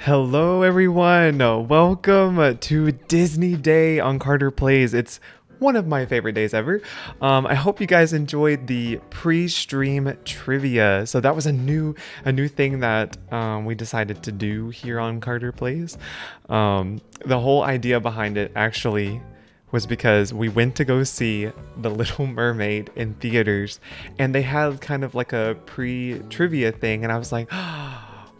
Hello, everyone. Welcome to Disney Day on Carter Plays. It's one of my favorite days ever. I hope you guys enjoyed the pre-stream trivia. So that was a new thing that we decided to do here on Carter Plays. The whole idea behind it actually was because we went to go see The Little Mermaid in theaters, and they had kind of like a pre-trivia thing, and I was like,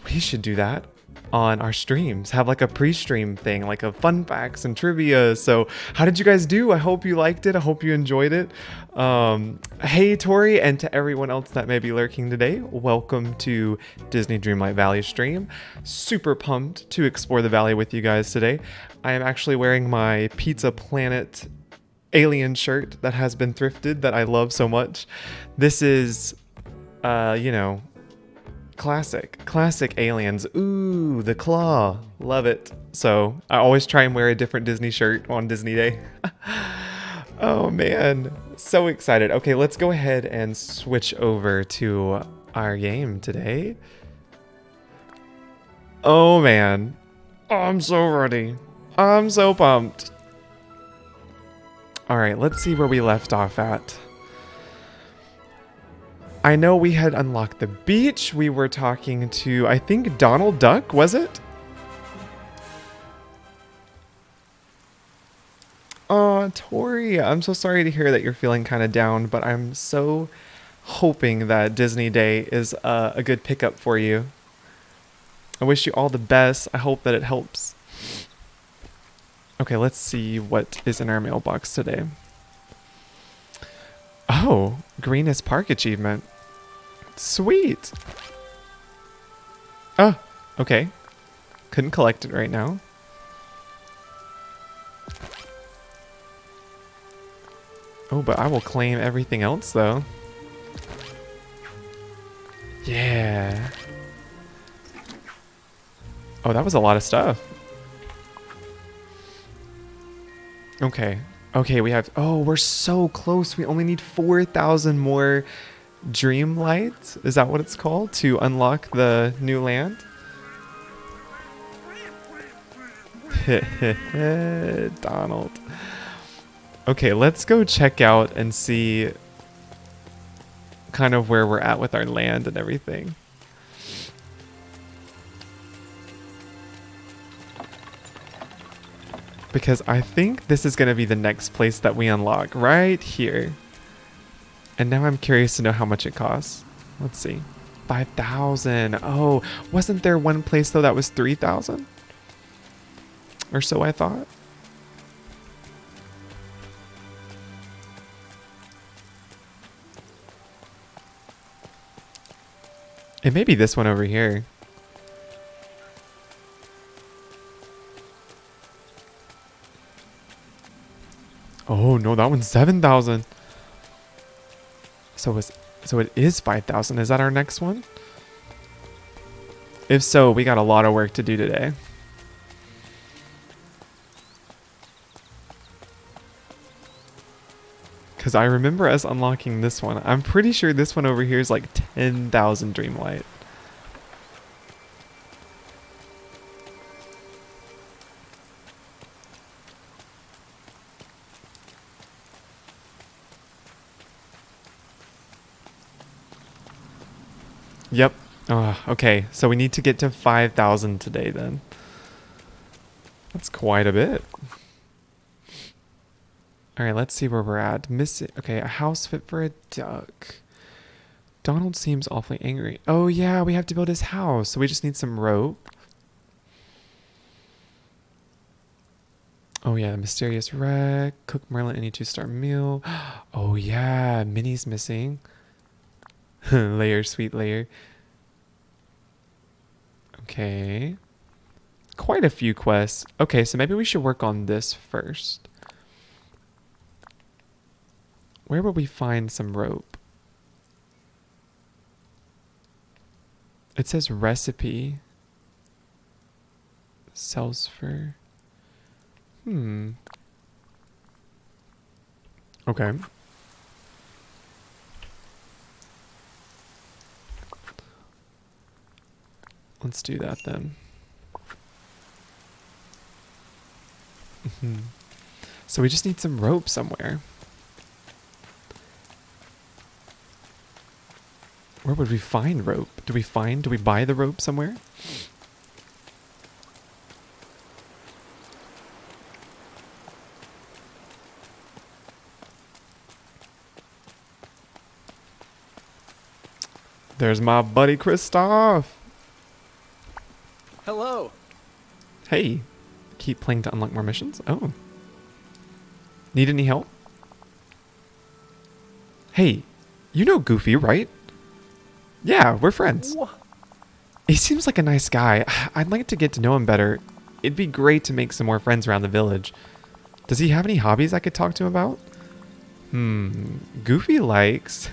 we should do that on our streams, have like a pre-stream thing, like a fun facts and trivia. So how did you guys do? I hope you liked it. I hope you enjoyed it. Hey Tori, and to everyone else that may be lurking today, welcome to Disney Dreamlight Valley stream. Super pumped to explore the valley with you guys today. I am actually wearing my Pizza Planet alien shirt that has been thrifted that I love so much. This is classic aliens. Ooh, the claw, love it. So I always try and wear a different Disney shirt on Disney Day. Oh man, so excited. Okay, let's go ahead and switch over to our game today. Oh man, I'm so ready. I'm so pumped. All right, let's see where we left off at. I know we had unlocked the beach. We were talking to, I think, Donald Duck, was it? Oh, Tori, I'm so sorry to hear that you're feeling kind of down, but I'm so hoping that Disney Day is a good pickup for you. I wish you all the best. I hope that it helps. Okay, let's see what is in our mailbox today. Oh, Greenest Park achievement. Sweet. Oh, okay. Couldn't collect it right now. Oh, but I will claim everything else though. Yeah. Oh, that was a lot of stuff. Okay. Okay, we have... Oh, we're so close. We only need 4,000 more Dreamlight. Is that what it's called? To unlock the new land? Donald. Okay, let's go check out and see kind of where we're at with our land and everything. Because I think this is going to be the next place that we unlock, right here. And now I'm curious to know how much it costs. Let's see. 5,000. Oh, wasn't there one place though that was 3,000? Or so I thought. It may be this one over here. Oh no, that one's 7,000. So it is 5,000. Is that our next one? If so, we got a lot of work to do today. Because I remember us unlocking this one. I'm pretty sure this one over here is like 10,000 Dreamlight. Yep. Okay, so we need to get to 5,000 today then. That's quite a bit. All right, let's see where we're at. Okay, a house fit for a duck. Donald seems awfully angry. Oh yeah, we have to build his house, so we just need some rope. Oh yeah, the mysterious wreck. Cook Merlin any 2-star meal. Oh yeah, Minnie's missing. Layer, sweet layer. Okay. Quite a few quests. Okay, so maybe we should work on this first. Where would we find some rope? It says recipe. Sells for... Okay. Let's do that then. So we just need some rope somewhere. Where would we find rope? Do we buy the rope somewhere? There's my buddy Christoph. Hello. Hey, keep playing to unlock more missions. Oh. Need any help? Hey, you know Goofy, right? Yeah, we're friends. He seems like a nice guy. I'd like to get to know him better. It'd be great to make some more friends around the village. Does he have any hobbies I could talk to him about? Goofy likes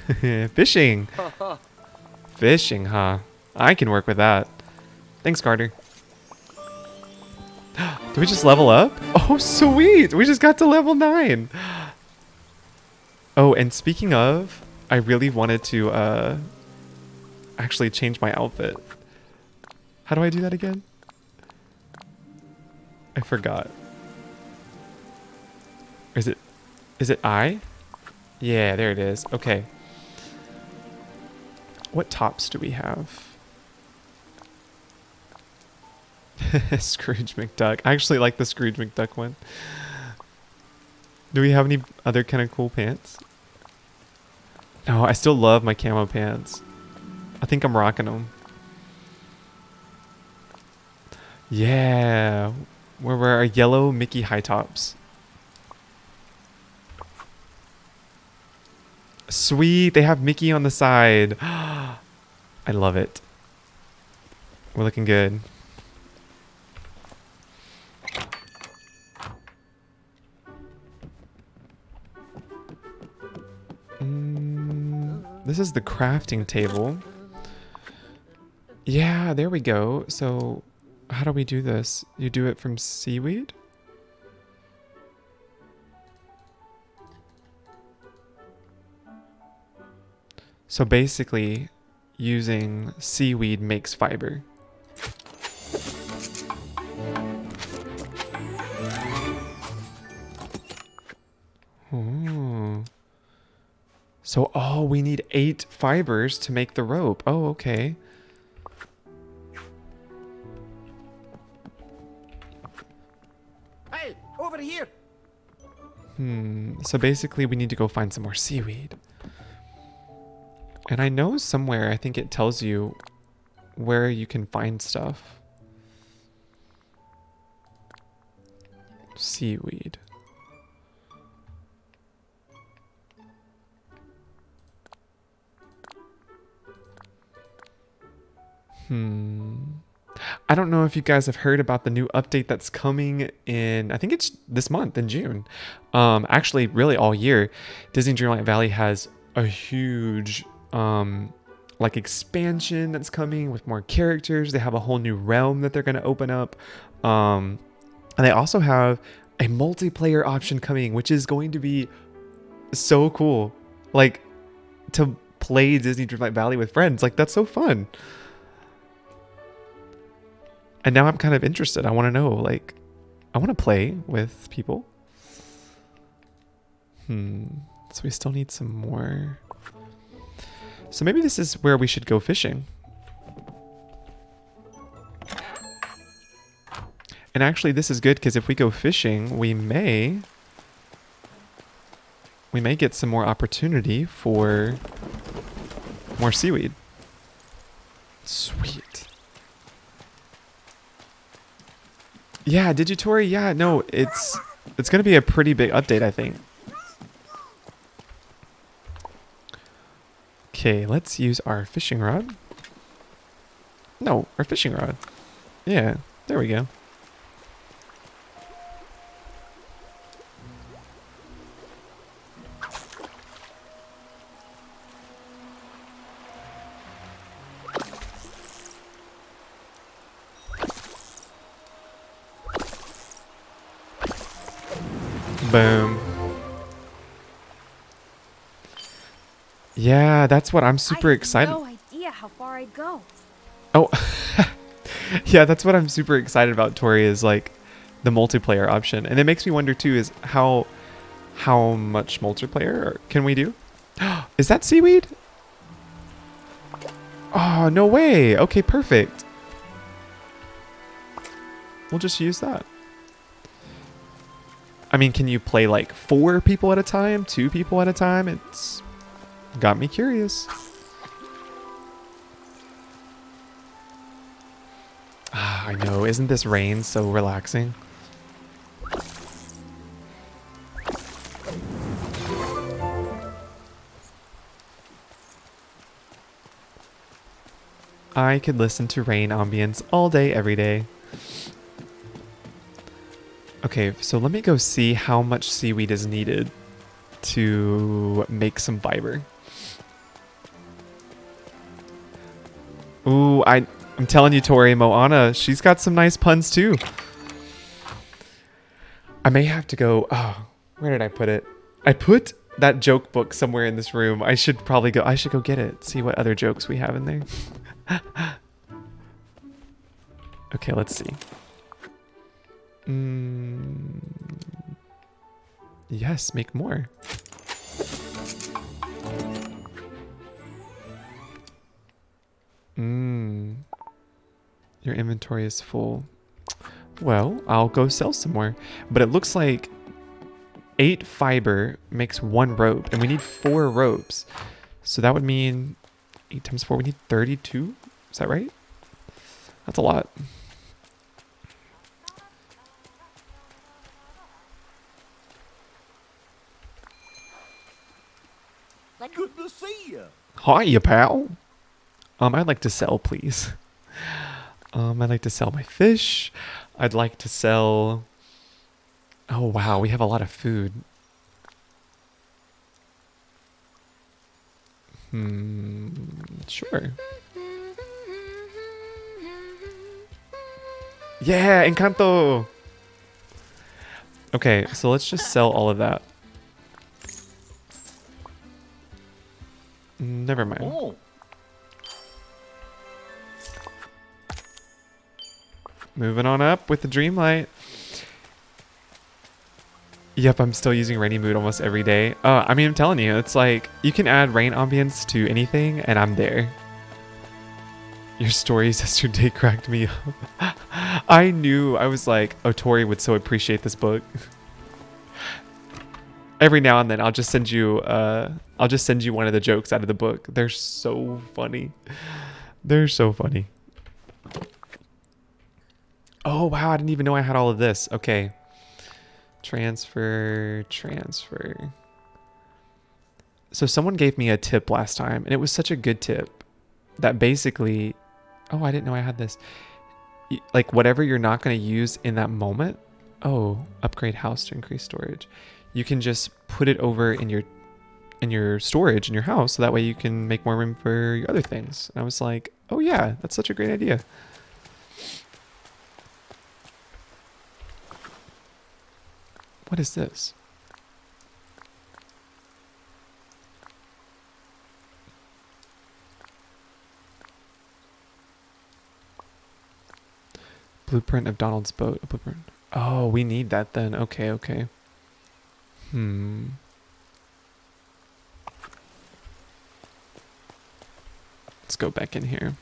fishing. Fishing, huh? I can work with that. Thanks, Carter. Did we just level up? Oh, sweet! We just got to level 9. Oh, and speaking of, I really wanted to actually change my outfit. How do I do that again? I forgot. Is it I? Yeah, there it is. Okay. What tops do we have? Scrooge McDuck. I actually like the Scrooge McDuck one. Do we have any other kind of cool pants? No, I still love my camo pants. I think I'm rocking them. Yeah. We're our yellow Mickey high tops. Sweet. They have Mickey on the side. I love it. We're looking good. This is the crafting table. Yeah, there we go. So how do we do this? You do it from seaweed? So basically, using seaweed makes fiber. Oh. So, oh, we need 8 fibers to make the rope. Oh, okay. Hey, over here. So basically we need to go find some more seaweed. And I know somewhere, I think it tells you where you can find stuff. Seaweed. I don't know if you guys have heard about the new update that's coming in, I think it's this month in June. Actually, really all year. Disney Dreamlight Valley has a huge like expansion that's coming with more characters. They have a whole new realm that they're going to open up. And they also have a multiplayer option coming, which is going to be so cool. Like, to play Disney Dreamlight Valley with friends. Like, that's so fun. And now I'm kind of interested. I want to know, like, I want to play with people. So we still need some more. So maybe this is where we should go fishing. And actually this is good because if we go fishing, we may get some more opportunity for more seaweed. Sweet. Yeah, Digitori, yeah, no, it's going to be a pretty big update, I think. Okay, let's use our fishing rod. No, our fishing rod. Yeah, there we go. Boom. Yeah, that's what I'm super excited. I have no idea how far I'd go. Oh, yeah, that's what I'm super excited about, Tori, is like the multiplayer option. And it makes me wonder too is how much multiplayer can we do? Is that seaweed? Oh, no way. Okay, perfect. We'll just use that. I mean, can you play like 4 people at a time? 2 people at a time? It's got me curious. Ah, I know. Isn't this rain so relaxing? I could listen to rain ambience all day, every day. Okay, so let me go see how much seaweed is needed to make some fiber. Ooh, I'm telling you, Tori, Moana, she's got some nice puns too. I may have to go. Oh, where did I put it? I put that joke book somewhere in this room. I should probably go. I should go get it. See what other jokes we have in there. Okay, let's see. Yes, make more. Your inventory is full. Well, I'll go sell some more. But it looks like 8 fiber makes 1 rope, and we need 4 ropes. So that would mean 8 times 4, we need 32. Is that right? That's a lot. Good to see you. Hiya, pal. I'd like to sell, please. I'd like to sell my fish. I'd like to sell... Oh, wow, we have a lot of food. Sure. Yeah, Encanto! Okay, so let's just sell all of that. Never mind. Oh. Moving on up with the Dreamlight. Yep, I'm still using Rainy Mood almost every day. I mean, I'm telling you, it's like, you can add rain ambience to anything, and I'm there. Your stories yesterday cracked me up. I knew, I was like, oh, Tori would so appreciate this book. Every now and then, I'll just send you one of the jokes out of the book. They're so funny. They're so funny. Oh, wow, I didn't even know I had all of this. Okay. Transfer. So someone gave me a tip last time, and it was such a good tip that basically... Oh, I didn't know I had this. Like, whatever you're not going to use in that moment... Oh, upgrade house to increase storage. You can just put it over in your storage in your house, so that way you can make more room for your other things. And I was like, oh yeah, that's such a great idea. What is this? Blueprint of Donald's boat. A blueprint. Oh, we need that then. Okay, okay. Let's go back in here.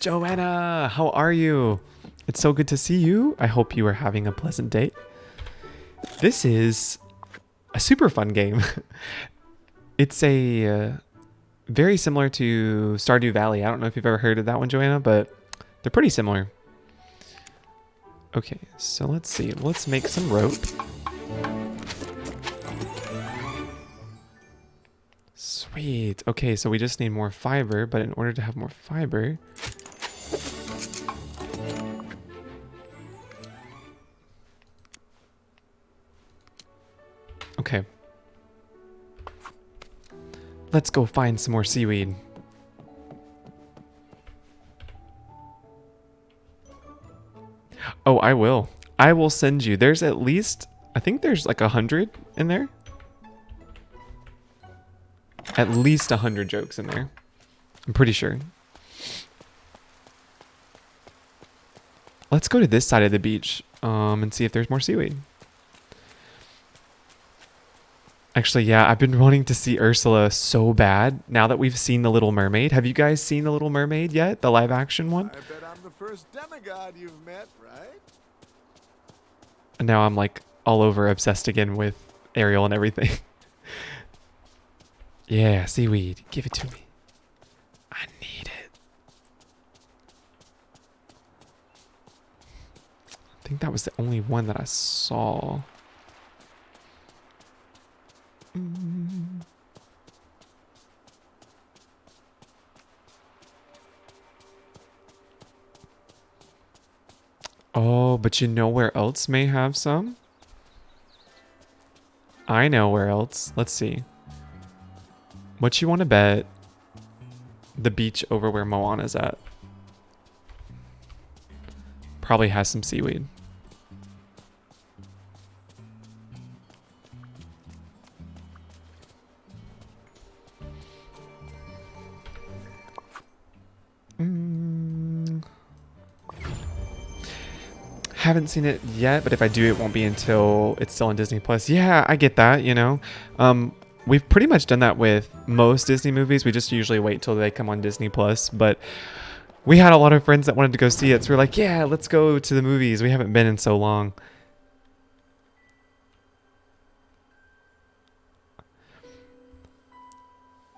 Joanna, how are you? It's so good to see you. I hope you are having a pleasant day. This is a super fun game. It's a very similar to Stardew Valley. I don't know if you've ever heard of that one, Joanna, but they're pretty similar. Okay, so let's see. Let's make some rope. Sweet. Okay, so we just need more fiber, but in order to have more fiber... Okay. Let's go find some more seaweed. Oh, I will. I will send you. There's at least, I think there's like 100 in there. At least 100 jokes in there. I'm pretty sure. Let's go to this side of the beach and see if there's more seaweed. Actually, yeah, I've been wanting to see Ursula so bad now that we've seen The Little Mermaid. Have you guys seen The Little Mermaid yet? The live action one? I bet I'm the first demigod you've met, right? And now I'm like all over obsessed again with Ariel and everything. Yeah, seaweed. Give it to me. I need it. I think that was the only one that I saw. Oh, but you know where else may have some? I know where else. Let's see. What you want to bet the beach over where Moana's at? Probably has some seaweed. Haven't seen it yet, but if I do, it won't be until it's still on Disney Plus. Yeah, I get that, you know. We've pretty much done that with most Disney movies. We just usually wait till they come on Disney Plus, but we had a lot of friends that wanted to go see it, so we're like, yeah, let's go to the movies. We haven't been in so long.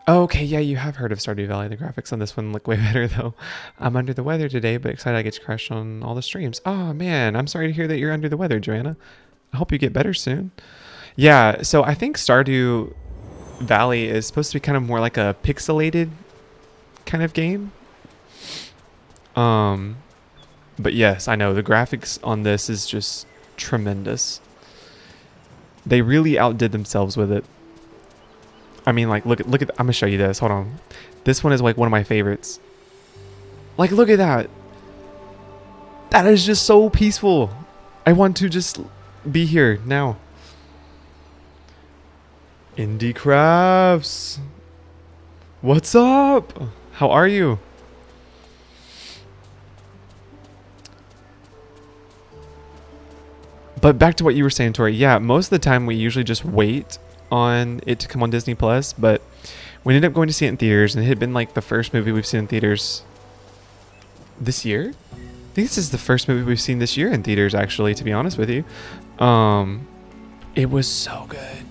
Okay, yeah, you have heard of Stardew Valley. The graphics on this one look way better, though. I'm under the weather today, but excited I get to crash on all the streams. Oh, man, I'm sorry to hear that you're under the weather, Joanna. I hope you get better soon. Yeah, so I think Stardew Valley is supposed to be kind of more like a pixelated kind of game. But yes, I know the graphics on this is just tremendous. They really outdid themselves with it. I mean, like, look at. I'm gonna show you this. Hold on. This one is like one of my favorites. Like, look at that. That is just so peaceful. I want to just be here now. Indie Crafts. What's up? How are you? But back to what you were saying, Tori. Yeah, most of the time we usually just wait on it to come on Disney Plus, but we ended up going to see it in theaters, and it had been like the first movie we've seen in theaters this year. I think this is the first movie we've seen this year in theaters, actually, to be honest with you. It was so good.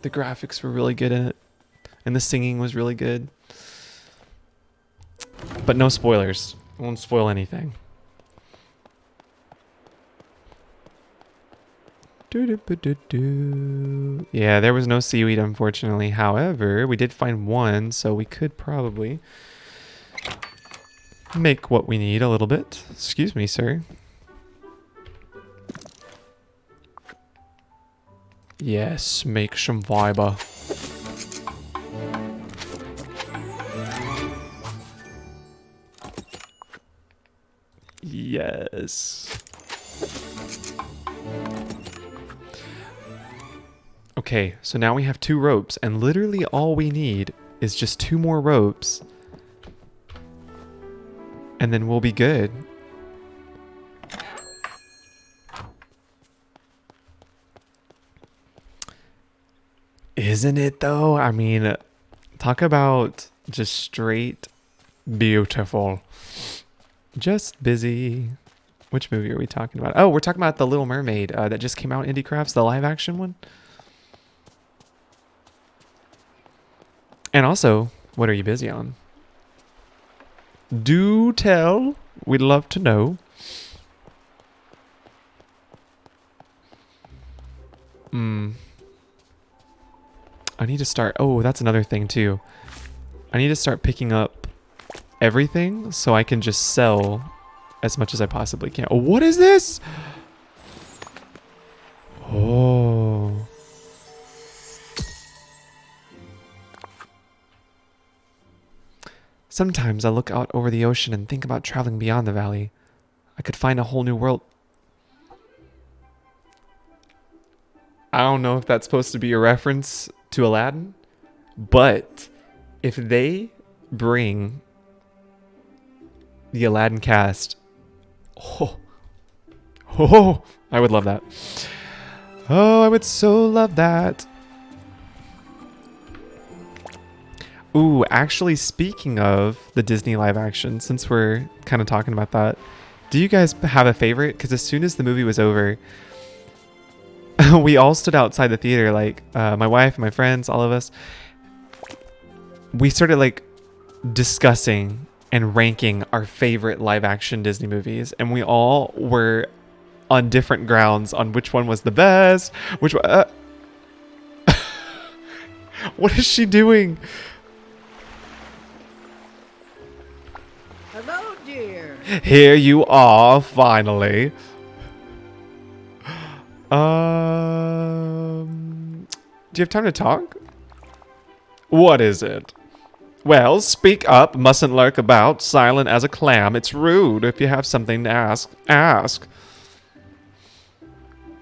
The graphics were really good in it, and the singing was really good. But no spoilers. I won't spoil anything. Yeah, there was no seaweed, unfortunately. However, we did find one, so we could probably make what we need a little bit. Excuse me, sir. Yes, make some fiber. Yes. Okay, so now we have 2 ropes, and literally all we need is just 2 more ropes. And then we'll be good. Isn't it though? I mean, talk about just straight beautiful. Just busy. Which movie are we talking about? Oh, we're talking about The Little Mermaid that just came out in Indie Crafts, the live action one. And also, what are you busy on? Do tell. We'd love to know. I need to start. Oh, that's another thing too. I need to start picking up everything so I can just sell as much as I possibly can. Oh, what is this? Oh. Sometimes I look out over the ocean and think about traveling beyond the valley. I could find a whole new world. I don't know if that's supposed to be a reference to Aladdin, but if they bring the Aladdin cast Oh, oh, I would love that. Oh, I would so love that. Ooh, actually, speaking of the Disney live action, since we're kind of talking about that, do you guys have a favorite? Because as soon as the movie was over, we all stood outside the theater, like my wife, my friends, all of us. We started like discussing and ranking our favorite live action Disney movies, and we all were on different grounds on which one was the best. Which one? What is she doing? Hello, dear. Here you are, finally. Do you have time to talk? What is it? Well, speak up. Mustn't lurk about, silent as a clam. It's rude. If you have something to ask, ask.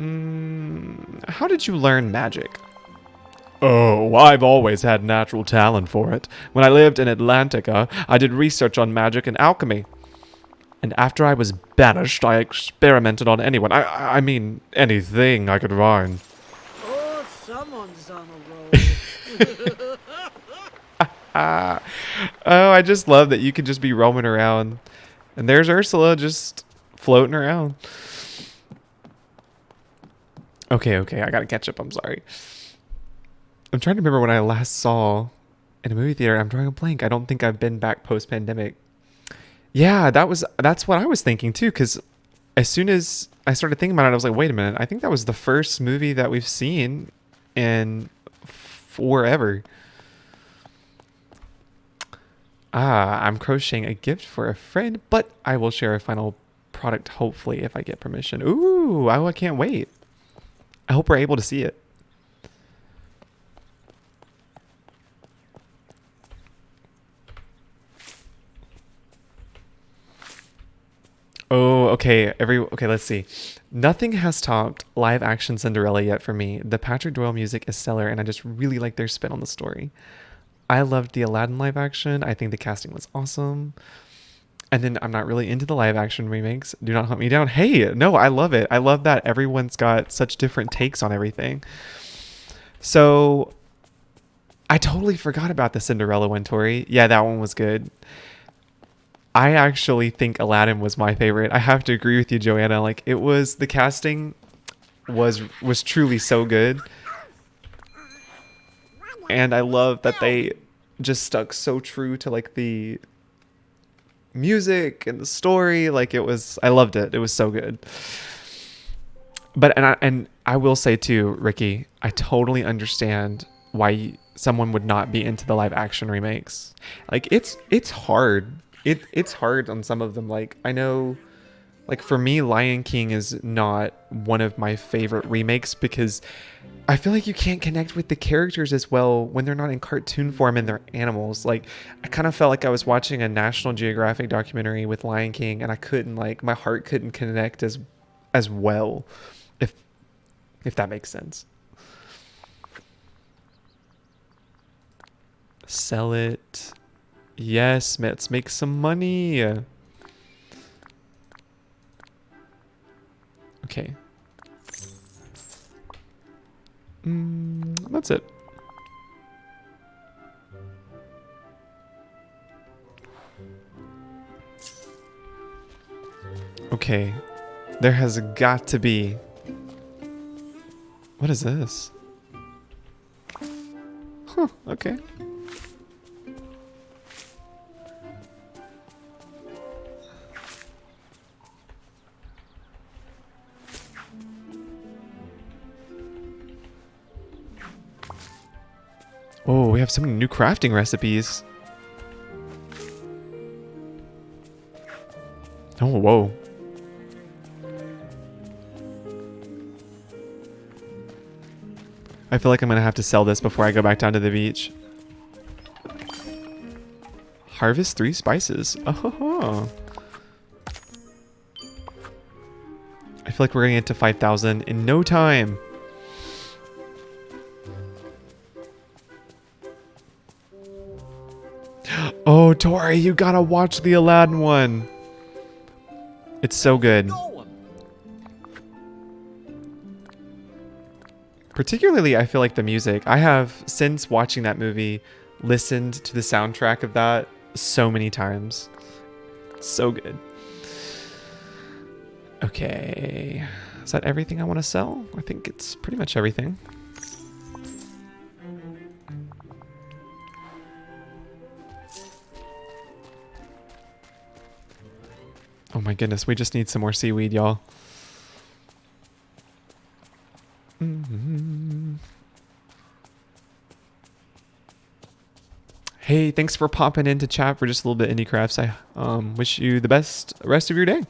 How did you learn magic? Oh, I've always had natural talent for it. When I lived in Atlantica, I did research on magic and alchemy. And after I was banished, I experimented on anyone. I mean, anything I could find. Oh, someone's on a roll. Oh, I just love that you could just be roaming around. And there's Ursula just floating around. Okay, I gotta catch up. I'm sorry. I'm trying to remember when I last saw in a movie theater. I'm drawing a blank. I don't think I've been back post-pandemic. Yeah, that's what I was thinking too, because as soon as I started thinking about it, I was like, wait a minute. I think that was the first movie that we've seen in forever. I'm crocheting a gift for a friend, but I will share a final product hopefully if I get permission. Ooh, I can't wait. I hope we're able to see it. Oh, okay. Okay, let's see. Nothing has topped live action Cinderella yet for me. The Patrick Doyle music is stellar, and I just really like their spin on the story. I loved the Aladdin live action. I think the casting was awesome. And then I'm not really into the live action remakes. Do not hunt me down. Hey, no, I love it. I love that everyone's got such different takes on everything. So I totally forgot about the Cinderella one, Tori. Yeah, that one was good. I actually think Aladdin was my favorite. I have to agree with you, Joanna. Like the casting was truly so good. And I love that they just stuck so true to like the music and the story. Like I loved it. It was so good. But and I will say too, Ricky, I totally understand why someone would not be into the live action remakes. Like it's hard. It's hard on some of them. Like I know, like for me, Lion King is not one of my favorite remakes because I feel like you can't connect with the characters as well when they're not in cartoon form and they're animals. Like I kind of felt like I was watching a National Geographic documentary with Lion King, and I couldn't my heart couldn't connect as well, if that makes sense. Sell it. Yes, let's make some money. Okay. That's it. Okay. There has got to be... What is this? Huh, okay. Oh, we have so many new crafting recipes. Oh, whoa. I feel like I'm gonna have to sell this before I go back down to the beach. Harvest 3 spices. Oh. I feel like we're gonna get to 5,000 in no time. Oh, Tori, you gotta watch the Aladdin one. It's so good. Going. Particularly, I feel like the music. I have, since watching that movie, listened to the soundtrack of that so many times. It's so good. Okay. Is that everything I want to sell? I think it's pretty much everything. Oh my goodness, we just need some more seaweed, y'all. Hey, thanks for popping into chat for just a little bit, Indie Crafts. I wish you the best rest of your day.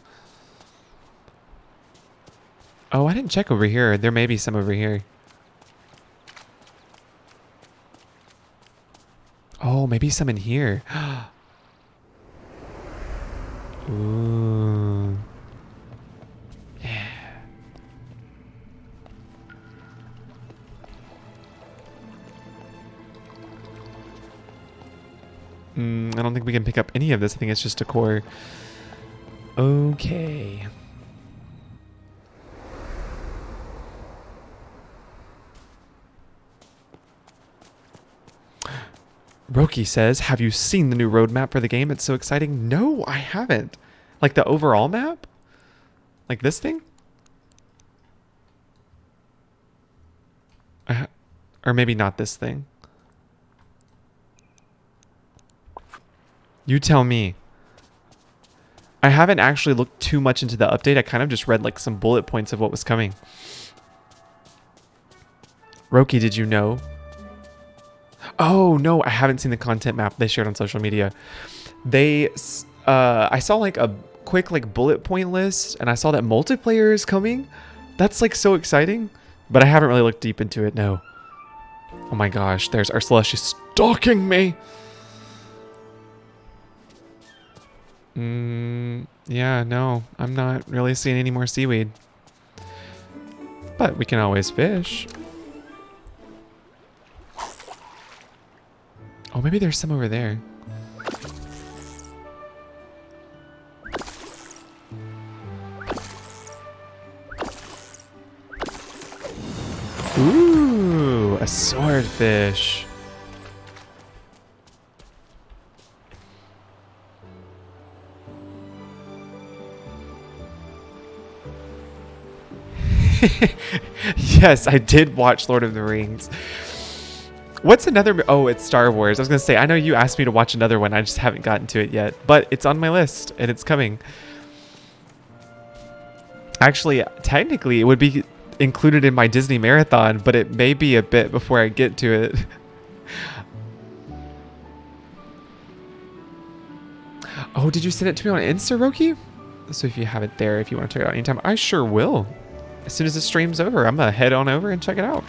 Oh, I didn't check over here. There may be some over here. Oh, maybe some in here. Ooh. Yeah. I don't think we can pick up any of this. I think it's just a core. Okay. Roki says, have you seen the new roadmap for the game? It's so exciting. No, I haven't. Like the overall map? Like this thing? Or maybe not this thing. You tell me. I haven't actually looked too much into the update. I kind of just read like some bullet points of what was coming. Roki, did you know? Oh, no, I haven't seen the content map they shared on social media. I saw like a quick like bullet point list and I saw that multiplayer is coming. That's like so exciting, but I haven't really looked deep into it, no. Oh my gosh, there's Ursula, she's stalking me. Yeah, no, I'm not really seeing any more seaweed. But we can always fish. Oh, maybe there's some over there. Ooh, a swordfish. Yes, I did watch Lord of the Rings. What's another? Oh, it's Star Wars. I was going to say, I know you asked me to watch another one. I just haven't gotten to it yet. But it's on my list, and it's coming. Actually, technically, it would be included in my Disney marathon, but it may be a bit before I get to it. Oh, did you send it to me on Insta, Roki? So if you have it there, if you want to check it out anytime, I sure will. As soon as the stream's over, I'm going to head on over and check it out.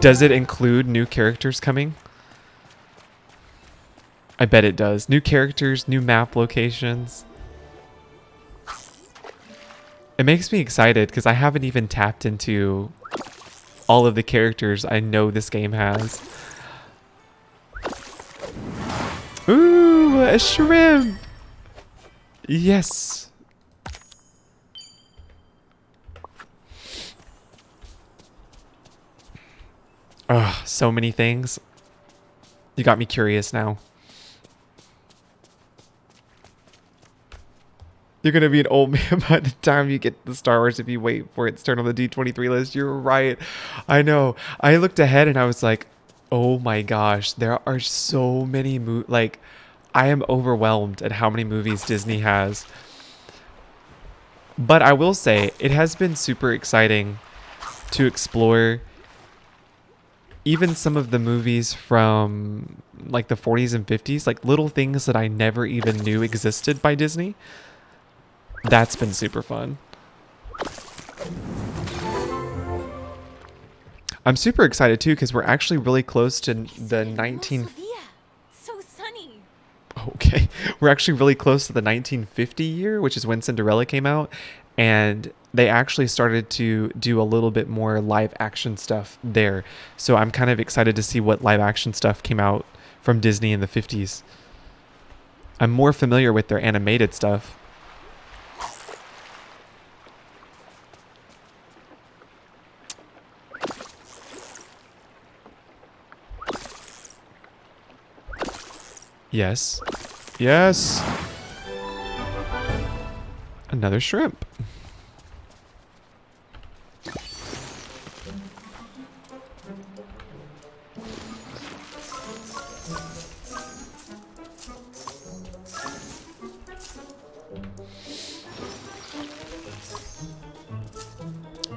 Does it include new characters coming? I bet it does. New characters, new map locations. It makes me excited because I haven't even tapped into all of the characters I know this game has. Ooh, a shrimp! Yes. Oh, so many things. You got me curious now. You're going to be an old man by the time you get the Star Wars if you wait for its turn on the D23 list. You're right. I know. I looked ahead and I was like, oh my gosh, there are so many movies. Like, I am overwhelmed at how many movies Disney has. But I will say, it has been super exciting to explore even some of the movies from like the 40s and 50s, like little things that I never even knew existed by Disney. That's been super fun. I'm super excited too because we're actually really close to the 19... So sunny. Oh Okay. We're actually really close to the 1950 year, which is when Cinderella came out. And they actually started to do a little bit more live action stuff there. So I'm kind of excited to see what live action stuff came out from Disney in the 50s. I'm more familiar with their animated stuff. Yes. Yes. Another shrimp.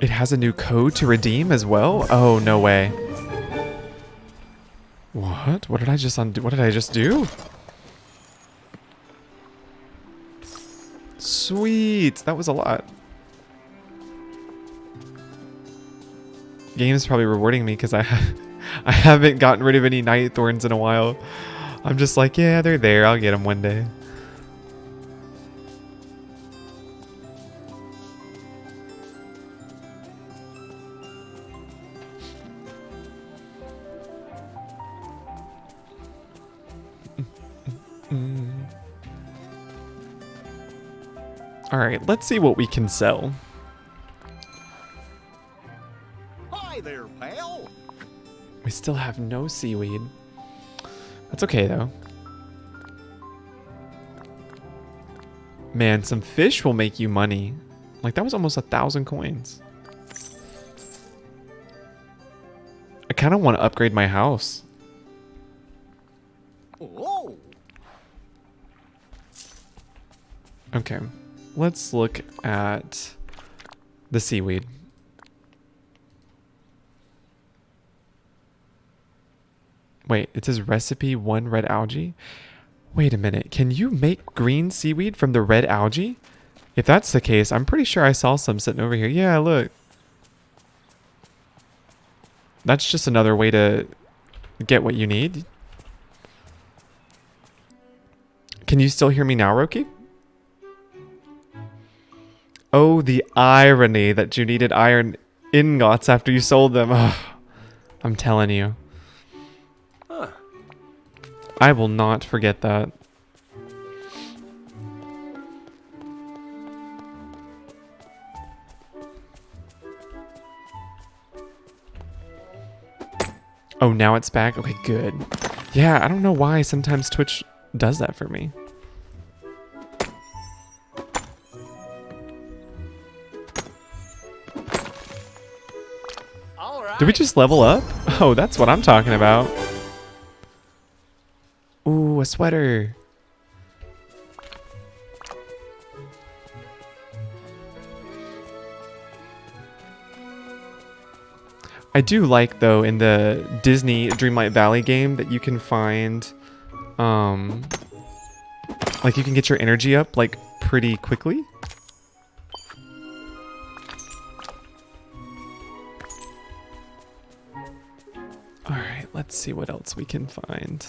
It has a new code to redeem as well? Oh, no way. What? What did I just undo? What did I just do? Sweet. That was a lot. Game is probably rewarding me because I haven't gotten rid of any night thorns in a while. I'm just like, yeah, they're there. I'll get them one day. All right, let's see what we can sell. Hi there, pal. We still have no seaweed. That's okay, though. Man, some fish will make you money. Like, that was almost 1,000 coins. I kind of want to upgrade my house. Oh. Okay, let's look at the seaweed. Wait, it says recipe 1 red algae. Wait a minute, can you make green seaweed from the red algae? If that's the case, I'm pretty sure I saw some sitting over here. Yeah, look. That's just another way to get what you need. Can you still hear me now, Roki? Oh, the irony that you needed iron ingots after you sold them. Ugh, I'm telling you. Huh. I will not forget that. Oh, now it's back? Okay, good. Yeah, I don't know why sometimes Twitch does that for me. All right. Did we just level up? Oh, that's what I'm talking about. Ooh, a sweater. I do like, though, in the Disney Dreamlight Valley game that you can find, like, you can get your energy up, like, pretty quickly. Alright, let's see what else we can find.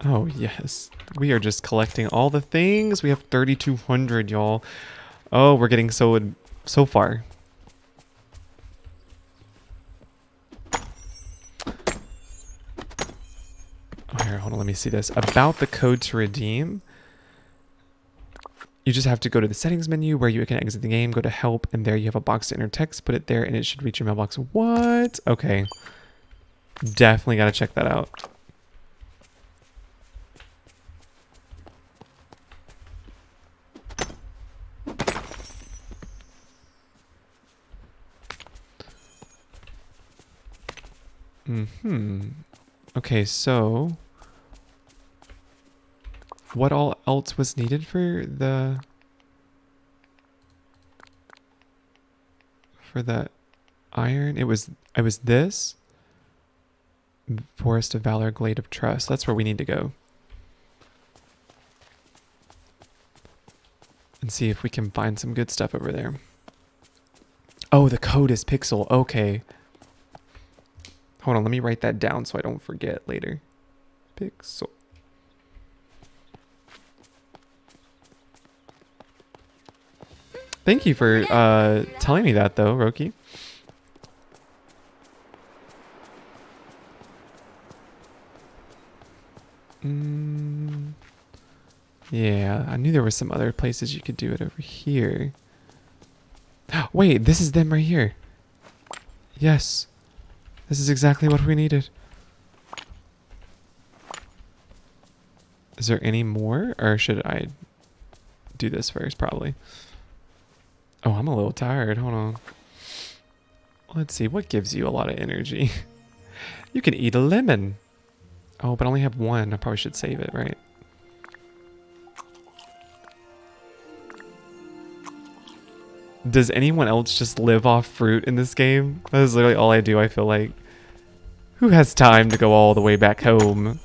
Oh, yes. We are just collecting all the things. We have 3,200, y'all. Oh, we're getting so far. Oh, here, hold on. Let me see this. About the code to redeem. You just have to go to the settings menu where you can exit the game, go to help, and there you have a box to enter text. Put it there, and it should reach your mailbox. What? Okay. Definitely got to check that out. Okay, so what all else was needed for the iron? It was this Forest of Valor, Glade of Trust. That's where we need to go. and see if we can find some good stuff over there. Oh, the code is pixel. Okay. Hold on, let me write that down so I don't forget later. Pixel. Thank you for telling me that though, Roki. Yeah, I knew there were some other places you could do it over here. Wait, this is them right here. Yes. This is exactly what we needed. Is there any more? Or should I do this first? Probably. Oh, I'm a little tired. Hold on. Let's see. What gives you a lot of energy? You can eat a lemon. Oh, but I only have one. I probably should save it, right? Does anyone else just live off fruit in this game? That is literally all I do, I feel like. Who has time to go all the way back home?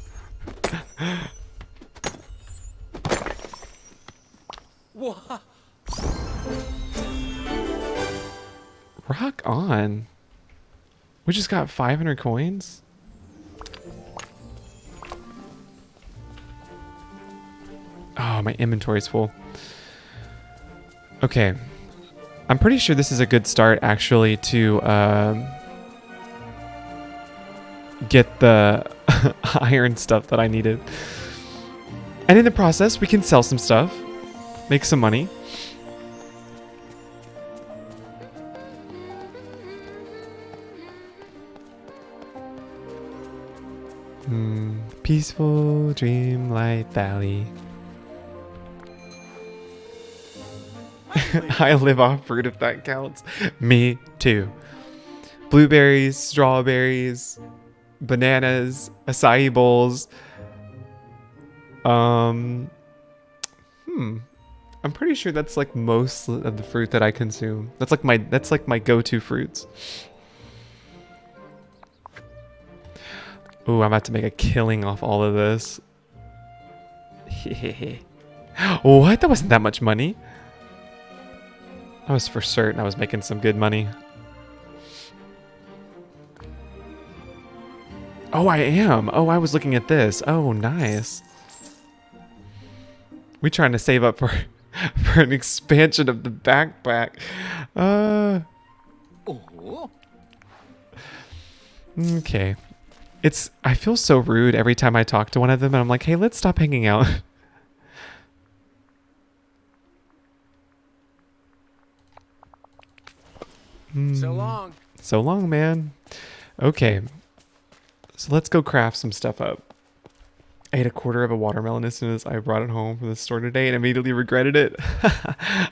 Rock on. We just got 500 coins? Oh, my inventory's full. Okay. I'm pretty sure this is a good start, actually, to get the iron stuff that I needed. And in the process, we can sell some stuff, make some money. Peaceful Dreamlight Valley. I live off fruit if that counts. Me too. Blueberries, strawberries, bananas, acai bowls. I'm pretty sure that's like most of the fruit that I consume. That's like my go-to fruits. Ooh, I'm about to make a killing off all of this. What? That wasn't that much money. I was for certain I was making some good money. Oh, I am. Oh, I was looking at this. Oh, nice. We trying to save up for for an expansion of the backpack. Okay. I feel so rude every time I talk to one of them and I'm like, hey, let's stop hanging out. So long. So long, man. Okay. So let's go craft some stuff up. I ate a quarter of a watermelon as soon as I brought it home from the store today and immediately regretted it.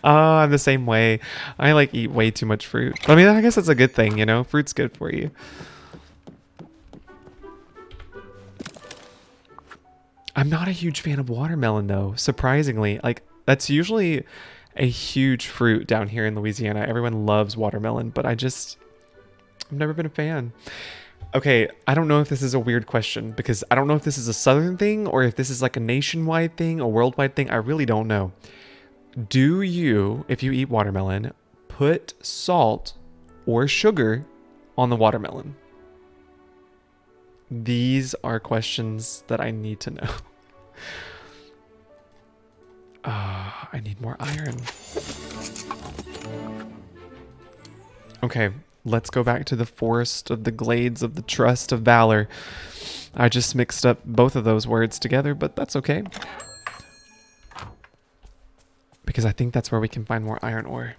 I'm the same way. I like eat way too much fruit. But I mean, I guess that's a good thing, you know? Fruit's good for you. I'm not a huge fan of watermelon though, surprisingly. Like, that's usually a huge fruit down here in Louisiana. Everyone loves watermelon, but I've never been a fan. Okay, I don't know if this is a weird question because I don't know if this is a southern thing or if this is like a nationwide thing, a worldwide thing. I really don't know. Do you, if you eat watermelon, put salt or sugar on the watermelon? These are questions that I need to know. I need more iron. Okay, let's go back to the forest of the glades of the trust of valor. I just mixed up both of those words together, but that's okay. Because I think that's where we can find more iron ore.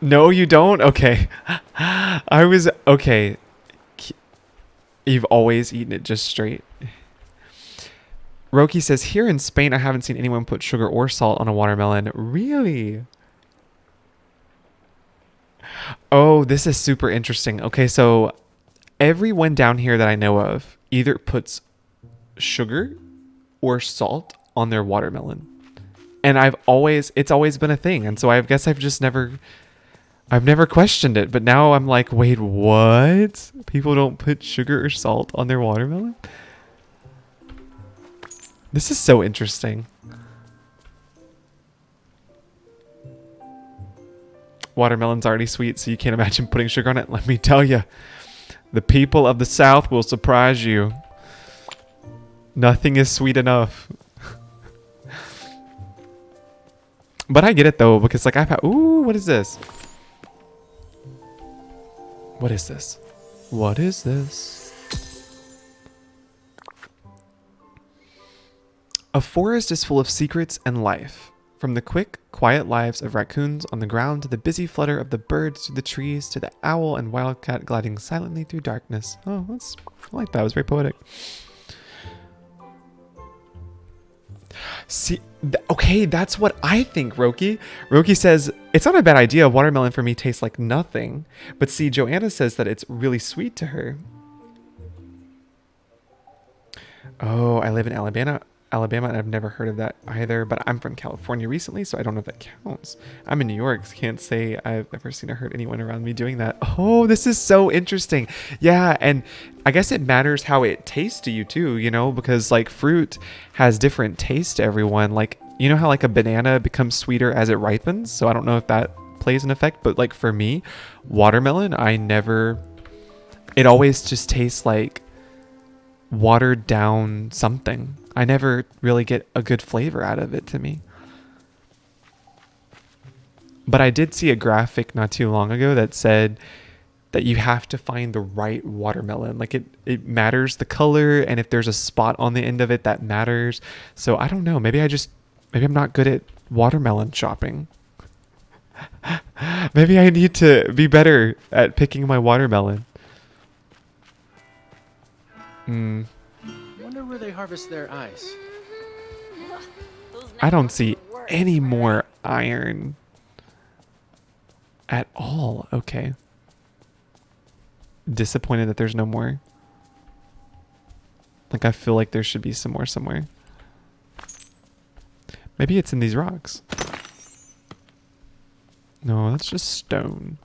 No, you don't? Okay. Okay. You've always eaten it just straight. Roki says, here in Spain, I haven't seen anyone put sugar or salt on a watermelon. Really? Oh, this is super interesting. Okay, so everyone down here that I know of either puts sugar or salt on their watermelon. And it's always been a thing. And so I guess I've just never I've never questioned it, but now I'm like, wait, what? People don't put sugar or salt on their watermelon? This is so interesting. Watermelon's already sweet, so you can't imagine putting sugar on it. Let me tell you, the people of the South will surprise you. Nothing is sweet enough. But I get it though, because like I've had, ooh, what is this? What is this? What is this? A forest is full of secrets and life. From the quick, quiet lives of raccoons on the ground to the busy flutter of the birds through the trees to the owl and wildcat gliding silently through darkness. Oh, I like that. It was very poetic. See, okay, that's what I think, Roki. Roki says, it's not a bad idea. Watermelon for me tastes like nothing. But see, Joanna says that it's really sweet to her. Oh, I live in Alabama, and I've never heard of that either. But I'm from California recently, so I don't know if that counts. I'm in New York, so can't say I've ever seen or heard anyone around me doing that. Oh, this is so interesting. Yeah, and I guess it matters how it tastes to you too, you know, because like fruit has different taste to everyone. Like, you know how like a banana becomes sweeter as it ripens? So I don't know if that plays an effect, but like for me, watermelon, it always just tastes like watered down something. I never really get a good flavor out of it to me. But I did see a graphic not too long ago that said that you have to find the right watermelon. Like it matters the color, and if there's a spot on the end of it, that matters. So I don't know. Maybe I'm not good at watermelon shopping. Maybe I need to be better at picking my watermelon. Wonder where they harvest their ice. I don't see any more iron at all. Okay. Disappointed that there's no more. Like I feel like there should be some more somewhere. Maybe it's in these rocks. No, that's just stone.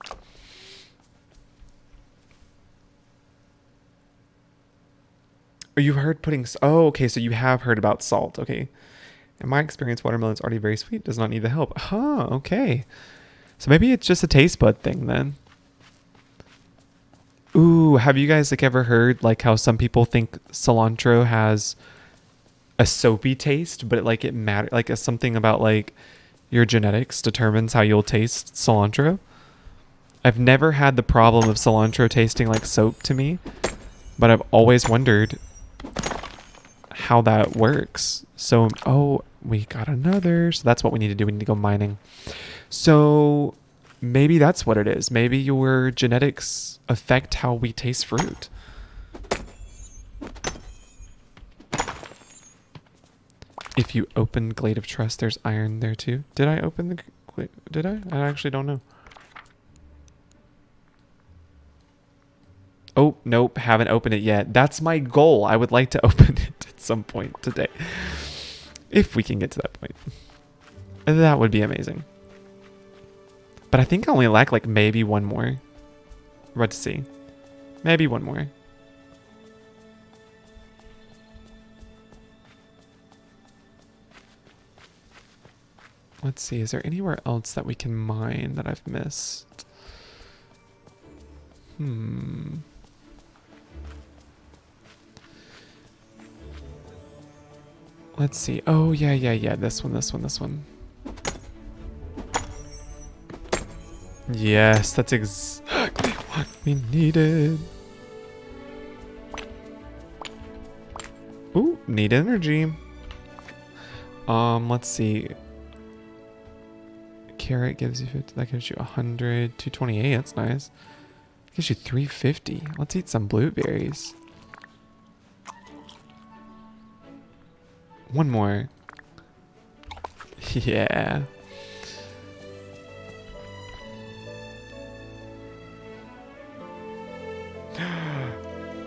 Oh, you've heard putting... Oh, okay, so you have heard about salt. Okay. In my experience, watermelon is already very sweet. Does not need the help. Huh, okay. So maybe it's just a taste bud thing then. Ooh, have you guys like ever heard like how some people think cilantro has a soapy taste, but it matter like something about like your genetics determines how you'll taste cilantro? I've never had the problem of cilantro tasting like soap to me, but I've always wondered how that works. So, oh, we got another. So that's what we need to do. We need to go mining. So maybe that's what it is. Maybe your genetics affect how we taste fruit. If you open Glade of Trust, there's iron there too. Did I open the... Did I? I actually don't know. Oh, nope. Haven't opened it yet. That's my goal. I would like to open it at some point today. If we can get to that point. That would be amazing. But I think I only lack like maybe one more. Let's see. Maybe one more. Let's see. Is there anywhere else that we can mine that I've missed? Let's see. Oh, yeah. This one. Yes, that's exactly what we needed. Ooh, need energy. Let's see. Carrot gives you 50, that gives you 100, 228. That's nice. Gives you 350. Let's eat some blueberries. One more. Yeah.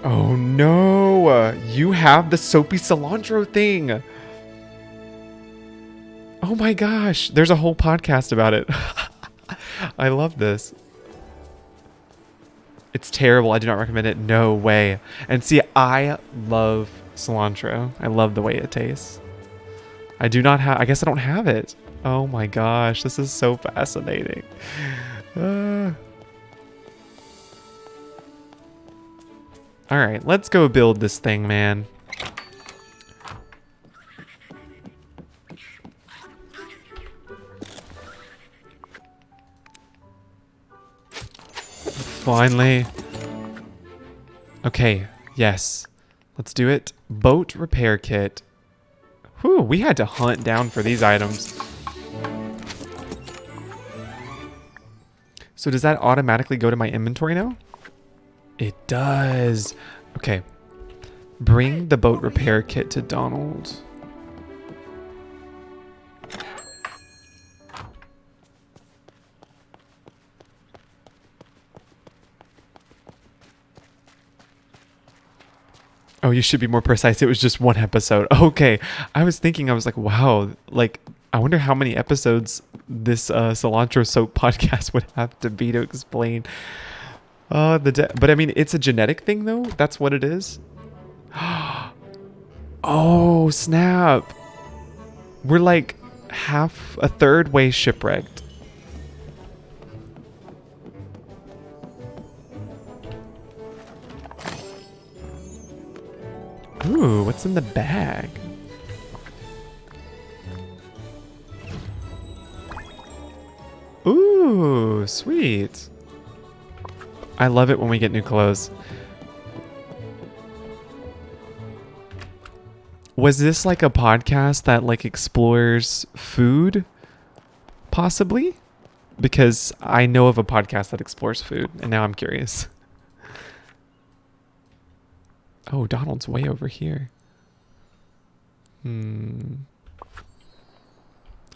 Oh no! You have the soapy cilantro thing! Oh my gosh! There's a whole podcast about it. I love this. It's terrible. I do not recommend it. No way. And see, I love cilantro. I love the way it tastes. I do not have... I guess I don't have it. Oh my gosh. This is so fascinating. Alright, let's go build this thing, man. Finally. Okay, yes. Let's do it. Boat repair kit. Whew, we had to hunt down for these items. So does that automatically go to my inventory now? It does. Okay. Bring the boat repair kit to Donald. Oh, you should be more precise. It was just one episode. Okay. I was thinking, I was like, wow, like, I wonder how many episodes this cilantro soap podcast would have to be to explain. But I mean, it's a genetic thing, though. That's what it is. Oh, snap. We're like a third way shipwrecked. Ooh, what's in the bag? Ooh, sweet. I love it when we get new clothes. Was this like a podcast that like explores food? Possibly? Because I know of a podcast that explores food, and now I'm curious. Oh, Donald's way over here.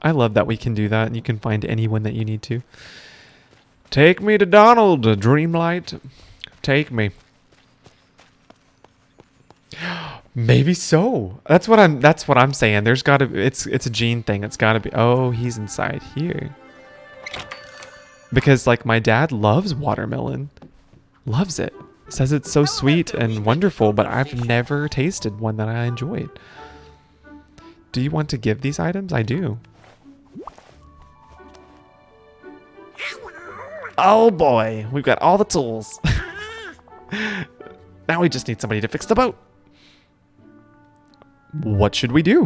I love that we can do that, and you can find anyone that you need to. Take me to Donald, Dreamlight. Take me. Maybe so. That's what I'm saying. There's gotta be, it's a gene thing. It's gotta be. Oh, he's inside here. Because like my dad loves watermelon. Loves it. Says it's so sweet and wonderful, but I've never tasted one that I enjoyed. Do you want to give these items? I do. Oh boy, we've got all the tools. Now we just need somebody to fix the boat. What should we do?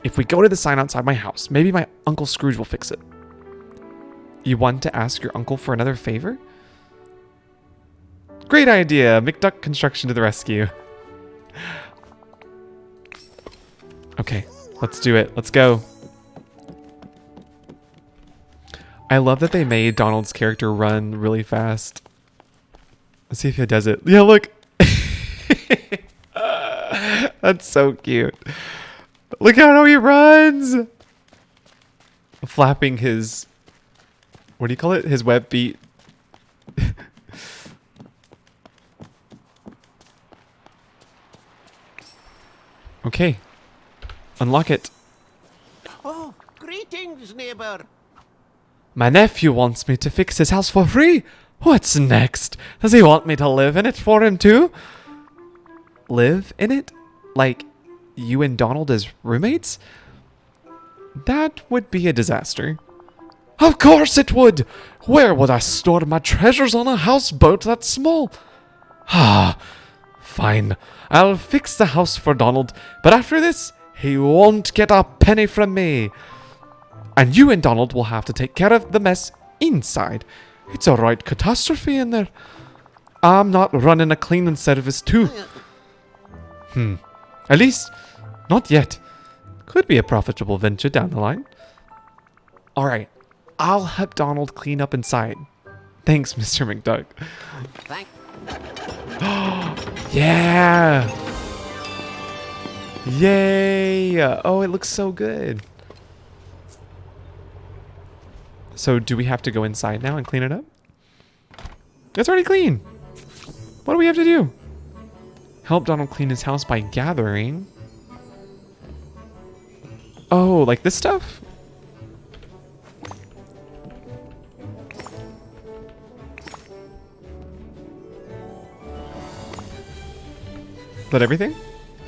If we go to the sign outside my house, maybe my Uncle Scrooge will fix it. You want to ask your uncle for another favor? Great idea. McDuck Construction to the rescue. Okay, let's do it. Let's go. I love that they made Donald's character run really fast. Let's see if he does it. Yeah, look. That's so cute. Look how he runs. Flapping his... What do you call it? His web feet. Okay. Unlock it. Oh, greetings, neighbor. My nephew wants me to fix his house for free. What's next? Does he want me to live in it for him too? Live in it? Like you and Donald as roommates? That would be a disaster. Of course it would. Where would I store my treasures on a houseboat that small? Ah, fine. I'll fix the house for Donald, but after this, he won't get a penny from me. And you and Donald will have to take care of the mess inside. It's a right catastrophe in there. I'm not running a cleaning service too. At least, not yet. Could be a profitable venture down the line. Alright, I'll help Donald clean up inside. Thanks, Mr. McDuck. Yeah! Yay! Oh, it looks so good. So do we have to go inside now and clean it up? It's already clean. What do we have to do? Help Donald clean his house by gathering. Oh, like this stuff? that everything?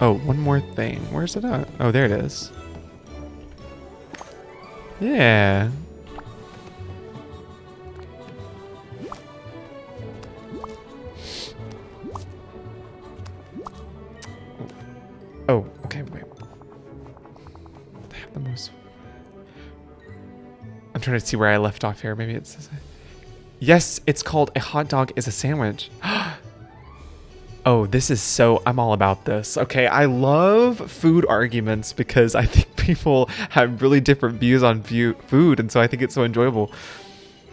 Oh, one more thing. Where's it at? Oh, there it is. Yeah. Oh, okay, wait. They have the most... I'm trying to see where I left off here. Maybe it says... Yes, it's called A Hot Dog is a Sandwich. Oh, this is so... I'm all about this. Okay, I love food arguments because I think people have really different views on food, and so I think it's so enjoyable.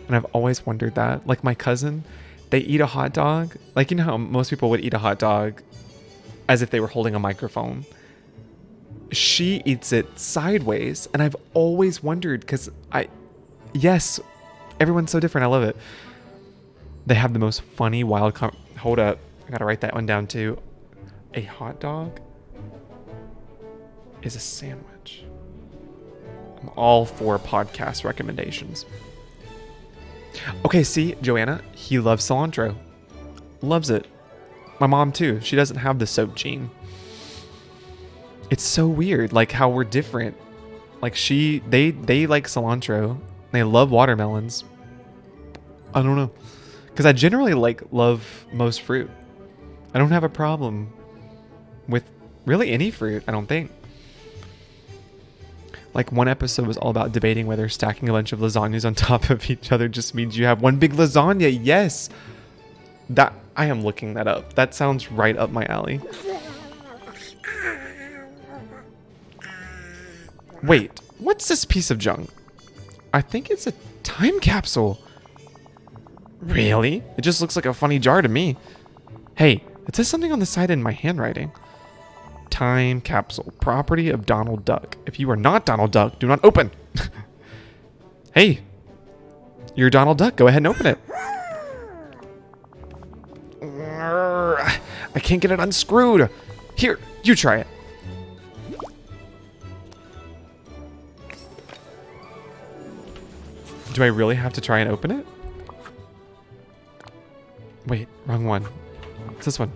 And I've always wondered that. Like my cousin, they eat a hot dog. Like, you know how most people would eat a hot dog as if they were holding a microphone? She eats it sideways, and I've always wondered because yes, everyone's so different. I love it. They have the most funny, wild... Hold up. I gotta write that one down too. A hot dog is a sandwich. I'm all for podcast recommendations. Okay, see, Joanna, he loves cilantro. Loves it. My mom too. She doesn't have the soap gene. It's so weird, like how we're different. Like they like cilantro. They love watermelons. I don't know. Because I generally love most fruit. I don't have a problem with really any fruit, I don't think. Like one episode was all about debating whether stacking a bunch of lasagnas on top of each other just means you have one big lasagna. Yes. That I am looking that up. That sounds right up my alley. Wait, what's this piece of junk? I think it's a time capsule. Really? It just looks like a funny jar to me. Hey, it says something on the side in my handwriting. Time capsule, property of Donald Duck. If you are not Donald Duck, do not open. Hey, you're Donald Duck. Go ahead and open it. I can't get it unscrewed. Here, you try it. Do I really have to try and open it? Wait, wrong one. It's this one.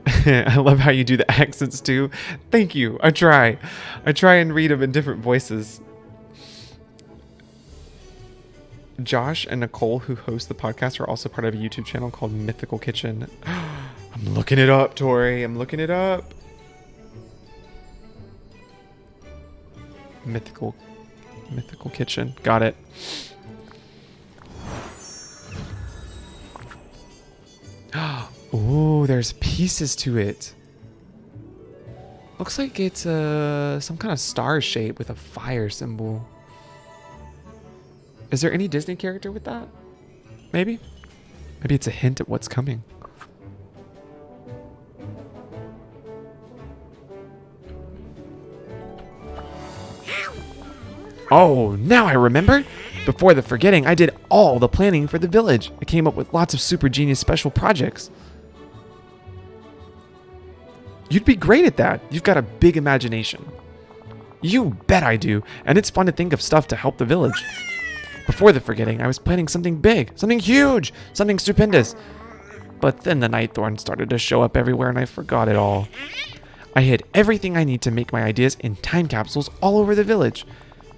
I love how you do the accents too. Thank you. I try and read them in different voices. Josh and Nicole, who host the podcast, are also part of a YouTube channel called Mythical Kitchen. I'm looking it up, Tori. I'm looking it up. Mythical Kitchen. Got it. Oh, there's pieces to it. Looks like it's some kind of star shape with a fire symbol. Is there any Disney character with that? Maybe? Maybe it's a hint at what's coming. Oh, now I remember. Before the forgetting, I did all the planning for the village. I came up with lots of super genius special projects. You'd be great at that. You've got a big imagination. You bet I do, and it's fun to think of stuff to help the village. Before the forgetting, I was planning something big, something huge, something stupendous. But then the Nightthorn started to show up everywhere and I forgot it all. I hid everything I need to make my ideas in time capsules all over the village.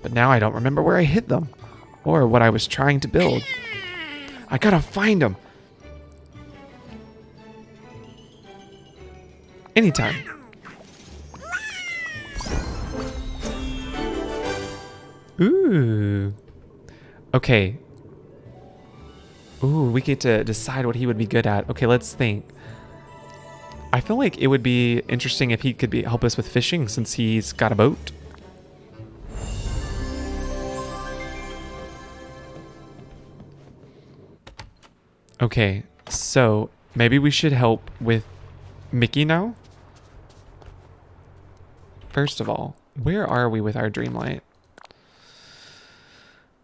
But now I don't remember where I hid them, or what I was trying to build. I gotta find them. Anytime. Ooh. Okay. Ooh, we get to decide what he would be good at. Okay, let's think. I feel like it would be interesting if he could help us with fishing since he's got a boat. Okay, so maybe we should help with Mickey now. First of all, where are we with our Dreamlight?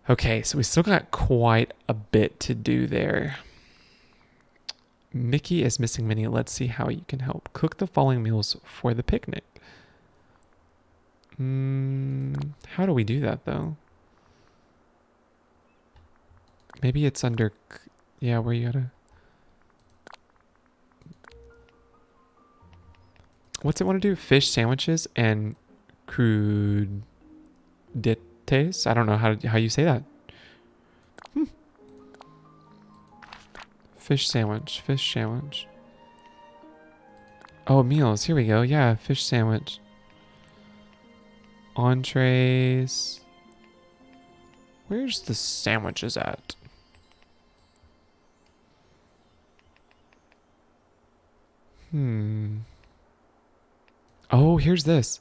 Okay, so we still got quite a bit to do there. Mickey is missing Minnie. Let's see how you can help. Cook the following meals for the picnic. How do we do that, though? Maybe it's under... Yeah, where you gotta... What's it want to do? Fish sandwiches and crudités? I don't know how you say that. Fish sandwich. Fish sandwich. Oh, meals. Here we go. Yeah, fish sandwich. Entrees. Where's the sandwiches at? Oh, here's this.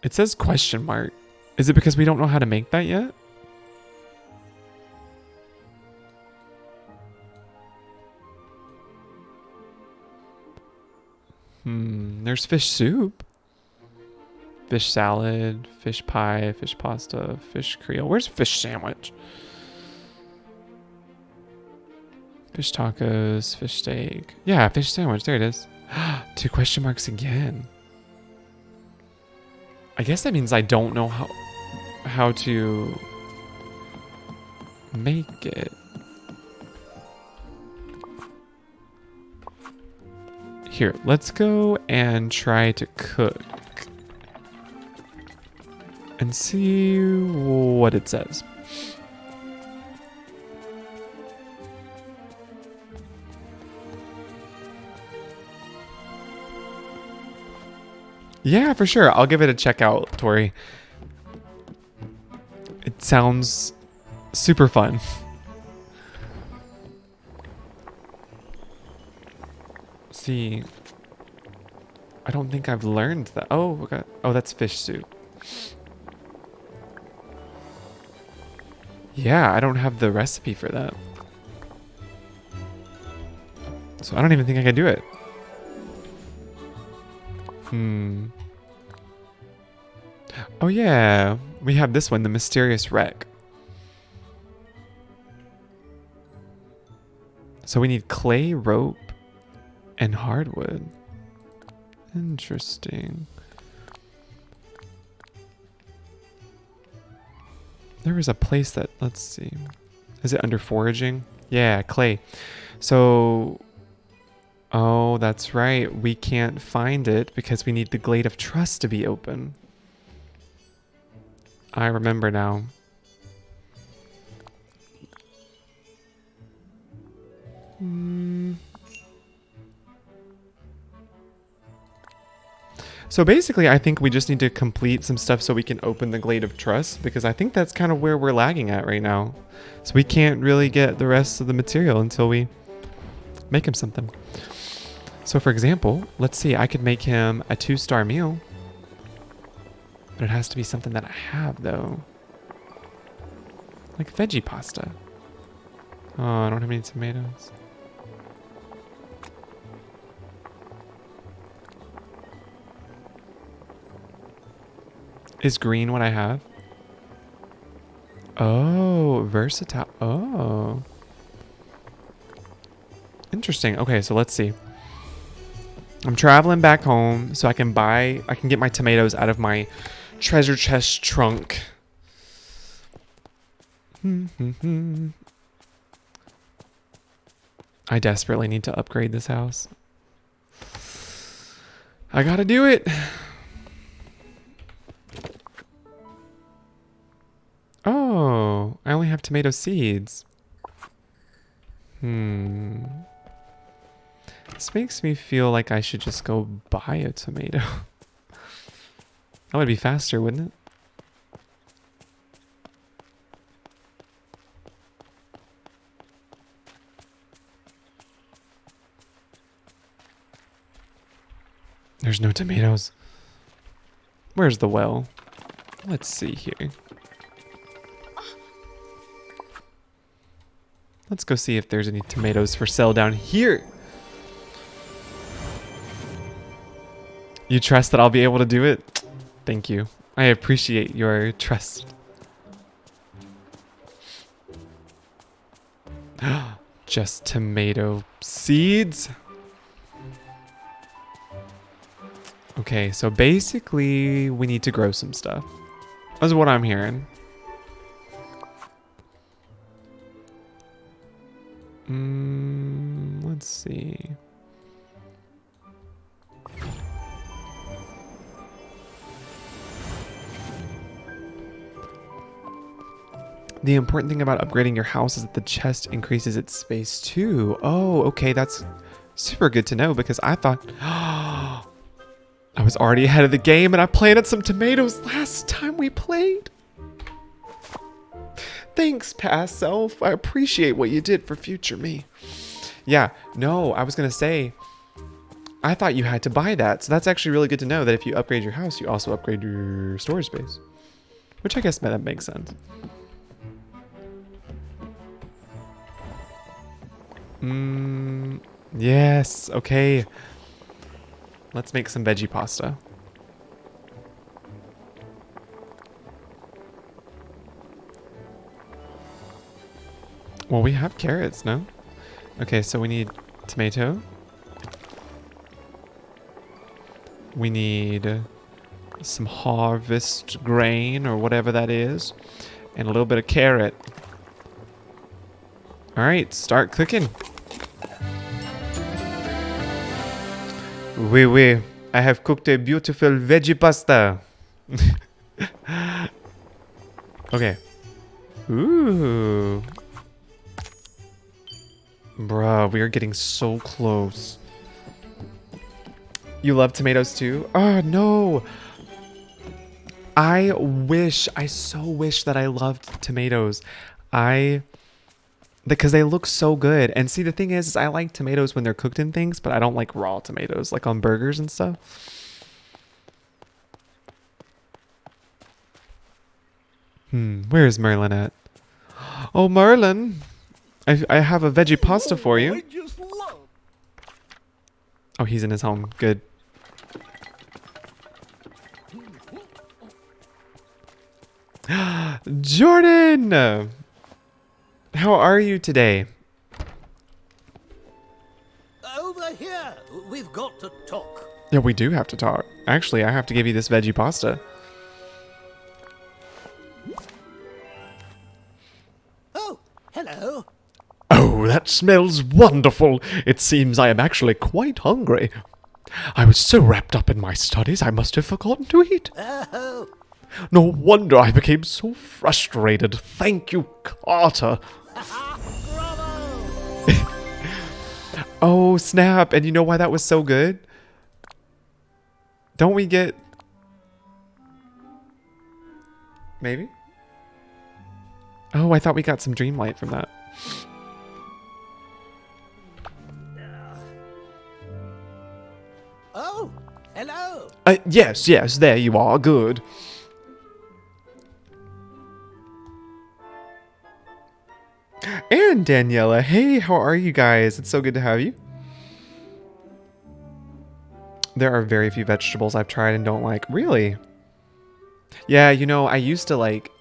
It says question mark. Is it because we don't know how to make that yet? There's fish soup. Fish salad, fish pie, fish pasta, fish creole. Where's fish sandwich? Fish tacos, fish steak. Yeah, fish sandwich. There it is. 2 question marks again. I guess that means I don't know how to make it. Here, let's go and try to cook and see what it says. Yeah, for sure. I'll give it a check out, Tori. It sounds super fun. See, I don't think I've learned that. Oh, okay. Oh, that's fish soup. Yeah, I don't have the recipe for that. So I don't even think I can do it. Oh yeah, we have this one, the mysterious wreck. So we need clay, rope, and hardwood. Interesting. There was a place that, let's see. Is it under foraging? Yeah, clay. So, oh, that's right. We can't find it because we need the Glade of Trust to be open. I remember now. So basically, I think we just need to complete some stuff so we can open the Glade of Trust, because I think that's kind of where we're lagging at right now. So we can't really get the rest of the material until we make him something. So for example, let's see, I could make him a 2-star meal. But it has to be something that I have, though. Like veggie pasta. Oh, I don't have any tomatoes. Is green what I have? Oh, versatile. Oh. Interesting. Okay, so let's see. I'm traveling back home so I can get my tomatoes out of my treasure chest trunk. I desperately need to upgrade this house. I gotta do it. Oh, I only have tomato seeds. This makes me feel like I should just go buy a tomato. That would be faster, wouldn't it? There's no tomatoes. Where's the well? Let's see here. Let's go see if there's any tomatoes for sale down here. You trust that I'll be able to do it? Thank you. I appreciate your trust. Just tomato seeds? Okay, so basically we need to grow some stuff. That's what I'm hearing. Let's see. The important thing about upgrading your house is that the chest increases its space too. Oh, okay, that's super good to know because I thought I was already ahead of the game and I planted some tomatoes last time we played. Thanks, past self. I appreciate what you did for future me. Yeah, no, I was going to say, I thought you had to buy that. So that's actually really good to know that if you upgrade your house, you also upgrade your storage space. Which I guess that makes sense. Yes, okay. Let's make some veggie pasta. Well, we have carrots, no? Okay, so we need tomato. We need some harvest grain or whatever that is. And a little bit of carrot. Alright, start cooking. Oui, oui. I have cooked a beautiful veggie pasta. Okay. Ooh. Bruh, we are getting so close. You love tomatoes too? Oh, no. I so wish that I loved tomatoes. Because they look so good. And see, the thing is I like tomatoes when they're cooked in things, but I don't like raw tomatoes, like on burgers and stuff. Where is Merlin at? Oh, Merlin. I have a veggie pasta for you. Oh, he's in his home. Good. Jordan! How are you today? Over here. We've got to talk. Yeah, we do have to talk. Actually, I have to give you this veggie pasta. Oh, hello. Oh, that smells wonderful. It seems I am actually quite hungry. I was so wrapped up in my studies, I must have forgotten to eat. Oh. No wonder I became so frustrated. Thank you, Carter. Oh, snap. And you know why that was so good? Don't we get... Maybe? Oh, I thought we got some Dreamlight from that. Oh, hello. Yes, there you are. Good. And Daniela. Hey, how are you guys? It's so good to have you. There are very few vegetables I've tried and don't like. Really? Yeah, you know, I used to like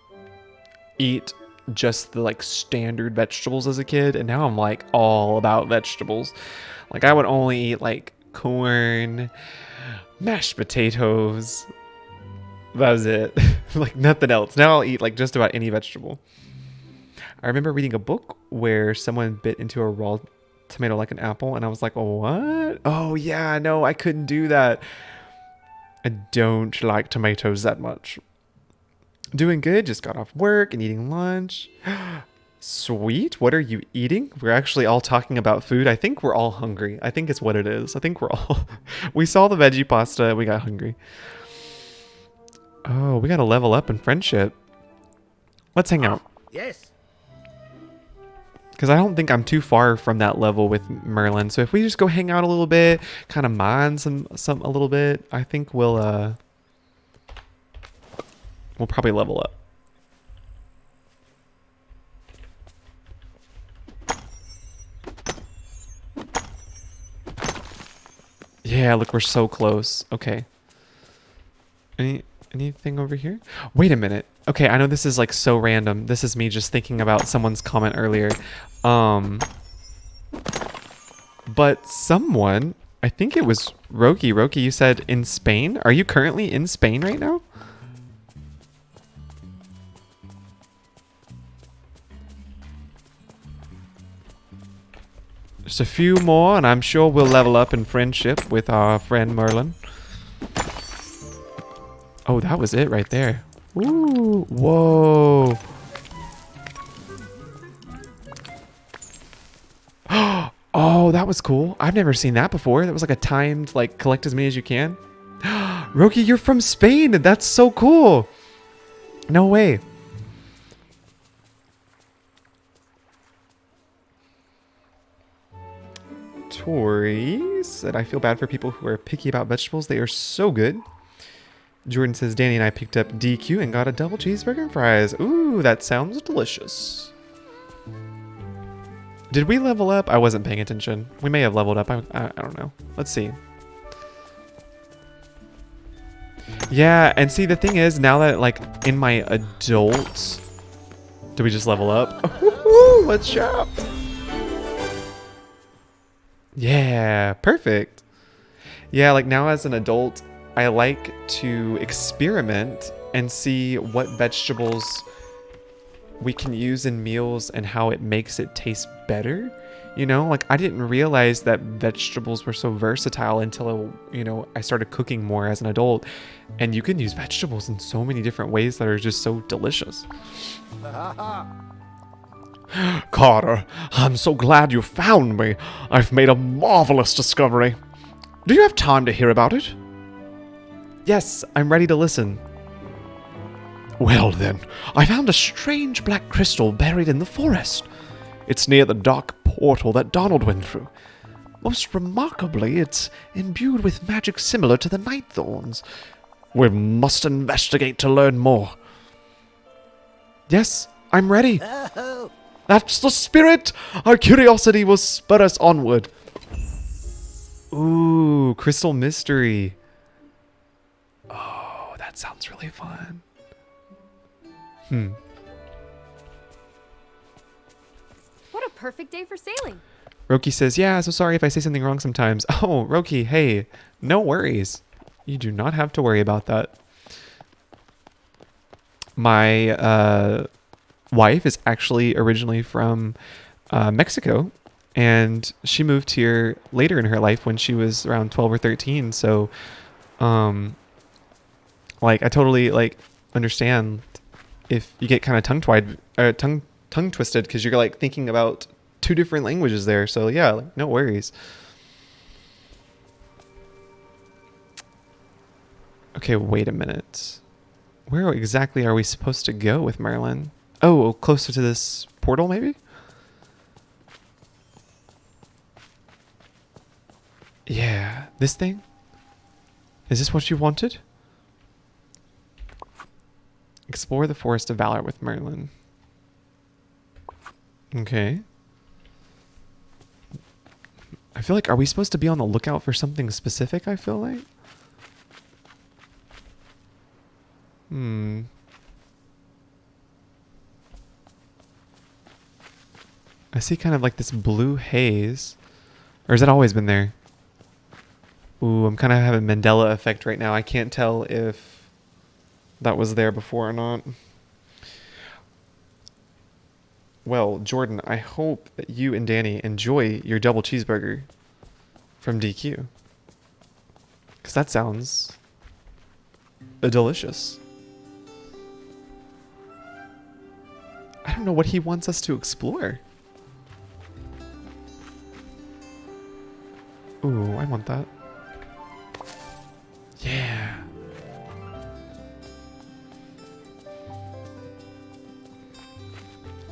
eat just the like standard vegetables as a kid, and now I'm like all about vegetables. Like I would only eat like corn, mashed potatoes. That was it. Like nothing else. Now I'll eat like just about any vegetable. I remember reading a book where someone bit into a raw tomato like an apple, and I was like, oh, what? Oh yeah, no, I couldn't do that. I don't like tomatoes that much. Doing good, just got off work and eating lunch. Sweet, what are you eating? We're actually all talking about food. I think we're all hungry. I think it's what it is. I think we're all... We saw the veggie pasta, we got hungry. Oh, we gotta level up in friendship. Let's hang out. Yes. Because I don't think I'm too far from that level with Merlin. So if we just go hang out a little bit, kind of mine some a little bit, I think we'll probably level up. Yeah, look, we're so close. Okay. Anything over here? Wait a minute. Okay, I know this is like so random. This is me just thinking about someone's comment earlier. But someone, I think it was Roki. Roki, you said in Spain? Are you currently in Spain right now? Just a few more and I'm sure we'll level up in friendship with our friend Merlin. Oh, that was it right there. Ooh, whoa. Oh, that was cool. I've never seen that before. That was like a timed, like, collect as many as you can. Roki, you're from Spain. That's so cool. No way. Tori said, I feel bad for people who are picky about vegetables. They are so good. Jordan says, Danny and I picked up DQ and got a double cheeseburger and fries. Ooh, that sounds delicious. Did we level up? I wasn't paying attention. We may have leveled up. I don't know. Let's see. Yeah, and see, the thing is, now that, like, in my adult... Do we just level up? Ooh, let's shop! Yeah, perfect. Yeah, like, now as an adult, I like to experiment and see what vegetables we can use in meals and how it makes it taste better. You know, like, I didn't realize that vegetables were so versatile until, you know, I started cooking more as an adult. And you can use vegetables in so many different ways that are just so delicious. Carter, I'm so glad you found me. I've made a marvelous discovery. Do you have time to hear about it? Yes, I'm ready to listen. Well then, I found a strange black crystal buried in the forest. It's near the dark portal that Donald went through. Most remarkably, it's imbued with magic similar to the night thorns. We must investigate to learn more. Yes, I'm ready. Oh, That's the spirit! Our curiosity will spur us onward. Ooh, crystal mystery. Oh, that sounds really fun. What a perfect day for sailing. Roki says, yeah, so sorry if I say something wrong sometimes. Oh, Roki, hey, no worries. You do not have to worry about that. My wife is actually originally from Mexico, and she moved here later in her life when she was around 12 or 13. So, like, I totally, like, understand if you get kind of tongue twisted because you're, like, thinking about two different languages there. So, yeah, like, no worries. Okay, wait a minute. Where exactly are we supposed to go with Merlin? Oh, closer to this portal, maybe? Yeah, this thing? Is this what you wanted? Explore the Forest of Valor with Merlin. Okay. I feel like, are we supposed to be on the lookout for something specific, I feel like? I see kind of like this blue haze. Or has it always been there? Ooh, I'm kind of having Mandela effect right now. I can't tell if that was there before or not. Well, Jordan, I hope that you and Danny enjoy your double cheeseburger from DQ. Because that sounds delicious. I don't know what he wants us to explore. Ooh, I want that. Yeah.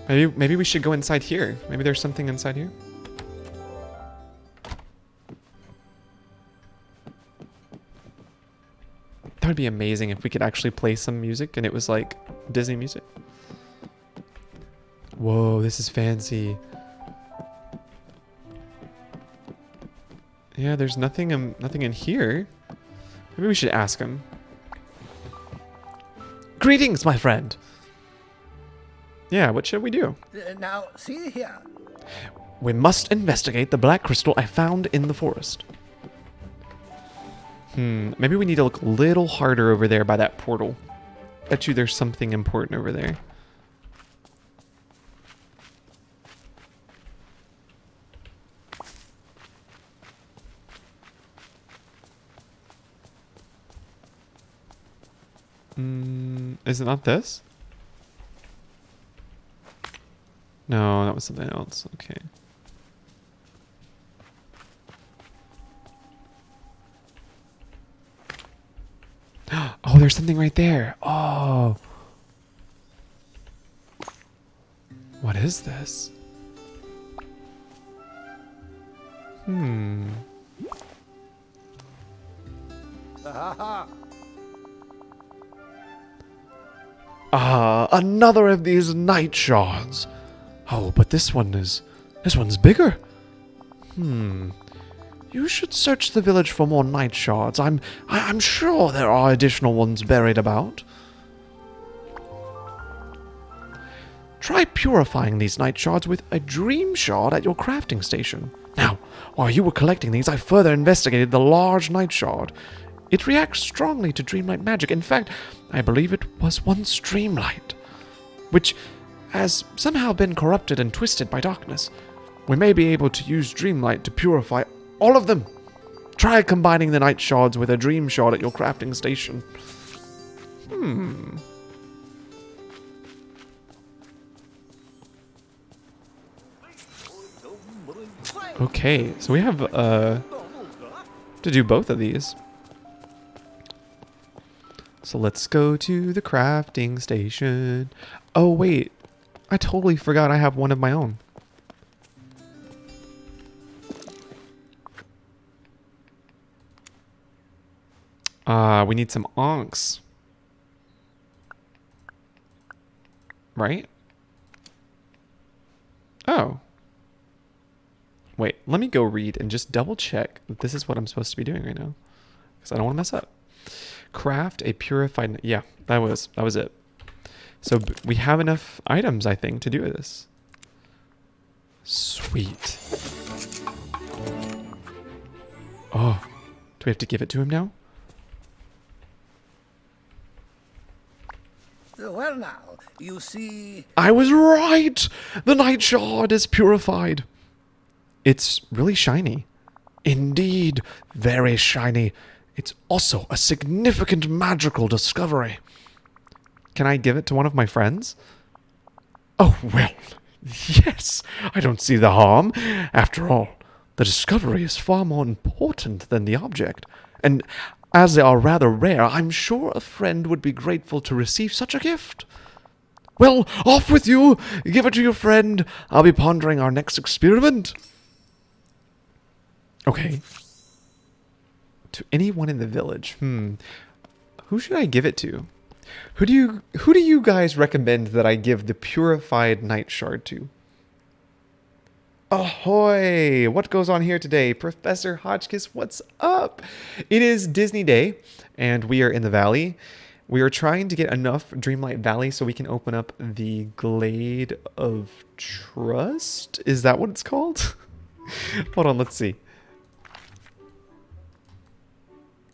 Maybe we should go inside here. Maybe there's something inside here. That would be amazing if we could actually play some music and it was like Disney music. Whoa, this is fancy. Yeah, there's nothing in here. Maybe we should ask him. Greetings, my friend. Yeah, what should we do? now, see here. We must investigate the black crystal I found in the forest. Maybe we need to look a little harder over there by that portal. Bet you there's something important over there. Is it not this? No, that was something else. Okay. Oh, there's something right there. Oh. What is this? Ah, another of these night shards. Oh, but this one's bigger. You should search the village for more night shards. I'm sure there are additional ones buried about. Try purifying these night shards with a dream shard at your crafting station. Now, while you were collecting these, I further investigated the large night shard. It reacts strongly to Dreamlight magic. In fact, I believe it was once Dreamlight, which has somehow been corrupted and twisted by darkness. We may be able to use Dreamlight to purify all of them. Try combining the night shards with a dream shard at your crafting station. Okay, so we have to do both of these. So let's go to the crafting station. Oh wait, I totally forgot I have one of my own. We need some onks. Right? Oh. Wait, let me go read and just double check that this is what I'm supposed to be doing right now. Because I don't want to mess up. Craft a purified... Yeah, that was it. So we have enough items, I think, to do this. Sweet. Oh, do we have to give it to him now? Well now, you see... I was right! The night shard is purified. It's really shiny. Indeed, very shiny. It's also a significant magical discovery. Can I give it to one of my friends? Oh, well, yes. I don't see the harm. After all, the discovery is far more important than the object. And as they are rather rare, I'm sure a friend would be grateful to receive such a gift. Well, off with you. Give it to your friend. I'll be pondering our next experiment. Okay. To anyone in the village. Who should I give it to? Who do you guys recommend that I give the purified night shard to? Ahoy! What goes on here today? Professor Hotchkiss, what's up? It is Disney Day, and we are in the valley. We are trying to get enough Dreamlight Valley so we can open up the Glade of Trust? Is that what it's called? Hold on, let's see.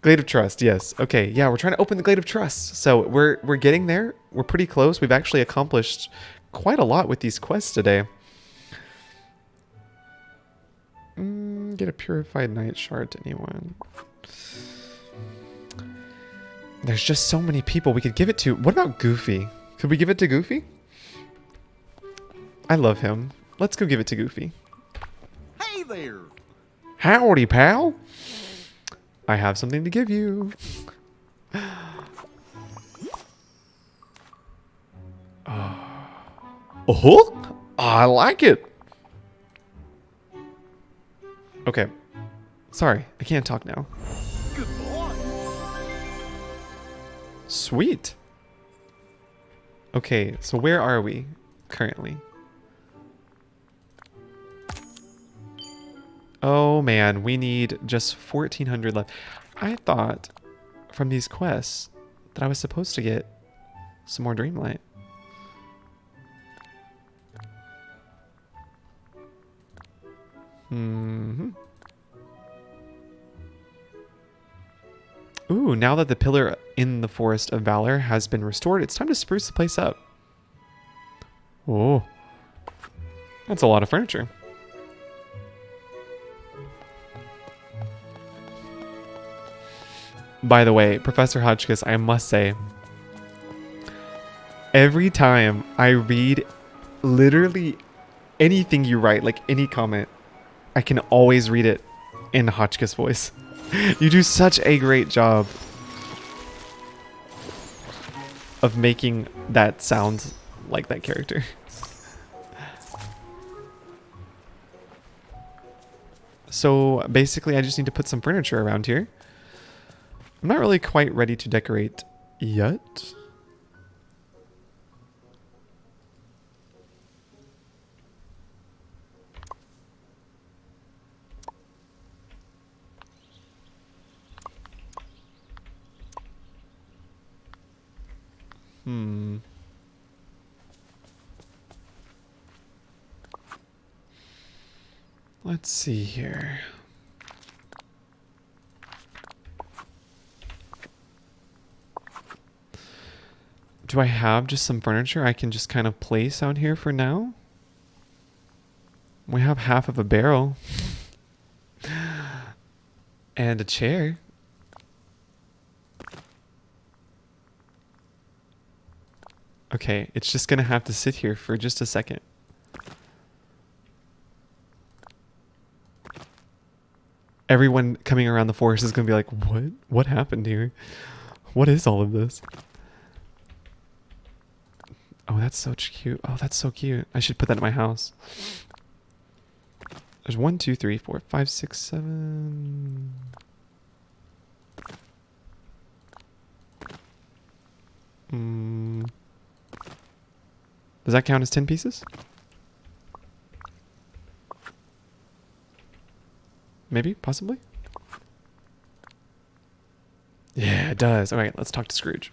Glade of Trust, yes. Okay, yeah, we're trying to open the Glade of Trust. So we're getting there. We're pretty close. We've actually accomplished quite a lot with these quests today. Get a purified night shard to anyone. There's just so many people we could give it to. What about Goofy? Could we give it to Goofy? I love him. Let's go give it to Goofy. Hey there! Howdy, pal. I have something to give you. Oh, I like it. Okay. Sorry, I can't talk now. Good boy! Sweet. Okay, so where are we currently? Oh man, we need just 1,400 left. I thought from these quests that I was supposed to get some more Dreamlight. Ooh, now that the pillar in the Forest of Valor has been restored, it's time to spruce the place up. Oh, that's a lot of furniture. By the way, Professor Hotchkiss, I must say, every time I read literally anything you write, like any comment, I can always read it in Hotchkiss voice. You do such a great job. of making that sound like that character. So basically I just need to put some furniture around here. I'm not really quite ready to decorate yet. Let's see here. Do I have just some furniture I can just kind of place out here for now? We have half of a barrel. And a chair. Okay, it's just gonna have to sit here for just a second. Everyone coming around the forest is gonna be like, what? What happened here? What is all of this? Oh, that's so cute. Oh, that's so cute. I should put that in my house. There's 1, 2, 3, 4, 5, 6, 7. Does that count as 10 pieces? Maybe, possibly. Yeah, it does. All right, let's talk to Scrooge.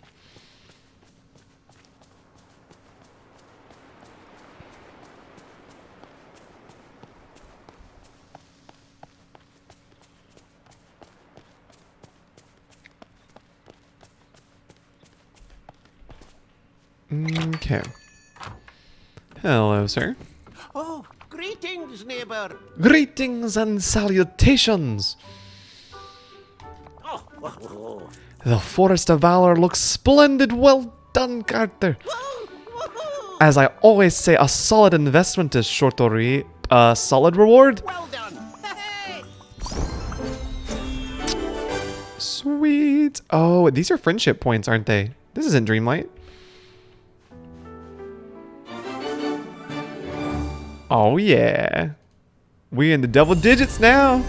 Okay. Hello, sir. Oh, greetings, neighbor. Greetings and salutations. Oh. The Forest of Valor looks splendid. Well done, Carter. As I always say, a solid investment is sure to reap a solid reward. Well done. Hey. Sweet. Oh, these are friendship points, aren't they? This isn't Dreamlight. Oh, yeah. We're in the double digits now.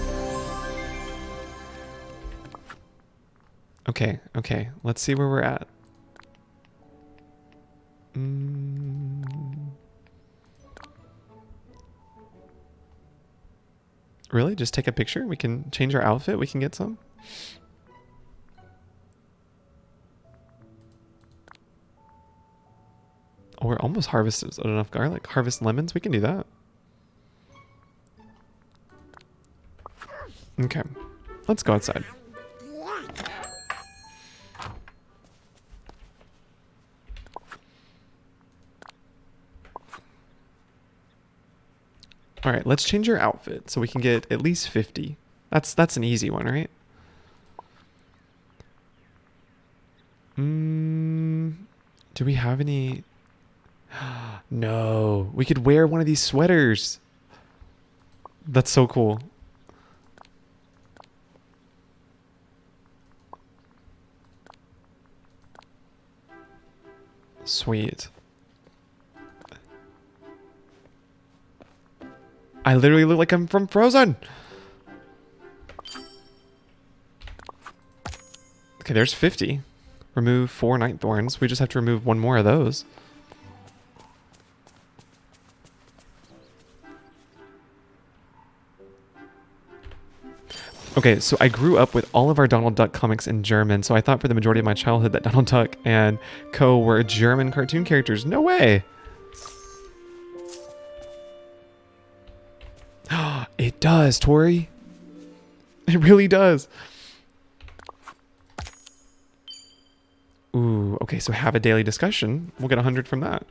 Okay, okay. Let's see where we're at. Really? Just take a picture? We can change our outfit? We can get some? Oh, we're almost harvested enough garlic. Harvest lemons? We can do that. Okay. Let's go outside. All right, let's change your outfit so we can get at least 50. That's an easy one, right? Do we have any? No, we could wear one of these sweaters. That's so cool. Sweet. I literally look like I'm from Frozen. Okay, there's 50. Remove 4 night thorns. We just have to remove 1 more of those. Okay, so I grew up with all of our Donald Duck comics in German, so I thought for the majority of my childhood that Donald Duck and Co. were German cartoon characters. No way! It does, Tori. It really does. Ooh, okay, so have a daily discussion. We'll get 100 from that.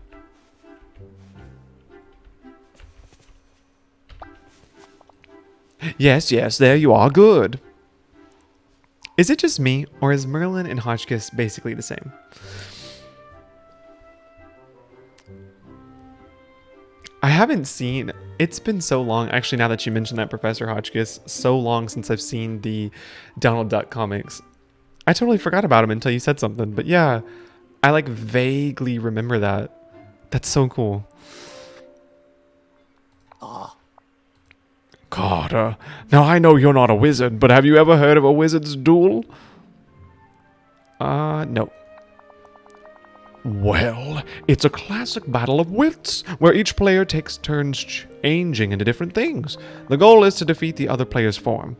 Yes, yes, there you are. Good. Is it just me, or is Merlin and Hotchkiss basically the same? I haven't seen... It's been so long, actually, now that you mentioned that, Professor Hotchkiss, so long since I've seen the Donald Duck comics. I totally forgot about him until you said something, but yeah, I like vaguely remember that. That's so cool. Carter, now I know you're not a wizard, but have you ever heard of a wizard's duel? No. Well, it's a classic battle of wits, where each player takes turns changing into different things. The goal is to defeat the other player's form.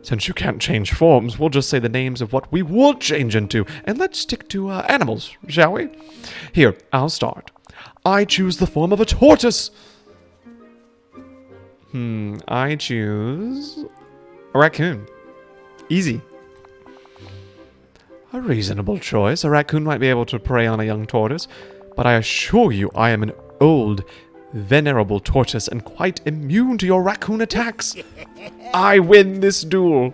Since you can't change forms, we'll just say the names of what we would change into, and let's stick to animals, shall we? Here, I'll start. I choose the form of a tortoise. I choose a raccoon. Easy. A reasonable choice. A raccoon might be able to prey on a young tortoise, but I assure you I am an old, venerable tortoise and quite immune to your raccoon attacks. I win this duel.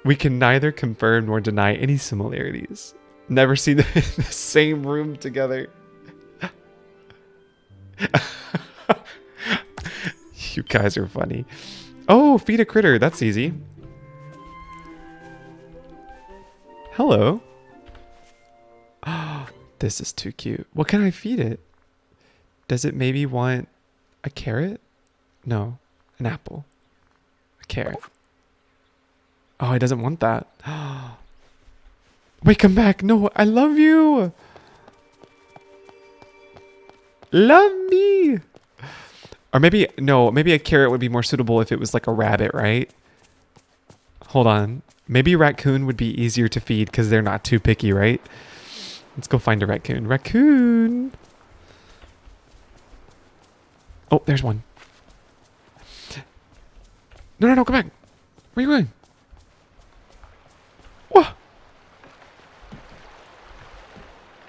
We can neither confirm nor deny any similarities. Never seen them in the same room together. You guys are funny. Oh, feed a critter. That's easy. Hello. This is too cute. What can I feed it? Does it maybe want a carrot? No, an apple. A carrot. Oh, it doesn't want that. Wait, come back. No, I love you. Love me. Or maybe, no, maybe a carrot would be more suitable if it was like a rabbit, right? Hold on. Maybe a raccoon would be easier to feed because they're not too picky, right? Let's go find a raccoon. Raccoon. Oh, there's one. No, no, no, come back. Where are you going? Whoa.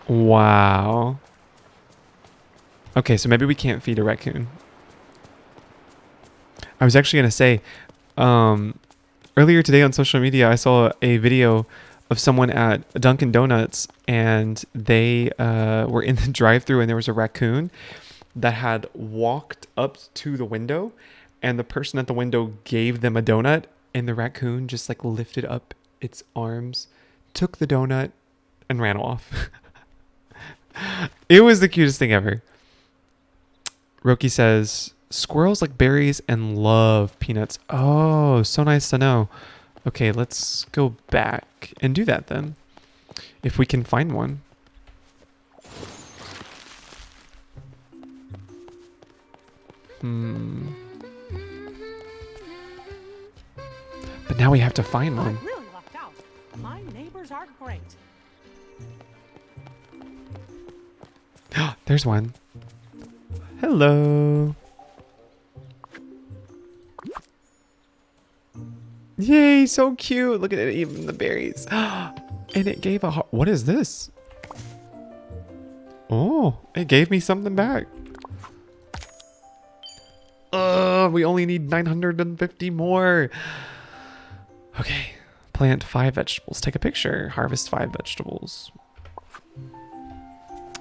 Wow. Okay, so maybe we can't feed a raccoon. I was actually going to say, earlier today on social media, I saw a video of someone at Dunkin' Donuts, and they were in the drive-thru, and there was a raccoon that had walked up to the window, and the person at the window gave them a donut, and the raccoon just like lifted up its arms, took the donut, and ran off. It was the cutest thing ever. Roki says, squirrels like berries and love peanuts. Oh, so nice to know. Okay, let's go back and do that then. If we can find one. But now we have to find one. I really lucked out. My neighbors are great. There's one. Hello. Yay, so cute. Look at it, even the berries. And it gave a heart. What is this? Oh, it gave me something back. We only need 950 more. Okay, plant 5 vegetables. Take a picture. Harvest 5 vegetables.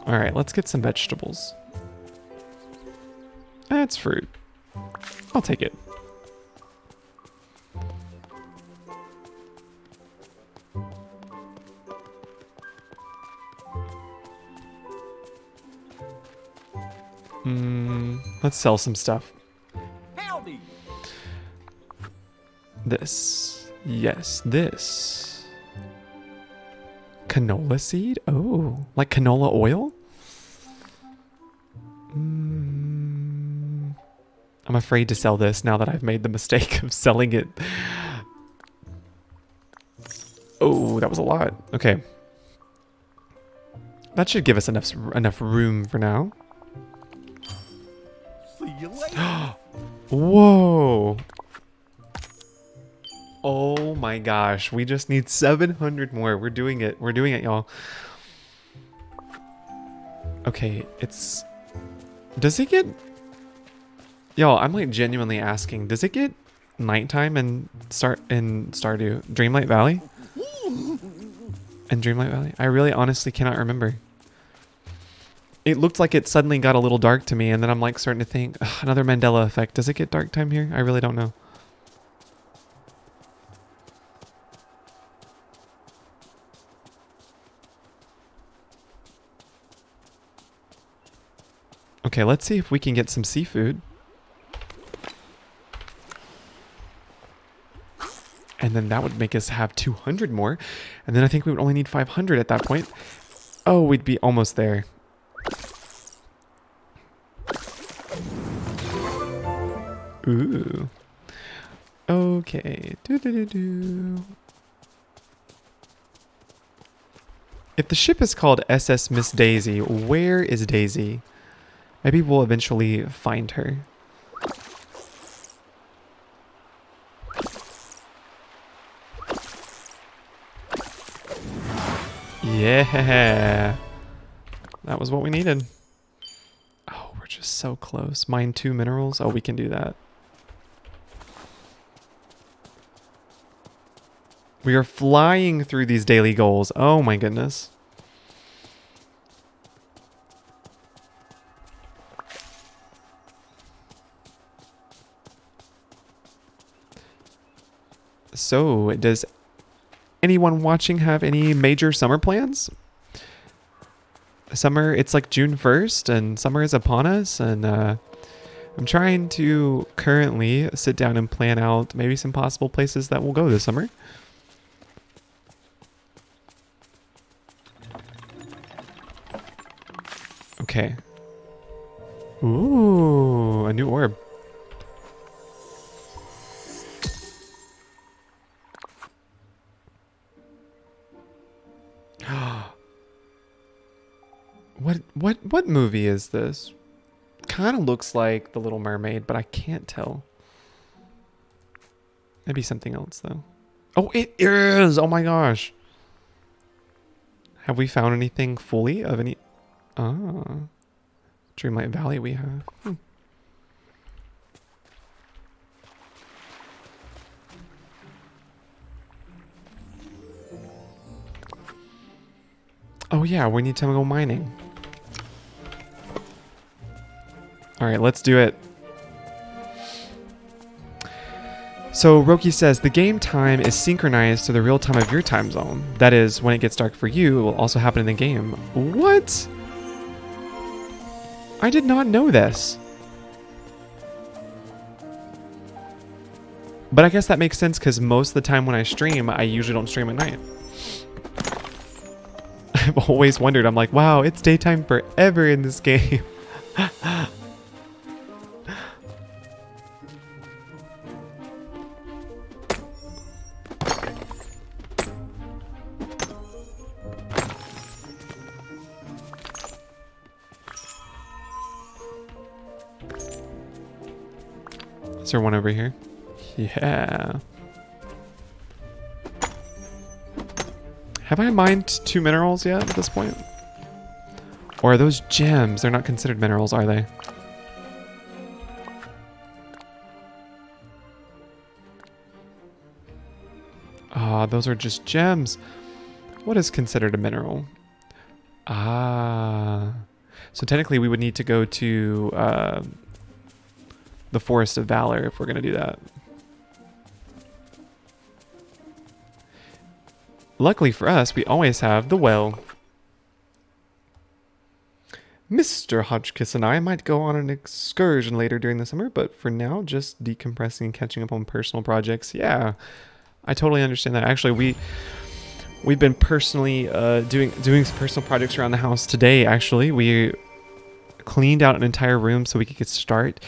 All right, let's get some vegetables. That's fruit. I'll take it. Let's sell some stuff. Howdy. This. Yes, this. Canola seed? Oh, like canola oil? I'm afraid to sell this now that I've made the mistake of selling it. Oh, that was a lot. Okay. That should give us enough room for now. See you later. Whoa. Oh my gosh. We just need 700 more. We're doing it. We're doing it, y'all. Okay, it's... Does it get... Y'all, I'm like genuinely asking. Does it get nighttime in Stardew? Dreamlight Valley? In Dreamlight Valley? I really honestly cannot remember. It looked like it suddenly got a little dark to me, and then I'm like starting to think, another Mandela effect. Does it get dark time here? I really don't know. Okay, let's see if we can get some seafood. And then that would make us have 200 more. And then I think we would only need 500 at that point. Oh, we'd be almost there. Ooh. Okay. Doo-doo-doo-doo. If the ship is called SS Miss Daisy, where is Daisy? Maybe we'll eventually find her. Yeah. That was what we needed. Oh, we're just so close. Mine 2 minerals. Oh, we can do that. We are flying through these daily goals. Oh my goodness. So, does anyone watching have any major summer plans? Summer, it's like June 1st and summer is upon us, and I'm trying to currently sit down and plan out maybe some possible places that we'll go this summer. Okay. Ooh, a new orb. What movie is this? Kind of looks like The Little Mermaid, but I can't tell. Maybe something else though. Oh, it is! Oh my gosh. Have we found anything fully of any? Ah, Dreamlight Valley we have. Oh yeah, we need to go mining. Alright, let's do it. So Roki says, the game time is synchronized to the real time of your time zone. That is, when it gets dark for you, it will also happen in the game. What? I did not know this. But I guess that makes sense because most of the time when I stream, I usually don't stream at night. I've always wondered, I'm like, wow, it's daytime forever in this game. Is there one over here? Yeah. Have I mined 2 minerals yet at this point? Or are those gems? They're not considered minerals, are they? Ah, those are just gems. What is considered a mineral? Ah. So technically we would need to go to the Forest of Valor if we're going to do that. Luckily for us, we always have the well. Mr. Hodgkiss and I might go on an excursion later during the summer, but for now, just decompressing and catching up on personal projects. Yeah, I totally understand that. Actually, we've been personally doing some personal projects around the house today. Actually, we cleaned out an entire room so we could get start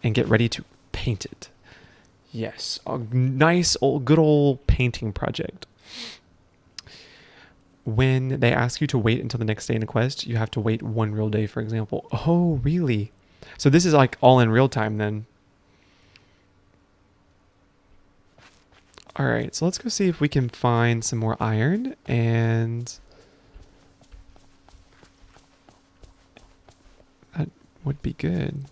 and get ready to paint it. Yes, a nice good old painting project. When they ask you to wait until the next day in a quest, you have to wait 1 real day, for example. Oh, really? So this is like all in real time then. All right, so let's go see if we can find some more iron, and that would be good.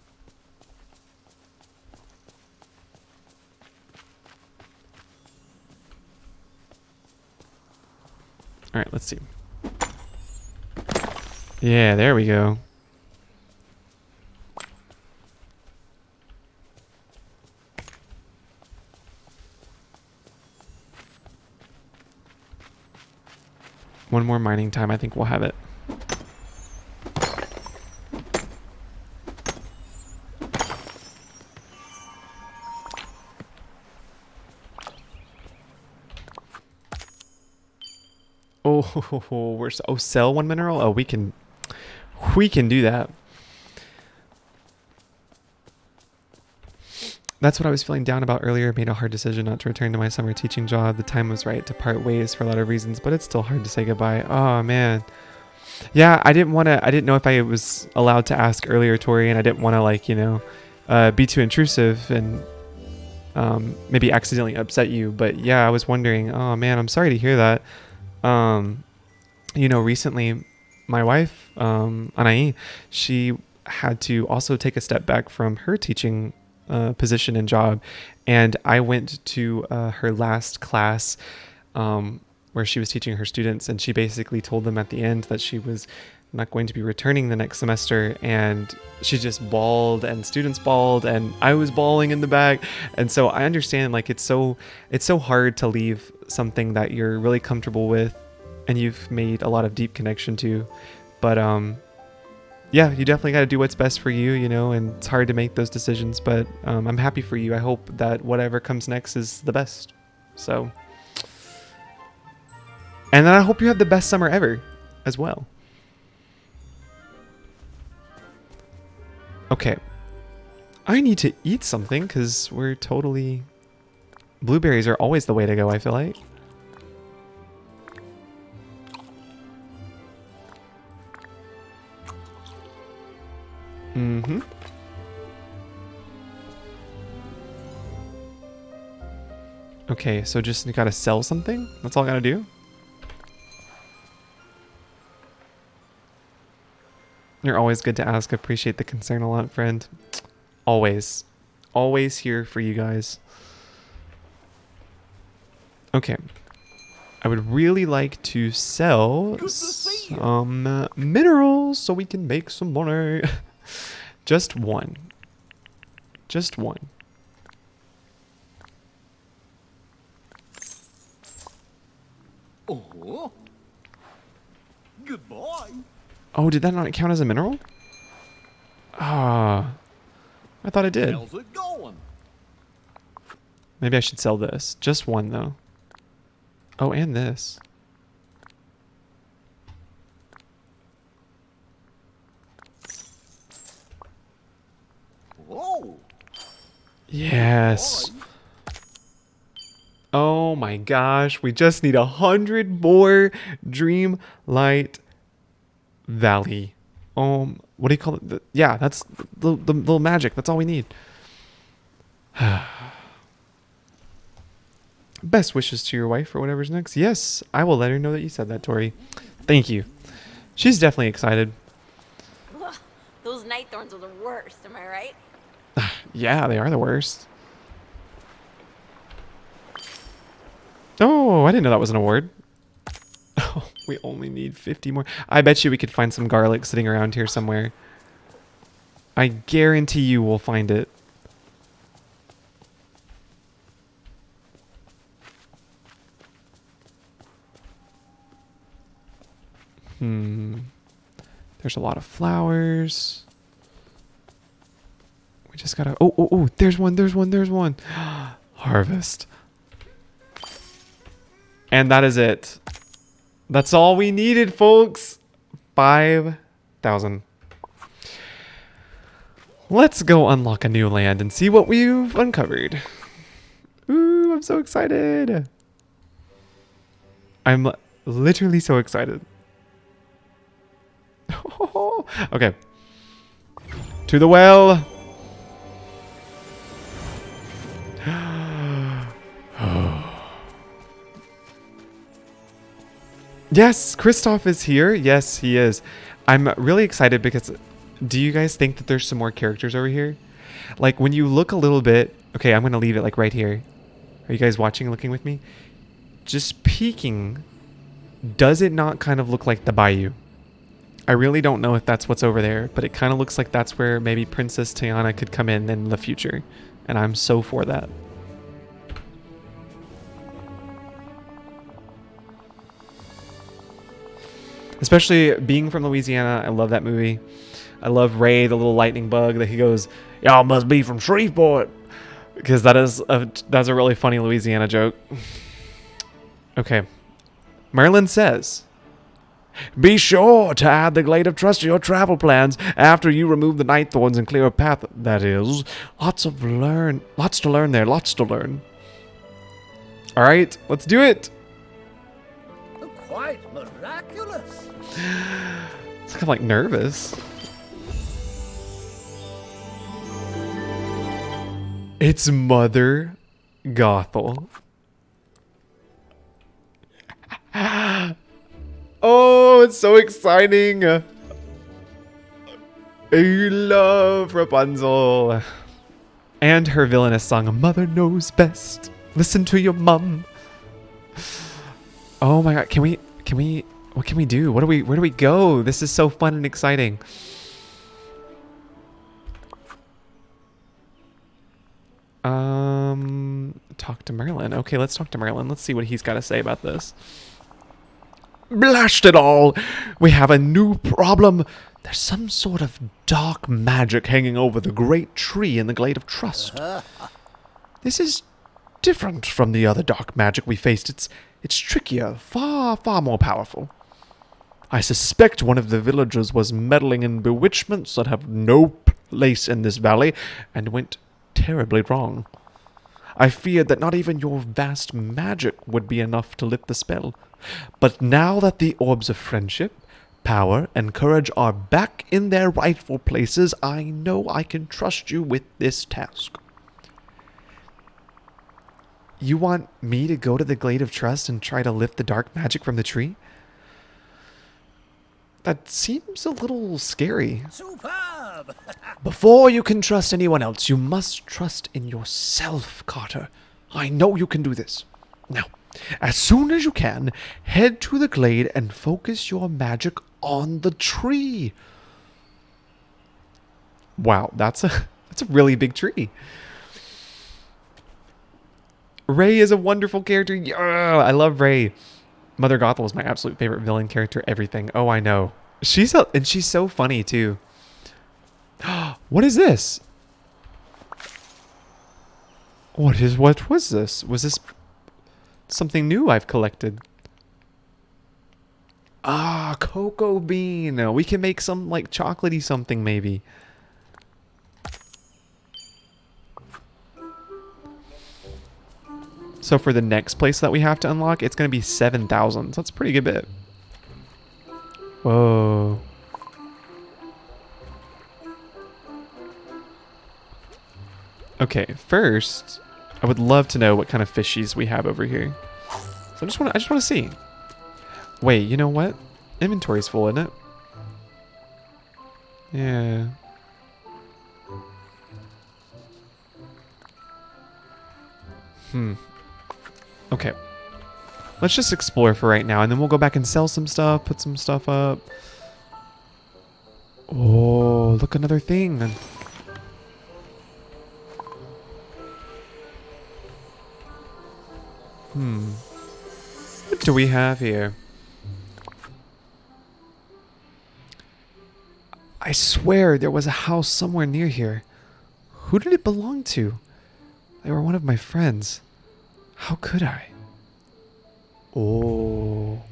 All right, let's see. Yeah, there we go. One more mining time, I think we'll have it. Oh, sell one mineral. Oh, we can do that. That's what I was feeling down about earlier. Made a hard decision not to return to my summer teaching job. The time was right to part ways for a lot of reasons, but it's still hard to say goodbye. Oh man. Yeah, I didn't know if I was allowed to ask earlier, Tori, and I didn't want to be too intrusive and maybe accidentally upset you. But yeah, I was wondering, oh man, I'm sorry to hear that. Recently my wife, Anaí, she had to also take a step back from her teaching position and job, and I went to her last class where she was teaching her students, and she basically told them at the end that she was not going to be returning the next semester, and she just bawled, and students bawled, and I was bawling in the back. And so I understand, like, it's so hard to leave something that you're really comfortable with and you've made a lot of deep connection to, but yeah, you definitely got to do what's best for you, and it's hard to make those decisions, but I'm happy for you. I hope that whatever comes next is the best. So, and then I hope you have the best summer ever as well. Okay. I need to eat something because we're totally... Blueberries are always the way to go, I feel like. Mm-hmm. Okay, so just gotta sell something? That's all I gotta do? You're always good to ask. Appreciate the concern a lot, friend. Always. Always here for you guys. Okay. I would really like to sell some minerals so we can make some money. Just one. Just one. Oh. Goodbye. Oh, did that not count as a mineral? Ah. I thought it did. How's it going? Maybe I should sell this. Just one, though. Oh, and this. Whoa. Yes. Oh my gosh. We just need 100 more Dreamlight Valley. What do you call it? Yeah, that's the little magic. That's all we need. Best wishes to your wife for whatever's next. Yes, I will let her know that you said that, Tori. Thank you. She's definitely excited. Ugh, those night thorns are the worst, am I right? Yeah, they are the worst. Oh, I didn't know that was an award. Oh, we only need 50 more. I bet you we could find some garlic sitting around here somewhere. I guarantee you we'll find it. There's a lot of flowers. We just gotta... Oh, there's one. Harvest. And that is it. That's all we needed, folks. 5,000. Let's go unlock a new land and see what we've uncovered. Ooh, I'm so excited. I'm literally so excited. Okay. To the well. Yes, Kristoff is here. Yes, he is. I'm really excited because do you guys think that there's some more characters over here? Like when you look a little bit, okay, I'm going to leave it like right here. Are you guys watching, looking with me? Just peeking. Does it not kind of look like the bayou? I really don't know if that's what's over there, but it kind of looks like that's where maybe Princess Tiana could come in the future. And I'm so for that. Especially being from Louisiana, I love that movie. I love Ray, the little lightning bug that he goes, "Y'all must be from Shreveport," because that's a really funny Louisiana joke. Okay, Merlin says, Be sure to add the Glade of Trust to your travel plans after you remove the night thorns and clear a path. That is, lots to learn there, lots to learn. all right, let's do it. Quite miraculous. It's kind of like nervous. It's Mother Gothel. Oh, it's so exciting. I love Rapunzel. And her villainous song, Mother Knows Best. Listen to your mum. Oh my god, what can we do? Where do we go? This is so fun and exciting. Talk to Merlin. Okay, let's talk to Merlin. Let's see what he's got to say about this. Blast it all! We have a new problem. There's some sort of dark magic hanging over the great tree in the Glade of Trust. This is different from the other dark magic we faced. It's trickier, far more powerful. I suspect one of the villagers was meddling in bewitchments that have no place in this valley and went terribly wrong. I feared that not even your vast magic would be enough to lift the spell. But now that the orbs of friendship, power, and courage are back in their rightful places, I know I can trust you with this task. You want me to go to the Glade of Trust and try to lift the dark magic from the tree? That seems a little scary. Superb. Before you can trust anyone else, you must trust in yourself, Carter. I know you can do this. Now, as soon as you can, head to the glade and focus your magic on the tree. Wow, that's a really big tree. Ray is a wonderful character. Yeah, I love Ray. Mother Gothel is my absolute favorite villain character. Everything. Oh, I know. She's so funny too. What is this? What was this? Was this something new I've collected? Ah, cocoa bean. We can make some like chocolatey something maybe. So for the next place that we have to unlock, it's going to be 7,000. So that's a pretty good bit. Whoa. Okay, first, I would love to know what kind of fishies we have over here. So I just want to see. Wait, you know what? Inventory's full, isn't it? Yeah. Okay. Let's just explore for right now, and then we'll go back and sell some stuff, put some stuff up. Oh, look, another thing. What do we have here? I swear there was a house somewhere near here. Who did it belong to? They were one of my friends. How could I? Oh.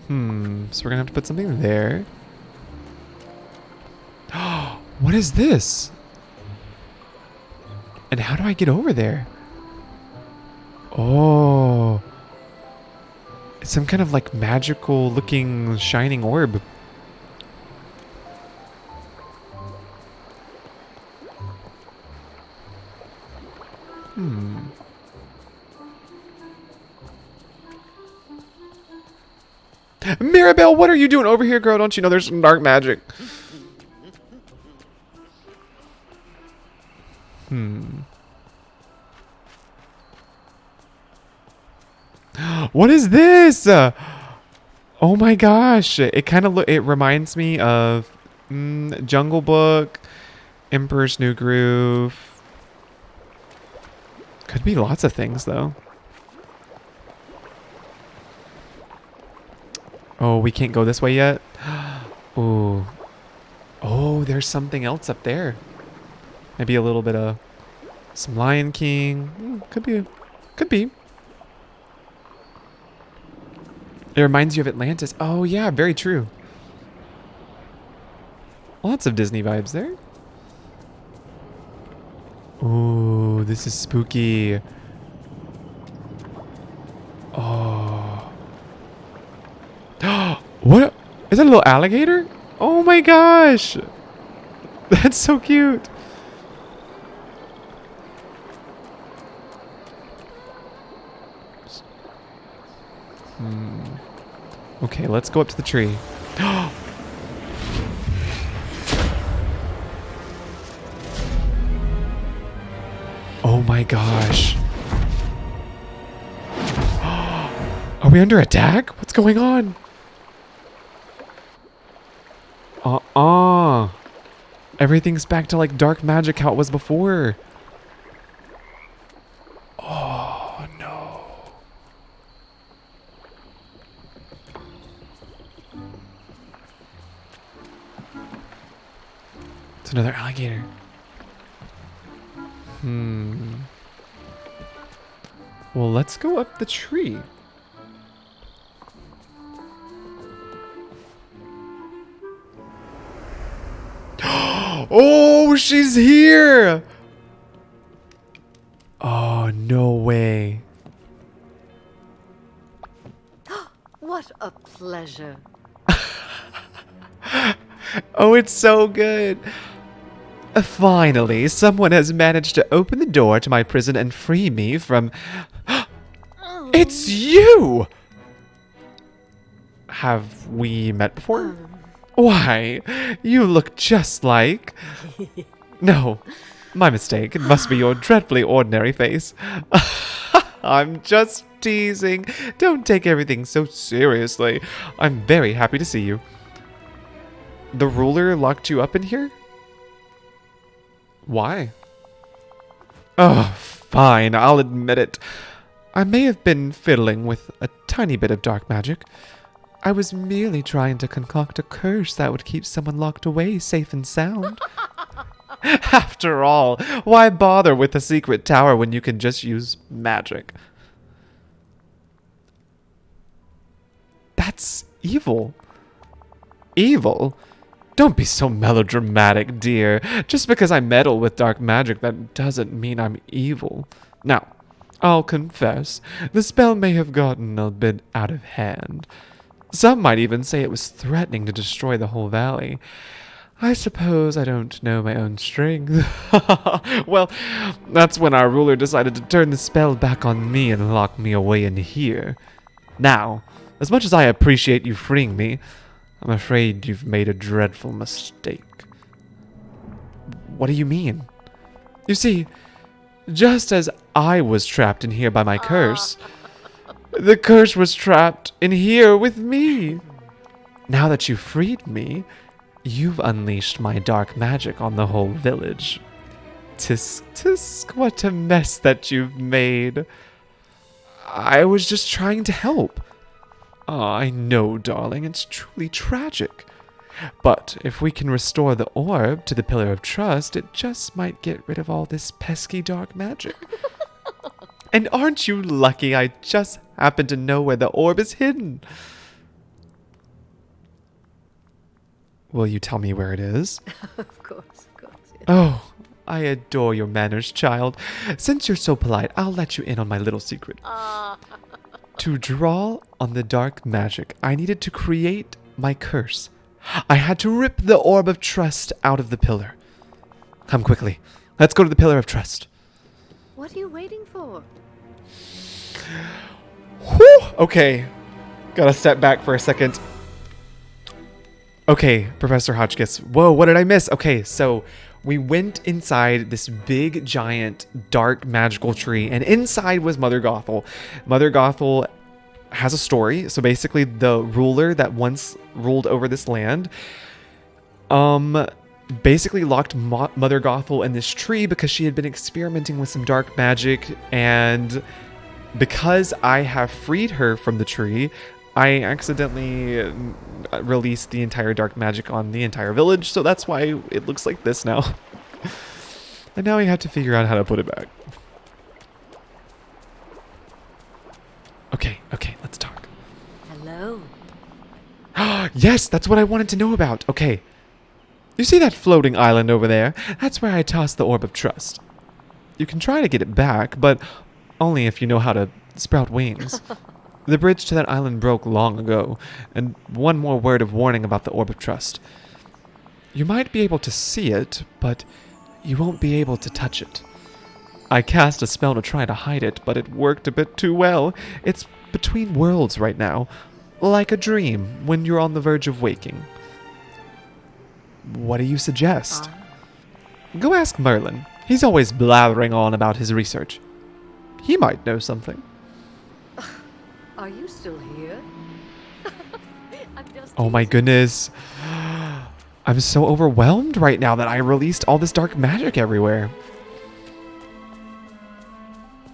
So we're gonna have to put something there. What is this? And how do I get over there? Oh. It's some kind of like magical looking shining orb. Mirabelle, what are you doing over here, girl? Don't you know there's some dark magic? What is this? Oh my gosh. It kind of it reminds me of Jungle Book, Emperor's New Groove. Could be lots of things though. Oh, we can't go this way yet? Ooh. Oh, there's something else up there. Maybe a little bit of some Lion King. Could be. Could be. It reminds you of Atlantis. Oh, yeah, very true. Lots of Disney vibes there. Ooh, this is spooky. Oh. What? Is that a little alligator? Oh my gosh. That's so cute. Okay, let's go up to the tree. Oh my gosh. Are we under attack? What's going on? Everything's back to like dark magic how it was before. Oh no. It's another alligator. Well, let's go up the tree. Oh, she's here! Oh, no way. What a pleasure. Oh, it's so good. Finally, someone has managed to open the door to my prison and free me from... It's you! Have we met before? Why, you look just like... No, my mistake. It must be your dreadfully ordinary face. I'm just teasing. Don't take everything so seriously. I'm very happy to see you. The ruler locked you up in here? Why? Oh, fine, I'll admit it. I may have been fiddling with a tiny bit of dark magic. I was merely trying to concoct a curse that would keep someone locked away safe and sound. After all, why bother with a secret tower when you can just use magic? That's evil. Evil? Don't be so melodramatic, dear. Just because I meddle with dark magic, that doesn't mean I'm evil. Now, I'll confess, the spell may have gotten a bit out of hand. Some might even say it was threatening to destroy the whole valley. I suppose I don't know my own strength. Well, that's when our ruler decided to turn the spell back on me and lock me away in here. Now, as much as I appreciate you freeing me, I'm afraid you've made a dreadful mistake. What do you mean? You see, just as I was trapped in here by my curse, the curse was trapped in here with me. Now that you've freed me, you've unleashed my dark magic on the whole village. Tisk, tisk, what a mess that you've made. I was just trying to help. I know, darling, it's truly tragic. But if we can restore the orb to the Pillar of Trust, it just might get rid of all this pesky dark magic. And aren't you lucky I just happen to know where the orb is hidden? Will you tell me where it is? Of course, yes. Oh, I adore your manners, child. Since you're so polite, I'll let you in on my little secret. To draw on the dark magic, I needed to create my curse. I had to rip the orb of trust out of the pillar. Come quickly. Let's go to the Pillar of Trust. What are you waiting for? Whew. Okay. Gotta step back for a second. Okay, Professor Hotchkiss. Whoa, what did I miss? Okay, so we went inside this big, giant, dark, magical tree, and inside was Mother Gothel. Mother Gothel has a story. So basically, the ruler that once ruled over this land, basically locked Mother Gothel in this tree because she had been experimenting with some dark magic, and because I have freed her from the tree, I accidentally released the entire dark magic on the entire village, so that's why it looks like this now. And now we have to figure out how to put it back. Okay, let's talk. Hello. Yes, that's what I wanted to know about. Okay. You see that floating island over there? That's where I tossed the Orb of Trust. You can try to get it back, but only if you know how to sprout wings. The bridge to that island broke long ago, and one more word of warning about the Orb of Trust. You might be able to see it, but you won't be able to touch it. I cast a spell to try to hide it, but it worked a bit too well. It's between worlds right now, like a dream when you're on the verge of waking. What do you suggest? Go ask Merlin. He's always blathering on about his research. He might know something. Are you still here? I'm just Oh my goodness. I'm so overwhelmed right now that I released all this dark magic everywhere.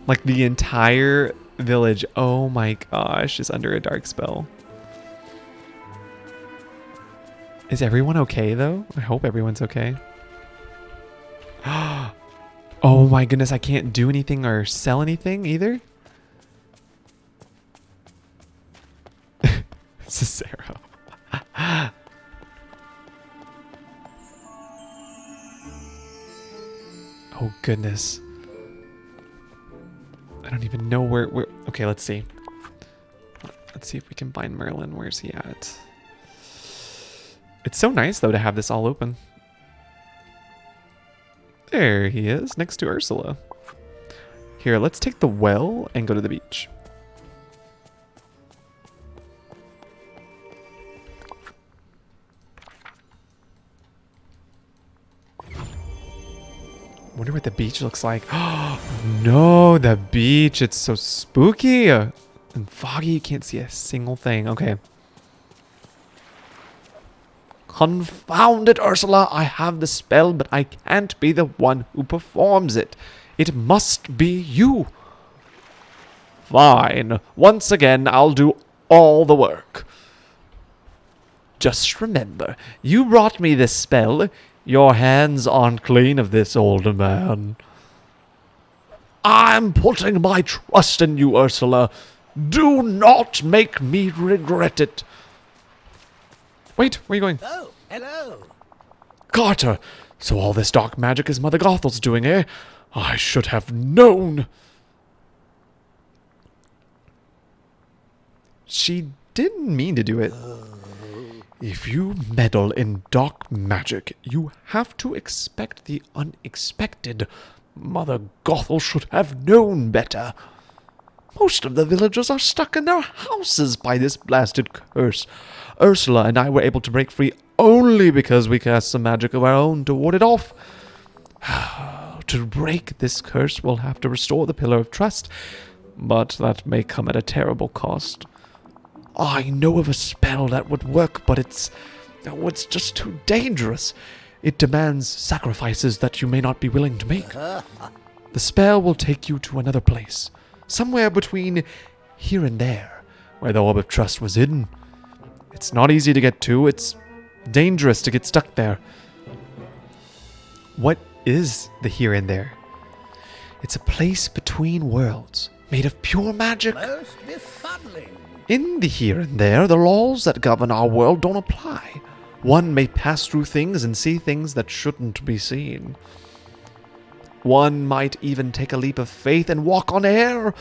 Like the entire village, oh my gosh, is under a dark spell. Is everyone okay though? I hope everyone's okay. Oh my goodness, I can't do anything or sell anything either? Cicero. Oh goodness. I don't even know where. Okay, let's see. Let's see if we can find Merlin. Where's he at? It's so nice though to have this all open. There he is, next to Ursula. Here, let's take the well and go to the beach. Wonder what the beach looks like. Oh no, the beach. It's so spooky and foggy. You can't see a single thing. Okay. Confound it, Ursula. I have the spell, but I can't be the one who performs it. It must be you. Fine. Once again, I'll do all the work. Just remember, you brought me this spell. Your hands aren't clean of this, old man. I'm putting my trust in you, Ursula. Do not make me regret it. Wait, where are you going? Oh, hello. Carter, so all this dark magic is Mother Gothel's doing, eh? I should have known. She didn't mean to do it. If you meddle in dark magic, you have to expect the unexpected. Mother Gothel should have known better. Most of the villagers are stuck in their houses by this blasted curse. Ursula and I were able to break free only because we cast some magic of our own to ward it off. To break this curse, we'll have to restore the Pillar of Trust, but that may come at a terrible cost. I know of a spell that would work, but it's just too dangerous. It demands sacrifices that you may not be willing to make. The spell will take you to another place, somewhere between here and there, where the Orb of Trust was hidden. It's not easy to get to. It's dangerous to get stuck there. What is the here and there? It's a place between worlds, made of pure magic. Most befuddling. In the here and there, the laws that govern our world don't apply. One may pass through things and see things that shouldn't be seen. One might even take a leap of faith and walk on air.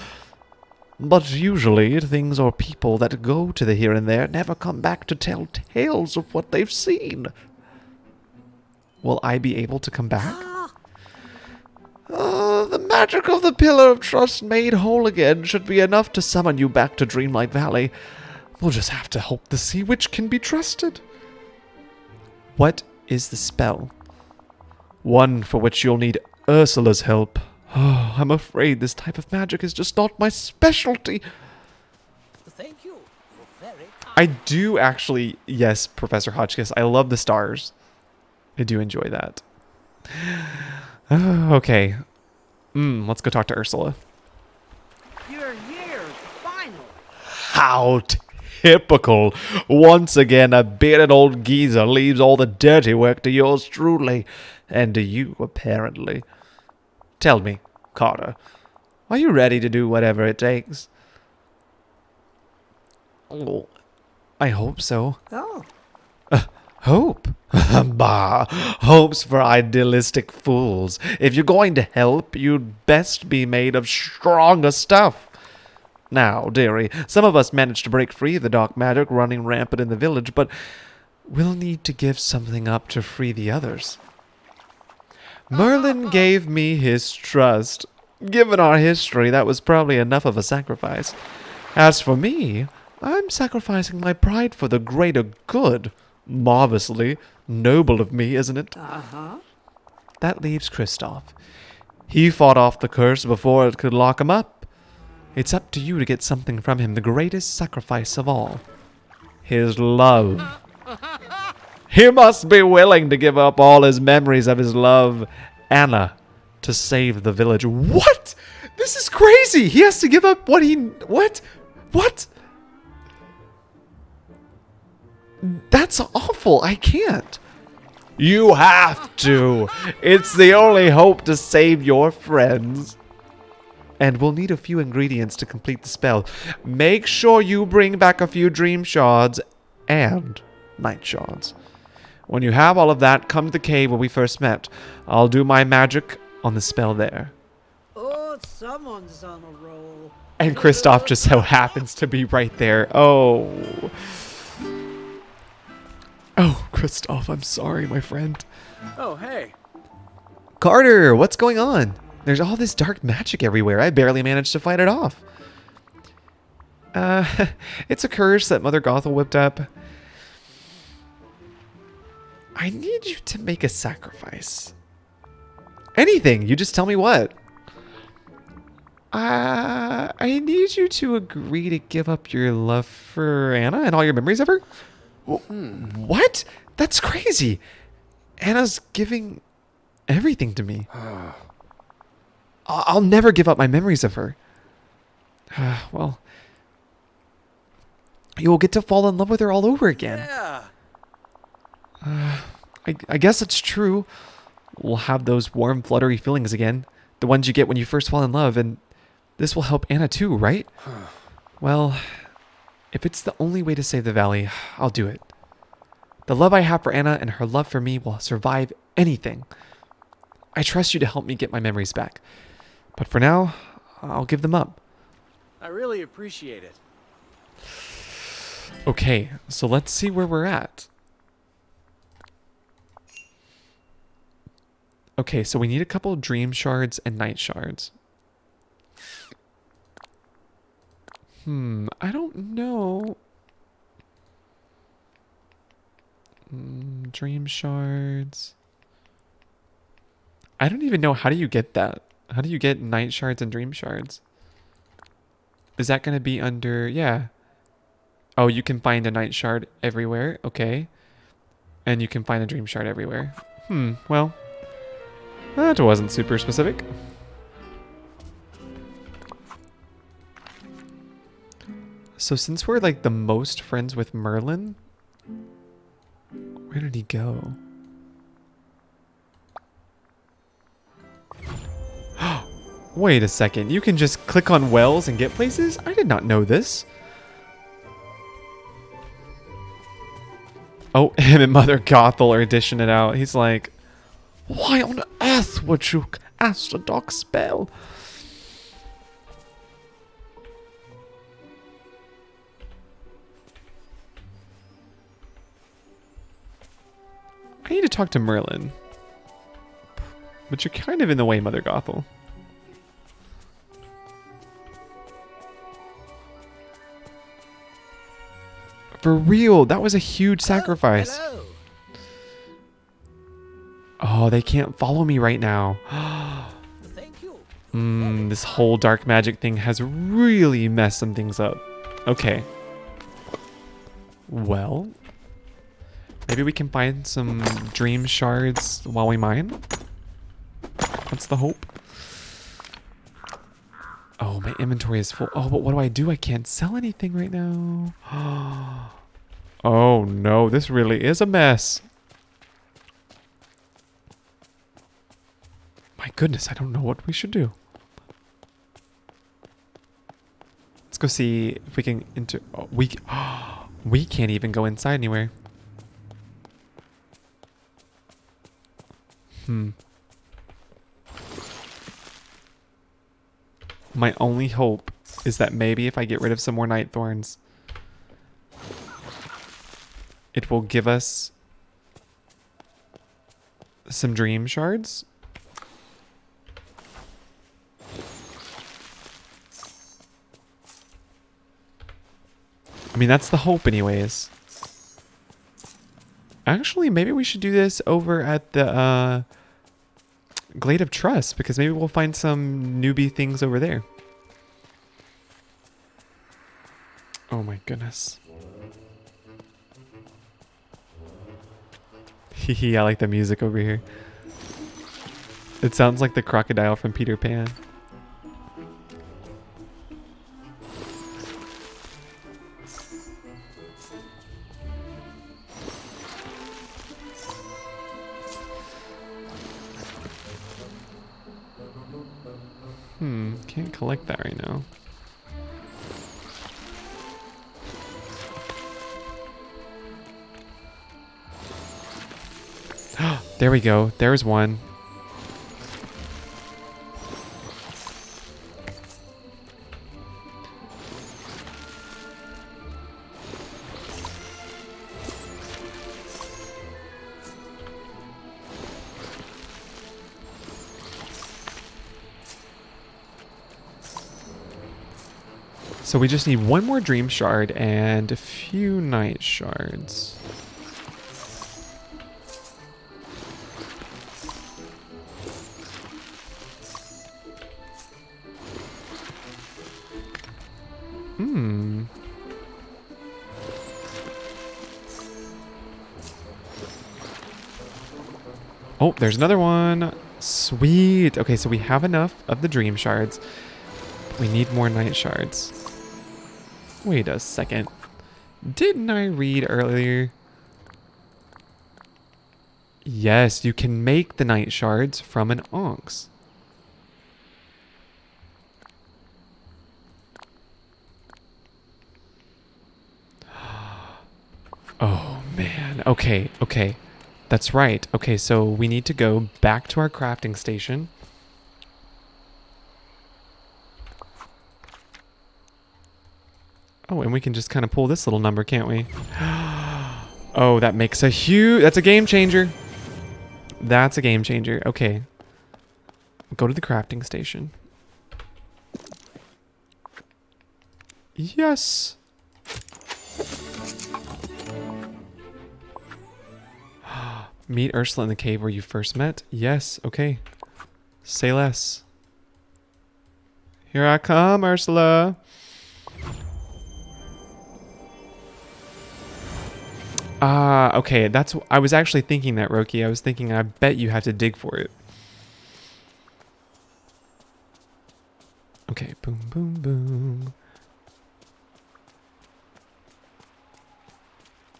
But usually, things or people that go to the here and there never come back to tell tales of what they've seen. Will I be able to come back? The magic of the Pillar of Trust made whole again should be enough to summon you back to Dreamlight Valley. We'll just have to hope the sea witch can be trusted. What is the spell? One for which you'll need Ursula's help. Oh, I'm afraid this type of magic is just not my specialty. Thank you. You're very kind. I do actually, yes, Professor Hotchkiss, I love the stars. I do enjoy that. Okay. Let's go talk to Ursula. You're here, finally. How Typical. Once again, a bearded old geezer leaves all the dirty work to yours truly. And to you, apparently. Tell me, Carter, are you ready to do whatever it takes? Oh, I hope so. Oh. Hope? Bah, hope's for idealistic fools. If you're going to help, you'd best be made of stronger stuff. Now, dearie, some of us managed to break free of the dark magic running rampant in the village, but we'll need to give something up to free the others. Merlin gave me his trust. Given our history, that was probably enough of a sacrifice. As for me, I'm sacrificing my pride for the greater good. Marvelously noble of me, isn't it? Uh-huh. That leaves Kristoff. He fought off the curse before it could lock him up. It's up to you to get something from him, the greatest sacrifice of all. His love. He must be willing to give up all his memories of his love, Anna, to save the village. What? This is crazy. He has to give up what he... What? What? That's awful. I can't. You have to. It's the only hope to save your friends. And we'll need a few ingredients to complete the spell. Make sure you bring back a few dream shards and night shards. When you have all of that, come to the cave where we first met. I'll do my magic on the spell there. Oh, someone's on a roll. And Kristoff just so happens to be right there. Oh. Oh, Kristoff, I'm sorry, my friend. Oh, hey. Carter, what's going on? There's all this dark magic everywhere. I barely managed to fight it off. It's a curse that Mother Gothel whipped up. I need you to make a sacrifice. Anything. You just tell me what. I need you to agree to give up your love for Anna and all your memories of her. What? That's crazy. Anna's giving everything to me. I'll never give up my memories of her. Well, you'll get to fall in love with her all over again. Yeah. I guess it's true. We'll have those warm, fluttery feelings again. The ones you get when you first fall in love, and this will help Anna too, right? Well, if it's the only way to save the valley, I'll do it. The love I have for Anna and her love for me will survive anything. I trust you to help me get my memories back. But for now, I'll give them up. I really appreciate it. Okay, so let's see where we're at. Okay, so we need a couple of dream shards and night shards. I don't know. Dream shards. I don't even know, how do you get that? How do you get night shards and dream shards? Is that going to be under... Yeah. Oh, you can find a night shard everywhere. Okay. And you can find a dream shard everywhere. Well... That wasn't super specific. So since we're like the most friends with Merlin, where did he go? Wait a second, you can just click on wells and get places? I did not know this. Oh, him and Mother Gothel are dishing it out. He's like, why on earth would you cast a dark spell? I need to talk to Merlin. But you're kind of in the way, Mother Gothel. For real, that was a huge sacrifice. Hello. Oh, they can't follow me right now. Thank you. This whole dark magic thing has really messed some things up. Okay. Well, maybe we can find some dream shards while we mine. That's the hope. Oh my inventory is full. Oh, but what do? I can't sell anything right now. Oh no, this really is a mess. My goodness, I don't know what we should do. Let's go see if we can enter. Oh, we can't even go inside anywhere. My only hope is that maybe if I get rid of some more night thorns, it will give us some dream shards. I mean, that's the hope anyways. Actually, maybe we should do this over at the Glade of Trust, because maybe we'll find some newbie things over there. Oh my goodness. Hehe, I like the music over here. It sounds like the crocodile from Peter Pan. Can't collect that right now. There we go. There's one. So we just need one more dream shard and a few night shards. Oh, there's another one. Sweet. Okay, so we have enough of the dream shards. We need more night shards. Wait a second. Didn't I read earlier? Yes, you can make the night shards from an onyx. Oh man. Okay, okay. That's right. Okay, so we need to go back to our crafting station. Oh, and we can just kind of pull this little number, can't we? Oh, that makes a huge... That's a game changer. That's a game changer. Okay. Go to the crafting station. Yes. Meet Ursula in the cave where you first met. Yes. Okay. Say less. Here I come, Ursula. Okay, that's... I was actually thinking that, Roki. I was thinking, I bet you have to dig for it. Okay, boom, boom, boom.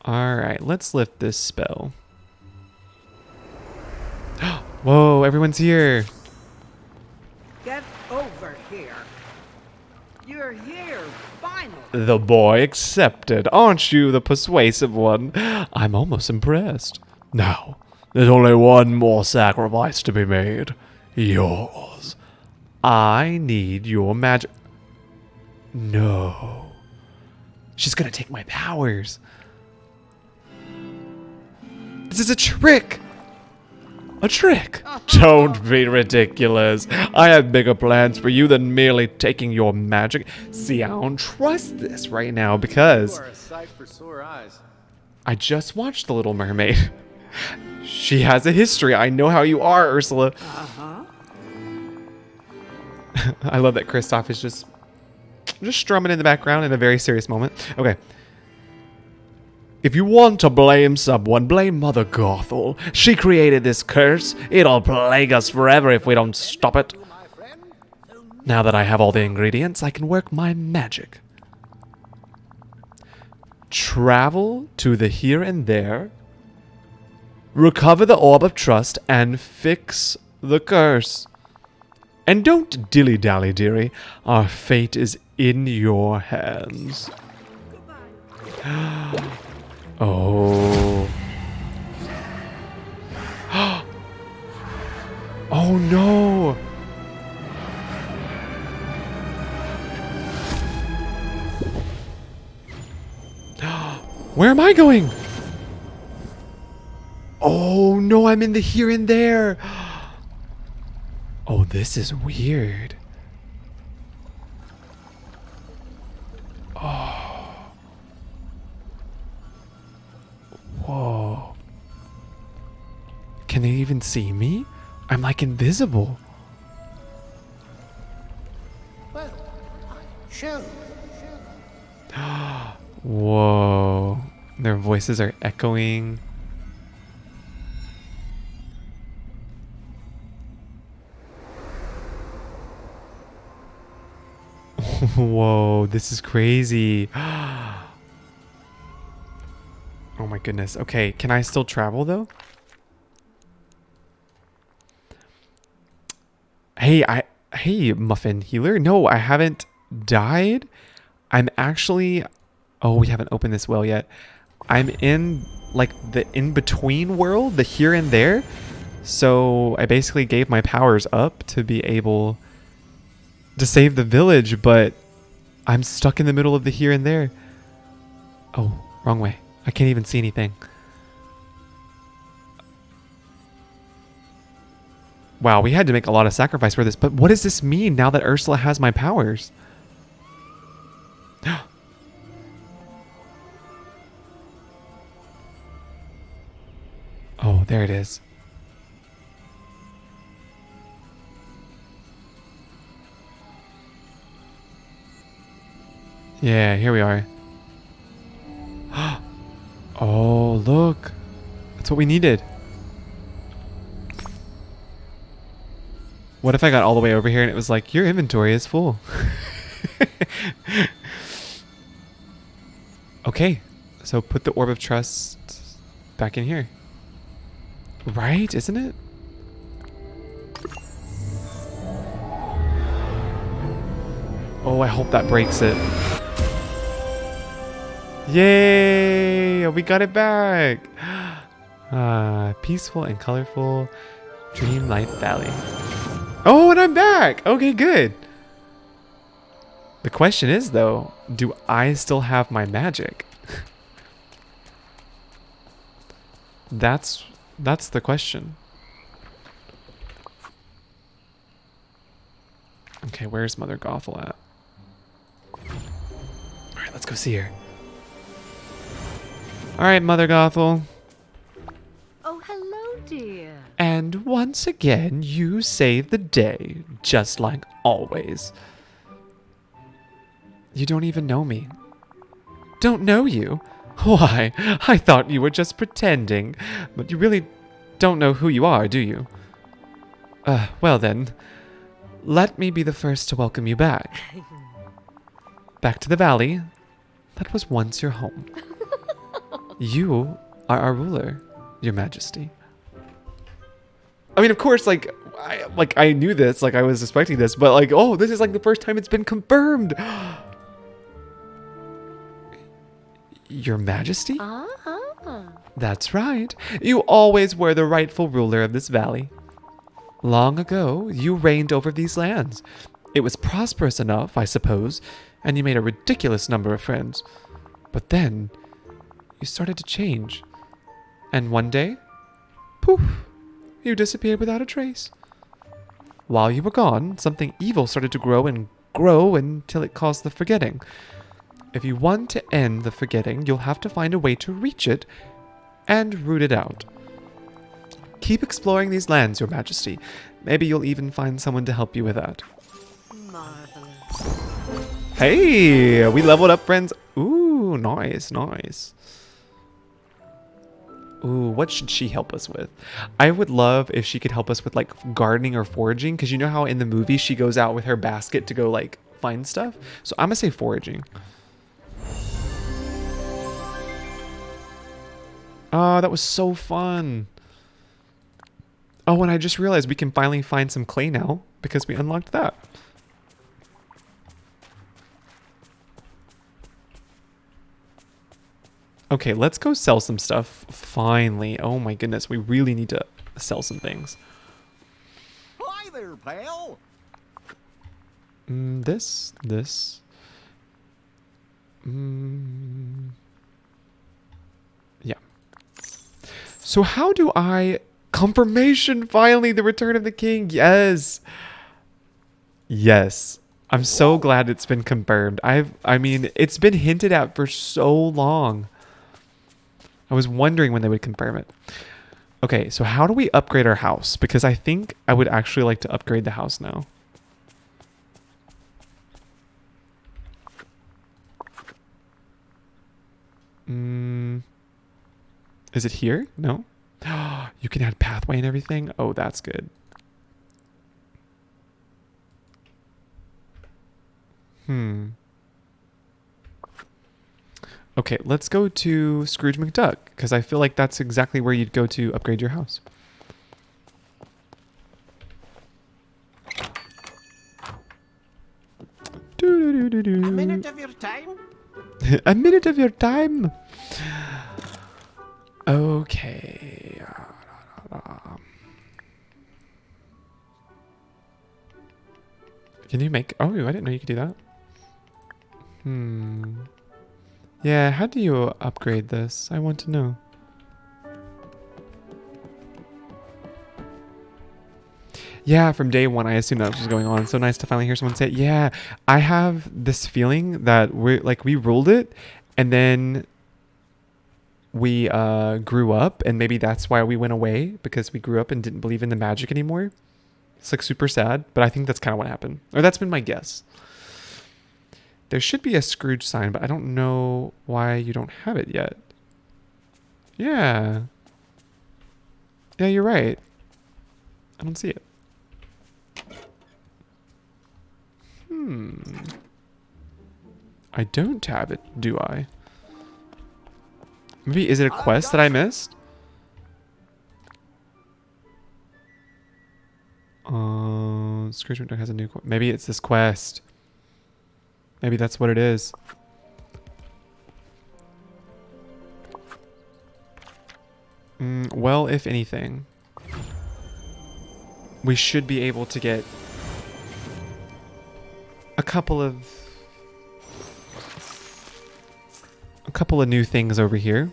Alright, let's lift this spell. Whoa, everyone's here. Get over here. You're here, finally. The boy accepted. Aren't you the persuasive one? I'm almost impressed. Now, there's only one more sacrifice to be made. Yours. I need your magic. No. She's gonna take my powers. This is a trick. A trick? Don't be ridiculous. I have bigger plans for you than merely taking your magic. See, I don't trust this right now because You are a sight for sore eyes. I just watched The Little Mermaid. She has a history. I know how you are, Ursula. I love that Kristoff is just strumming in the background in a very serious moment. Okay. If you want to blame someone, blame Mother Gothel. She created this curse. It'll plague us forever if we don't stop it. My friend, so Now that I have all the ingredients, I can work my magic. Travel to the here and there, recover the orb of trust, and fix the curse. And don't dilly-dally, dearie. Our fate is in your hands. Oh. Oh no! Where am I going? Oh no, I'm in the here and there. Oh, this is weird. Oh. Whoa. Can they even see me? I'm like invisible. Well, show. Whoa. Their voices are echoing. Whoa, this is crazy. Oh my goodness. Okay, can I still travel though? Hey, Muffin Healer. No, I haven't died. I'm actually, oh, we haven't opened this well yet. I'm in like the in-between world, the here and there. So I basically gave my powers up to be able to save the village, but I'm stuck in the middle of the here and there. Oh, wrong way. I can't even see anything. Wow, we had to make a lot of sacrifice for this, but what does this mean now that Ursula has my powers? Oh, there it is. Yeah, here we are. Oh, look. That's what we needed. What if I got all the way over here and it was like, your inventory is full? Okay, so put the Orb of Trust back in here. Right, isn't it? Oh, I hope that breaks it. Yay! We got it back! Peaceful and colorful Dreamlight Valley. Oh, and I'm back! Okay, good. The question is, though, do I still have my magic? That's the question. Okay, where's Mother Gothel at? Alright, let's go see her. Alright, Mother Gothel. Oh, hello, dear. And once again, you save the day, just like always. You don't even know me. Don't know you? Why, I thought you were just pretending. But you really don't know who you are, do you? Well then, let me be the first to welcome you back. Back to the valley that was once your home. You are our ruler, your majesty. I mean, of course, like I knew this, like I was expecting this, but like, oh, this is like the first time it's been confirmed. Your majesty? That's right. You always were the rightful ruler of this valley. Long ago, you reigned over these lands. It was prosperous enough, I suppose, and you made a ridiculous number of friends. But then, you started to change. And one day, poof, you disappeared without a trace. While you were gone, something evil started to grow and grow until it caused the forgetting. If you want to end the forgetting, you'll have to find a way to reach it and root it out. Keep exploring these lands, your majesty. Maybe you'll even find someone to help you with that. Marvelous. Hey, we leveled up, friends. Ooh, nice, nice. Ooh, what should she help us with? I would love if she could help us with like gardening or foraging, because you know how in the movie she goes out with her basket to go like find stuff. So I'm gonna say foraging. Oh, that was so fun. Oh, and I just realized we can finally find some clay now because we unlocked that. Okay, let's go sell some stuff. Finally. Oh my goodness, we really need to sell some things. Hi there, pal. This. Yeah. So how do I... Confirmation, finally, the return of the king. Yes. Yes. I'm so glad it's been confirmed. I mean, it's been hinted at for so long. I was wondering when they would confirm it. Okay, so how do we upgrade our house? Because I think I would actually like to upgrade the house now. Is it here? No? You can add pathway and everything? Oh, that's good. Okay, let's go to Scrooge McDuck, because I feel like that's exactly where you'd go to upgrade your house. A minute of your time? A minute of your time. Okay. Can you make... Oh, I didn't know you could do that. Yeah, how do you upgrade this? I want to know. Yeah, from day one, I assumed that was going on. So nice to finally hear someone say it. Yeah, I have this feeling that we ruled it, and then we grew up, and maybe that's why we went away, because we grew up and didn't believe in the magic anymore. It's like super sad, but I think that's kind of what happened. Or that's been my guess. There should be a Scrooge sign, but I don't know why you don't have it yet. Yeah. Yeah, you're right. I don't see it. I don't have it, do I? Maybe, is it a quest that I missed? Scrooge McDuck has a new quest. Maybe it's this quest. Maybe that's what it is. Well, if anything, we should be able to get a couple of new things over here.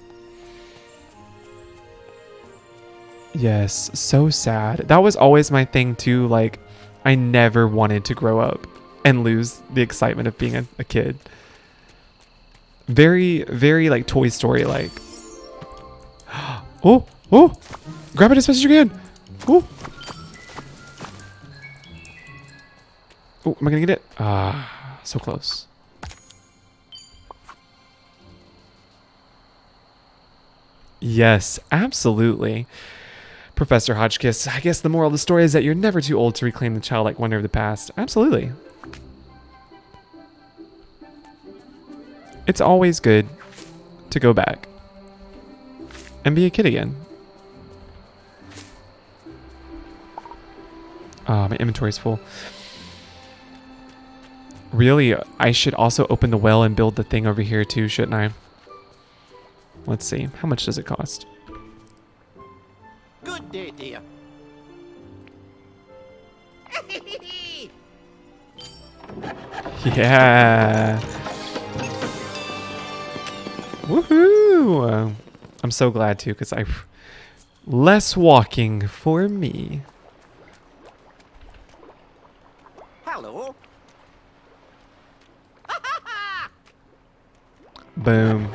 Yes, so sad. That was always my thing too. Like, I never wanted to grow up and lose the excitement of being a kid. Very, very like Toy Story like. Oh, grab it as fast as you can. Oh, am I gonna get it? Ah, so close. Yes, absolutely. Professor Hotchkiss, I guess the moral of the story is that you're never too old to reclaim the childlike wonder of the past. Absolutely. It's always good to go back and be a kid again. Ah, my inventory's full. Really, I should also open the well and build the thing over here too, shouldn't I? Let's see. How much does it cost? Good day, dear. Yeah. Woohoo! I'm so glad too, because less walking for me. Hello. Boom.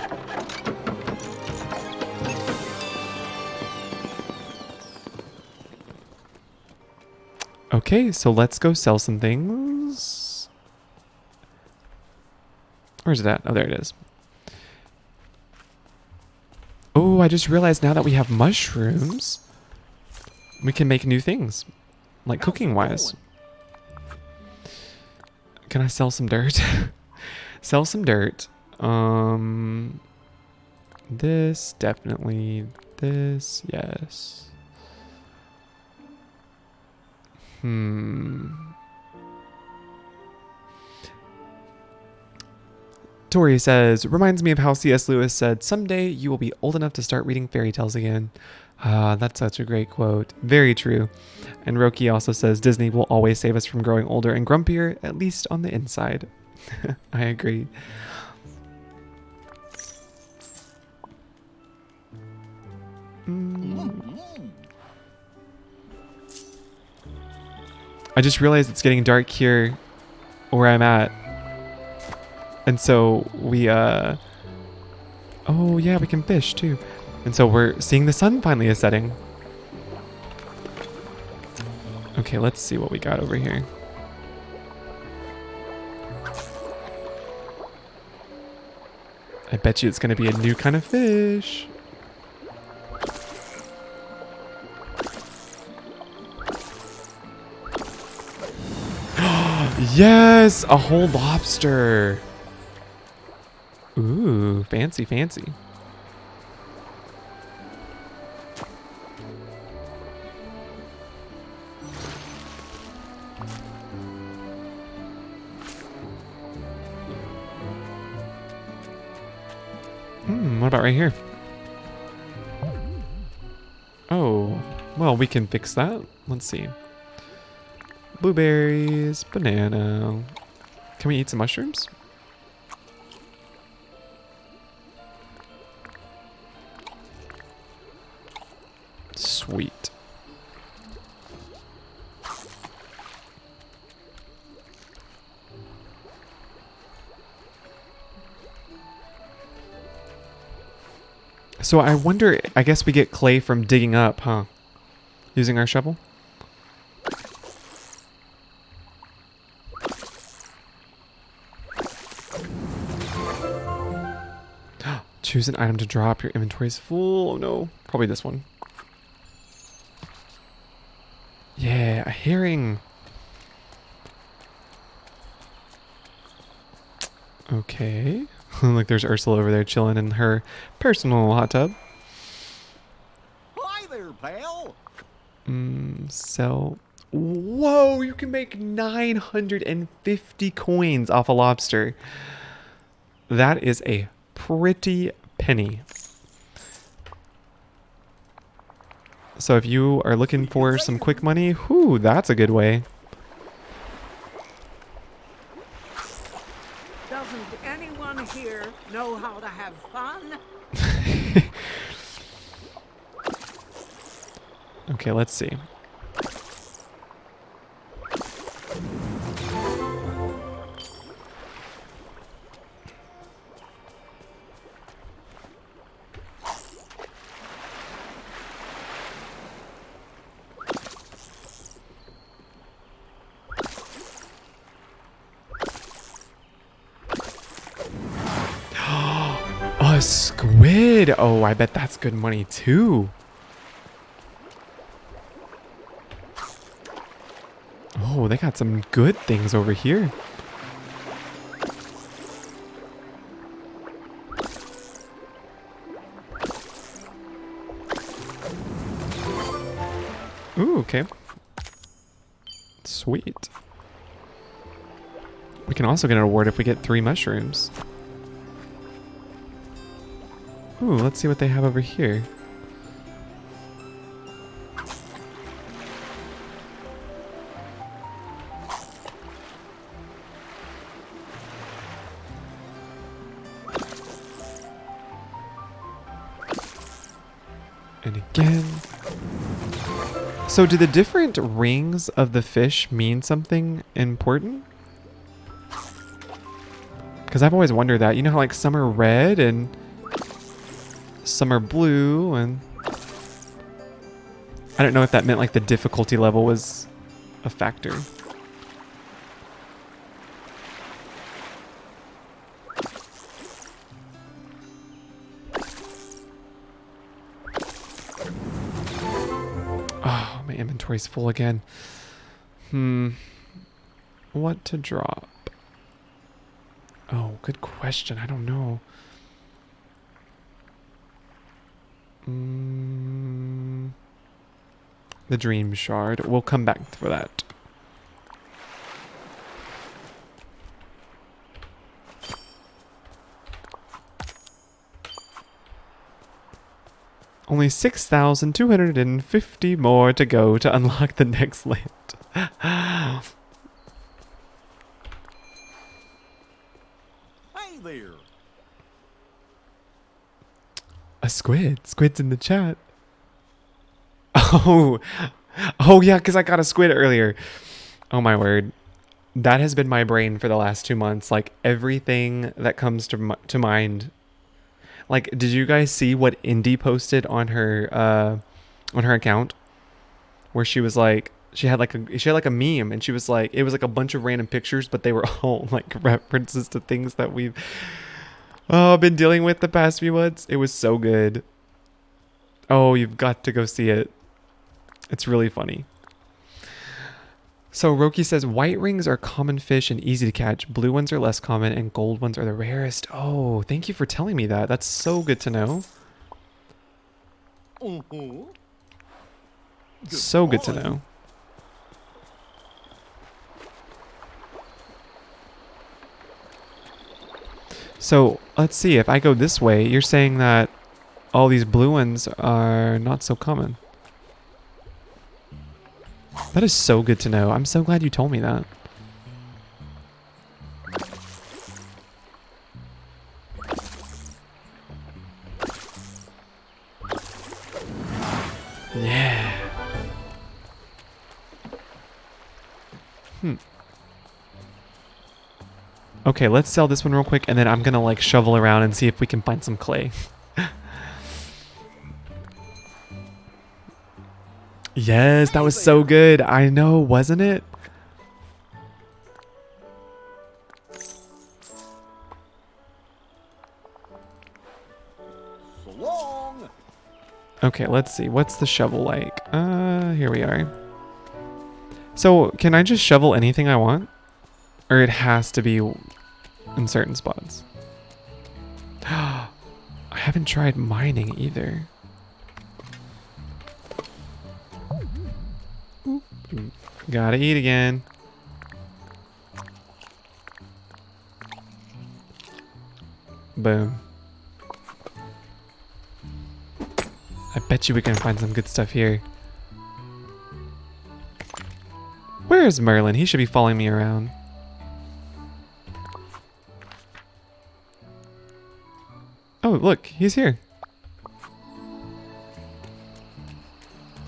Okay, so let's go sell some things. Where's it at? Oh, there it is. Oh, I just realized now that we have mushrooms, we can make new things, like cooking wise. Can I sell some dirt? Sell some dirt. This, definitely. This, yes. Tori says, reminds me of how C.S. Lewis said, someday you will be old enough to start reading fairy tales again. Ah, that's such a great quote. Very true. And Roki also says, Disney will always save us from growing older and grumpier, at least on the inside. I agree. I just realized it's getting dark here where I'm at. And so we, oh yeah, we can fish too. And so we're seeing the sun finally is setting. Okay, let's see what we got over here. I bet you it's going to be a new kind of fish. Yes, a whole lobster. Ooh, fancy, fancy. What about right here? Oh, well, we can fix that. Let's see. Blueberries, banana. Can we eat some mushrooms? Sweet. So I wonder, I guess we get clay from digging up, huh? Using our shovel? Choose an item to drop. Your inventory is full. Oh no. Probably this one. Yeah, a herring. Okay. Like there's Ursula over there chilling in her personal hot tub. Hi there, pal. Sell. Whoa, you can make 950 coins off a lobster. That is a pretty penny. So if you are looking for some quick money, whoo, that's a good way. Doesn't anyone here know how to have fun? Okay, let's see. A squid. Oh, I bet that's good money too. Oh, they got some good things over here. Ooh, okay. Sweet. We can also get an award if we get 3 mushrooms. Ooh, let's see what they have over here. And again. So do the different rings of the fish mean something important? Because I've always wondered that. You know how like some are red and some are blue, and I don't know if that meant like the difficulty level was a factor. inventory's full again. What to drop? Oh, good question. I don't know. The dream shard. We'll come back for that. Only 6,250 more to go to unlock the next land. Hey there. A squid. Squid's in the chat. Oh. Oh, yeah, because I got a squid earlier. Oh, my word. That has been my brain for the last 2 months. Like, everything that comes to mind. Like, did you guys see what Indy posted on her account? Where she was like, she had like a meme, and she was like, it was like a bunch of random pictures, but they were all like references to things that we've been dealing with the past few months. It was so good. Oh, you've got to go see it. It's really funny. So Roki says white rings are common fish and easy to catch. Blue ones are less common and gold ones are the rarest. Oh, thank you for telling me that. That's so good to know. So good to know. So let's see. If I go this way, you're saying that all these blue ones are not so common. That is so good to know. I'm so glad you told me that. Yeah. Okay, let's sell this one real quick, and then I'm gonna like shovel around and see if we can find some clay. Yes, that was so good. I know, wasn't it? So long. Okay, let's see. What's the shovel like? Here we are. So, can I just shovel anything I want? Or it has to be in certain spots? I haven't tried mining either. Gotta eat again. Boom. I bet you we can find some good stuff here. Where is Merlin? He should be following me around. Oh, look, he's here.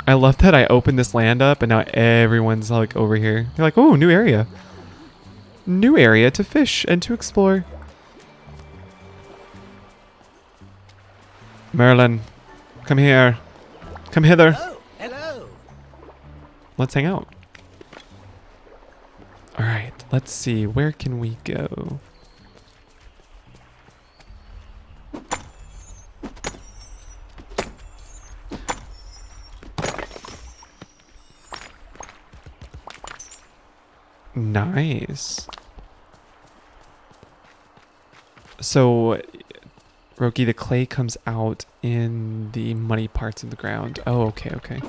I love that I opened this land up and now everyone's like over here. They're like, oh, new area. New area to fish and to explore. Merlin, come here. Come hither. Oh, hello. Let's hang out. All right, let's see. Where can we go? Nice. So, Roki, the clay comes out in the muddy parts of the ground. Oh, okay, okay.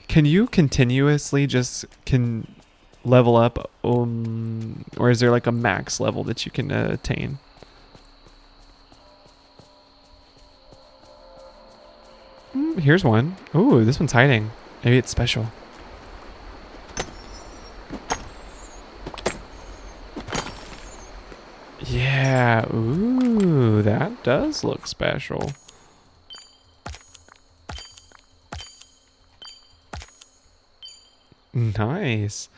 Can you continuously just level up, or is there like a max level that you can attain? Here's one. Ooh, this one's hiding. Maybe it's special. Yeah. Ooh, that does look special. Nice.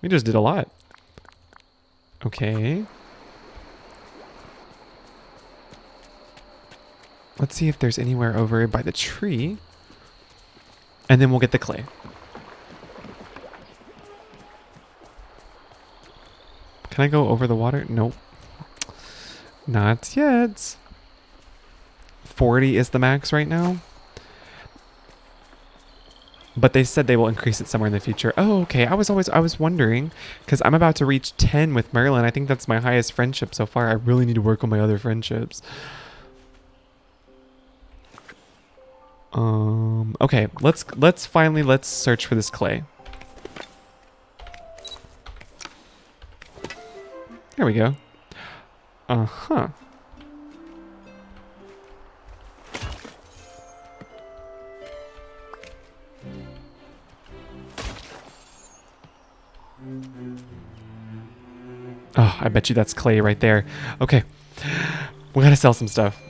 We just did a lot. Okay. Let's see if there's anywhere over by the tree. And then we'll get the clay. Can I go over the water? Nope. Not yet. 40 is the max right now. But they said they will increase it somewhere in the future. Oh, okay. I was wondering, because I'm about to reach 10 with Merlin. I think that's my highest friendship so far. I really need to work on my other friendships. Okay, let's search for this clay. There we go. Uh-huh. Oh, I bet you that's clay right there. Okay. We gotta sell some stuff.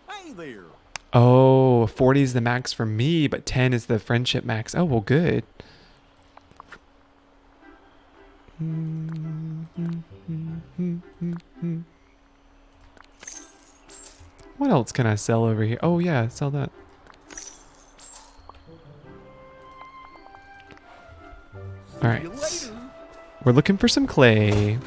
Hey there. Oh, 40 is the max for me, but 10 is the friendship max. Oh, well, good. What else can I sell over here? Oh, yeah, sell that. All right. We're looking for some clay.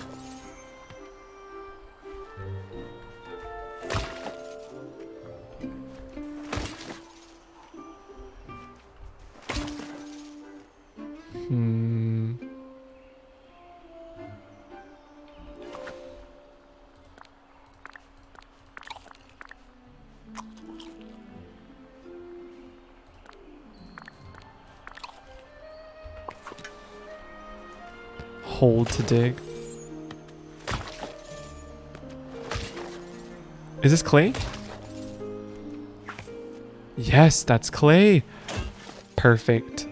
Hold to dig. Is this clay? Yes, that's clay. Perfect.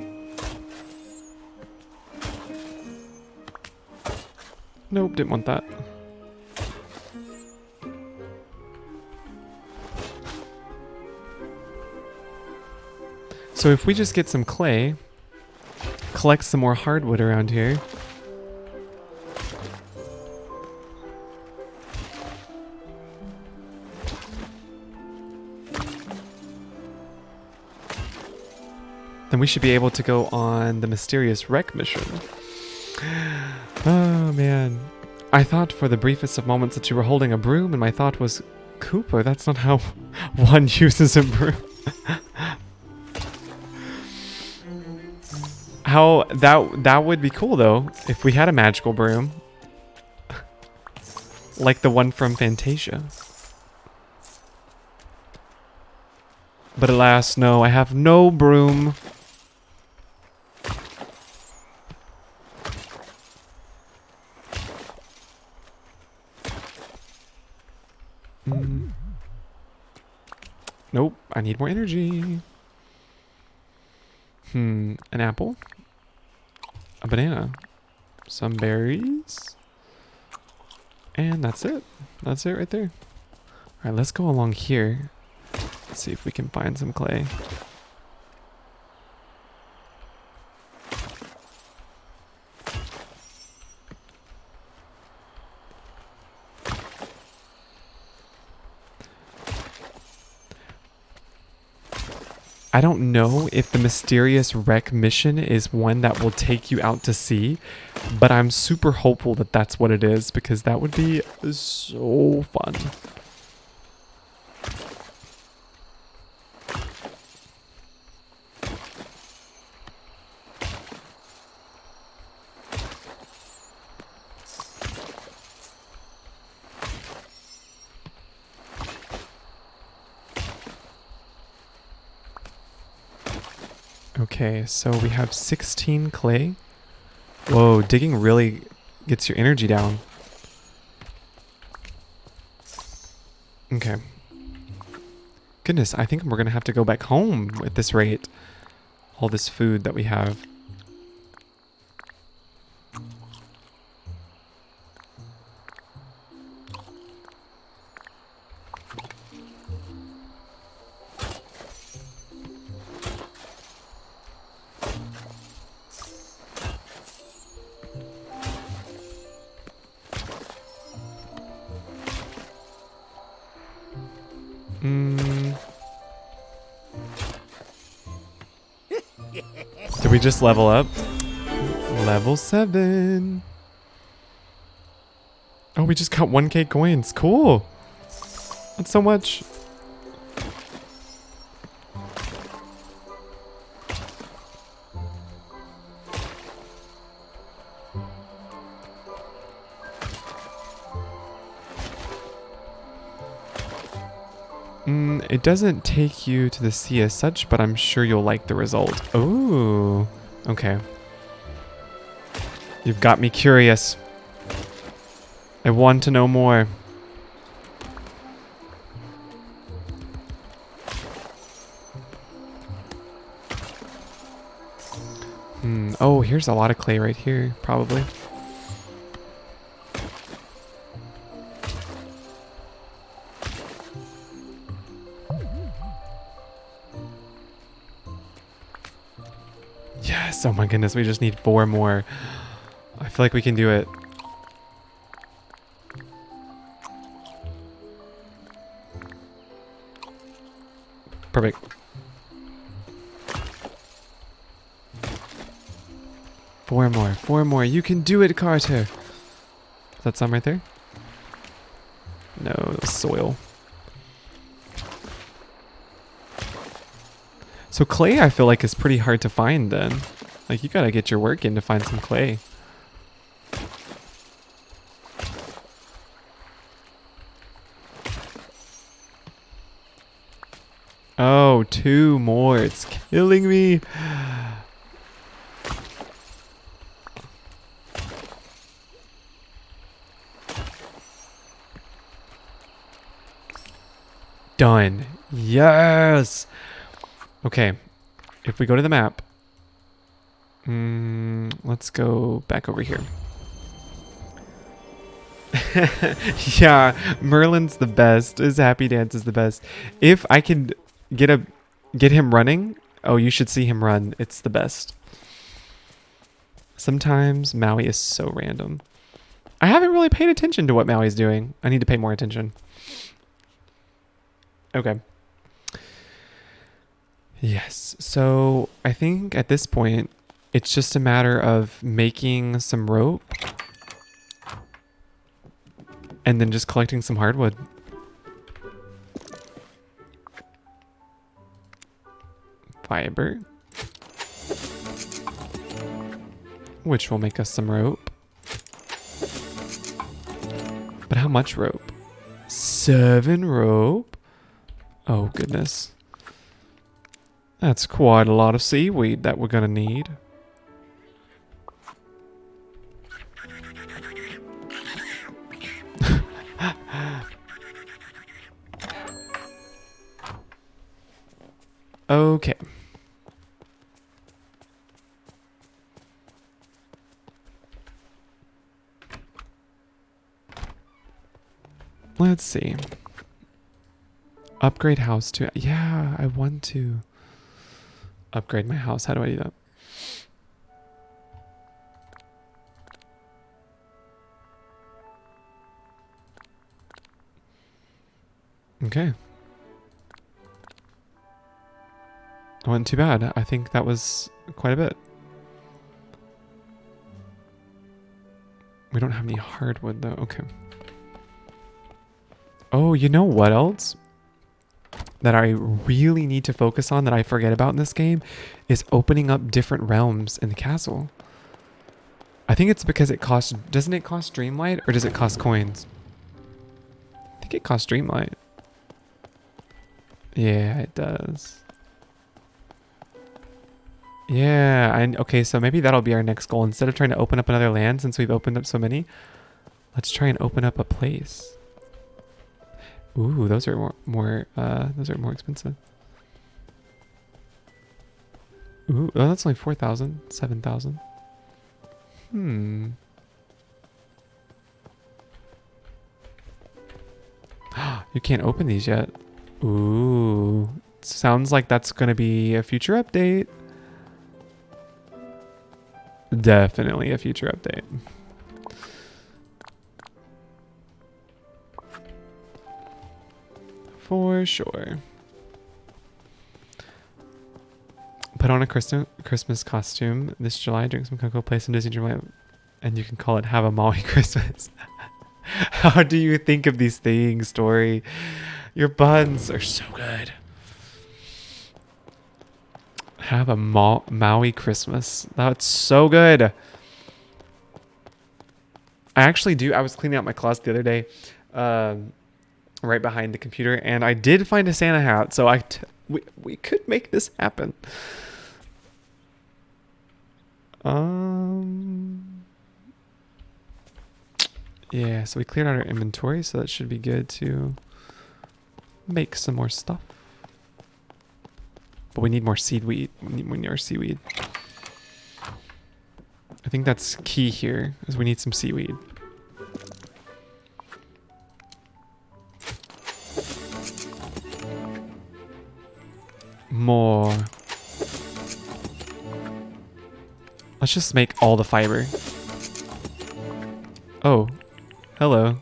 Nope, didn't want that. So if we just get some clay, collect some more hardwood around here. Then we should be able to go on the mysterious wreck mission. Oh man. I thought for the briefest of moments that you were holding a broom, and my thought was, Cooper, that's not how one uses a broom. How that would be cool though, if we had a magical broom. Like the one from Fantasia. But alas, no, I have no broom. Nope, I need more energy. An apple. A banana. Some berries. And that's it. That's it right there. Alright, let's go along here. Let's see if we can find some clay. I don't know if the mysterious wreck mission is one that will take you out to sea, but I'm super hopeful that that's what it is, because that would be so fun. Okay, so we have 16 clay. Whoa, digging really gets your energy down. Okay. Goodness, I think we're gonna have to go back home at this rate. All this food that we have. Did we just level up? Level 7. Oh, we just got 1K coins. Cool. That's so much. It doesn't take you to the sea as such, but I'm sure you'll like the result. Oh, okay. You've got me curious. I want to know more. Oh, here's a lot of clay right here, probably. Yes, oh my goodness, we just need 4 more. I feel like we can do it. Perfect. Four more. You can do it, Carter. Is that some right there? No, it was soil. So clay, I feel like, is pretty hard to find then. Like, you gotta get your work in to find some clay. Oh, 2 more. It's killing me. Done. Yes. Okay. If we go to the map, let's go back over here. Yeah, Merlin's the best. His happy dance is the best. If I can get him running, oh, you should see him run. It's the best. Sometimes Maui is so random. I haven't really paid attention to what Maui's doing. I need to pay more attention. Okay. Yes. So I think at this point, it's just a matter of making some rope and then just collecting some hardwood. Fiber. Which will make us some rope. But how much rope? 7 rope? Oh, goodness. That's quite a lot of seaweed that we're gonna need. Okay. Let's see. Upgrade house to... Yeah, I want to upgrade my house. How do I do that? Okay. It wasn't too bad. I think that was quite a bit. We don't have any hardwood though. Okay. Oh, you know what else that I really need to focus on that I forget about in this game is opening up different realms in the castle. I think it's because it costs... Doesn't it cost Dreamlight or does it cost coins? I think it costs Dreamlight. Yeah, it does. Yeah, okay, so maybe that'll be our next goal. Instead of trying to open up another land, since we've opened up so many, let's try and open up a place. Ooh, those are more expensive. Ooh, oh, that's only 4,000, 7,000. You can't open these yet. Ooh, sounds like that's gonna be a future update. Definitely a future update. For sure. Put on a Christmas costume this July. Drink some cocoa, play some Disney Dreamlight, and you can call it Have a Maui Christmas. How do you think of these things, Tori? Your buns are so good. Have a Maui Christmas. That's so good. I actually do. I was cleaning out my closet the other day, right behind the computer, and I did find a Santa hat. So we could make this happen. Yeah, so we cleared out our inventory, so that should be good to make some more stuff. But we need more seaweed. We need more seaweed. I think that's key here, is we need some seaweed. More. Let's just make all the fiber. Oh, hello.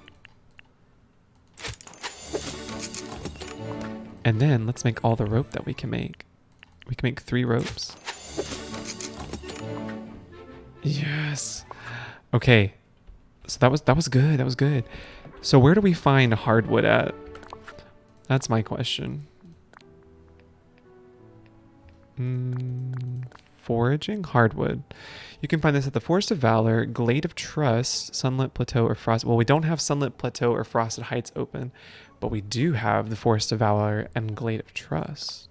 And then let's make all the rope that we can make. We can make 3 ropes. Yes. Okay. So that was good. That was good. So where do we find hardwood at? That's my question. Foraging hardwood. You can find this at the Forest of Valor, Glade of Trust, Sunlit Plateau, or Frost. Well, we don't have Sunlit Plateau or Frosted Heights open, but we do have the Forest of Valor and Glade of Trust.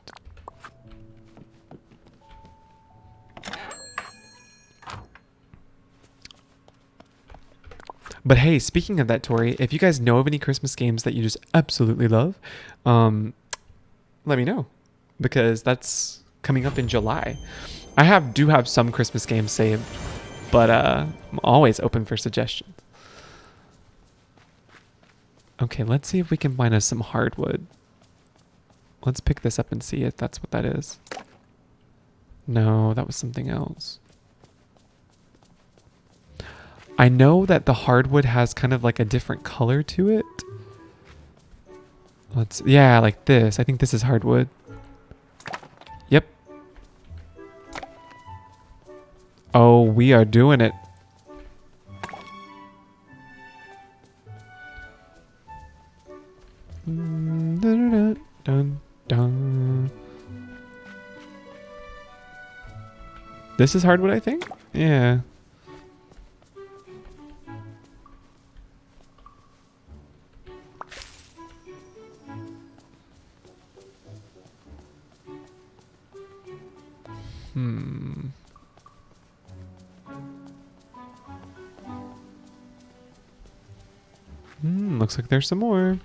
But hey, speaking of that, Tori, if you guys know of any Christmas games that you just absolutely love, let me know, because that's coming up in July. I do have some Christmas games saved, but I'm always open for suggestions. Okay, let's see if we can find us some hardwood. Let's pick this up and see if that's what that is. No, that was something else. I know that the hardwood has kind of like a different color to it. Yeah, like this. I think this is hardwood. Yep. Oh, we are doing it. Dun, dun, dun. This is hardwood, I think? Yeah. Looks like there's some more.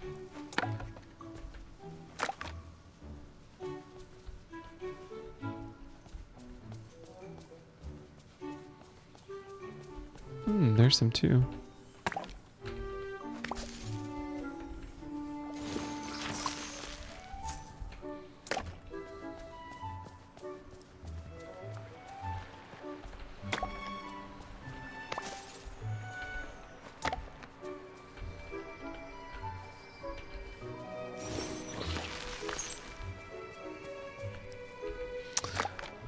There's some too.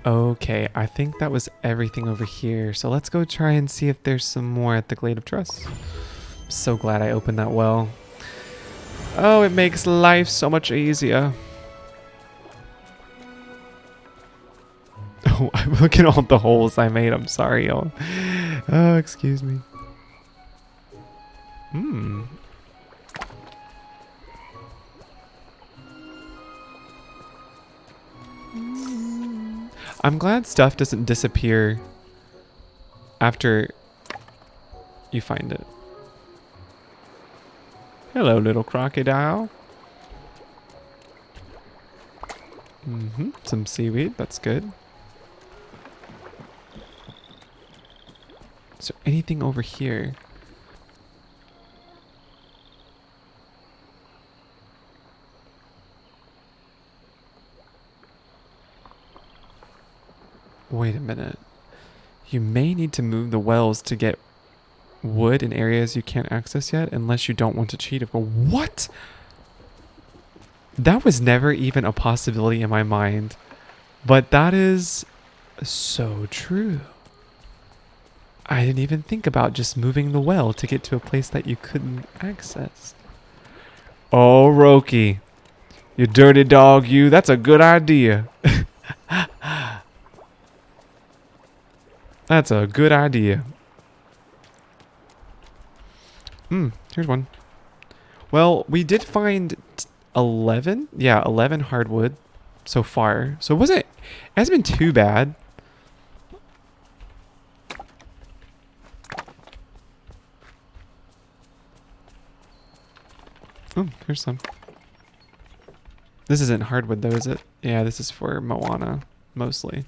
Okay, I think that was everything over here. So let's go try and see if there's some more at the Glade of Trust. So glad I opened that well. Oh, it makes life so much easier. Oh, look at all the holes I made. I'm sorry, y'all. Oh, excuse me. I'm glad stuff doesn't disappear after you find it. Hello, little crocodile. Some seaweed, that's good. Is there anything over here? Wait a minute. You may need to move the wells to get wood in areas you can't access yet, unless you don't want to cheat. What? That was never even a possibility in my mind. But that is so true. I didn't even think about just moving the well to get to a place that you couldn't access. Oh, Roki. You dirty dog, you. That's a good idea. That's a good idea. Here's one. Well, we did find 11. Yeah, 11 hardwood so far. So it hasn't been too bad. Oh, here's some. This isn't hardwood though, is it? Yeah, this is for Moana, mostly.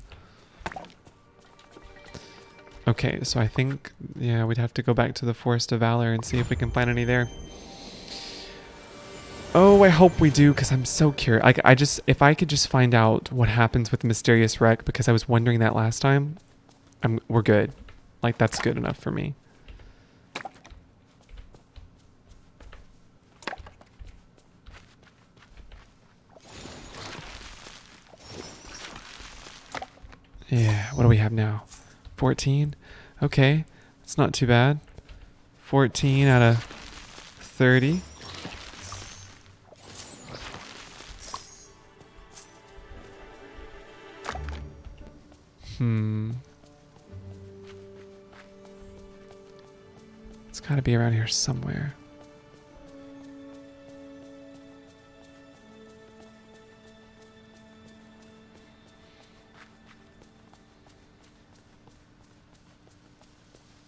Okay, so I think, yeah, we'd have to go back to the Forest of Valor and see if we can find any there. Oh, I hope we do, because I'm so curious. If I could just find out what happens with the mysterious wreck, because I was wondering that last time, we're good. Like, that's good enough for me. Yeah, what do we have now? 14? Okay, it's not too bad. 14 out of 30. It's gotta be around here somewhere.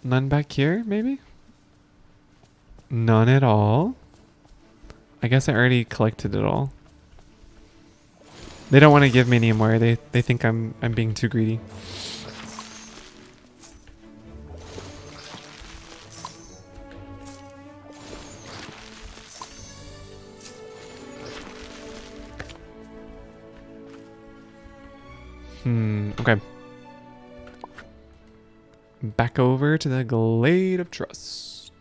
None back here, maybe? None at all. I guess I already collected it all. They don't want to give me any more. They think I'm being too greedy. Okay. Back over to the Glade of Trust.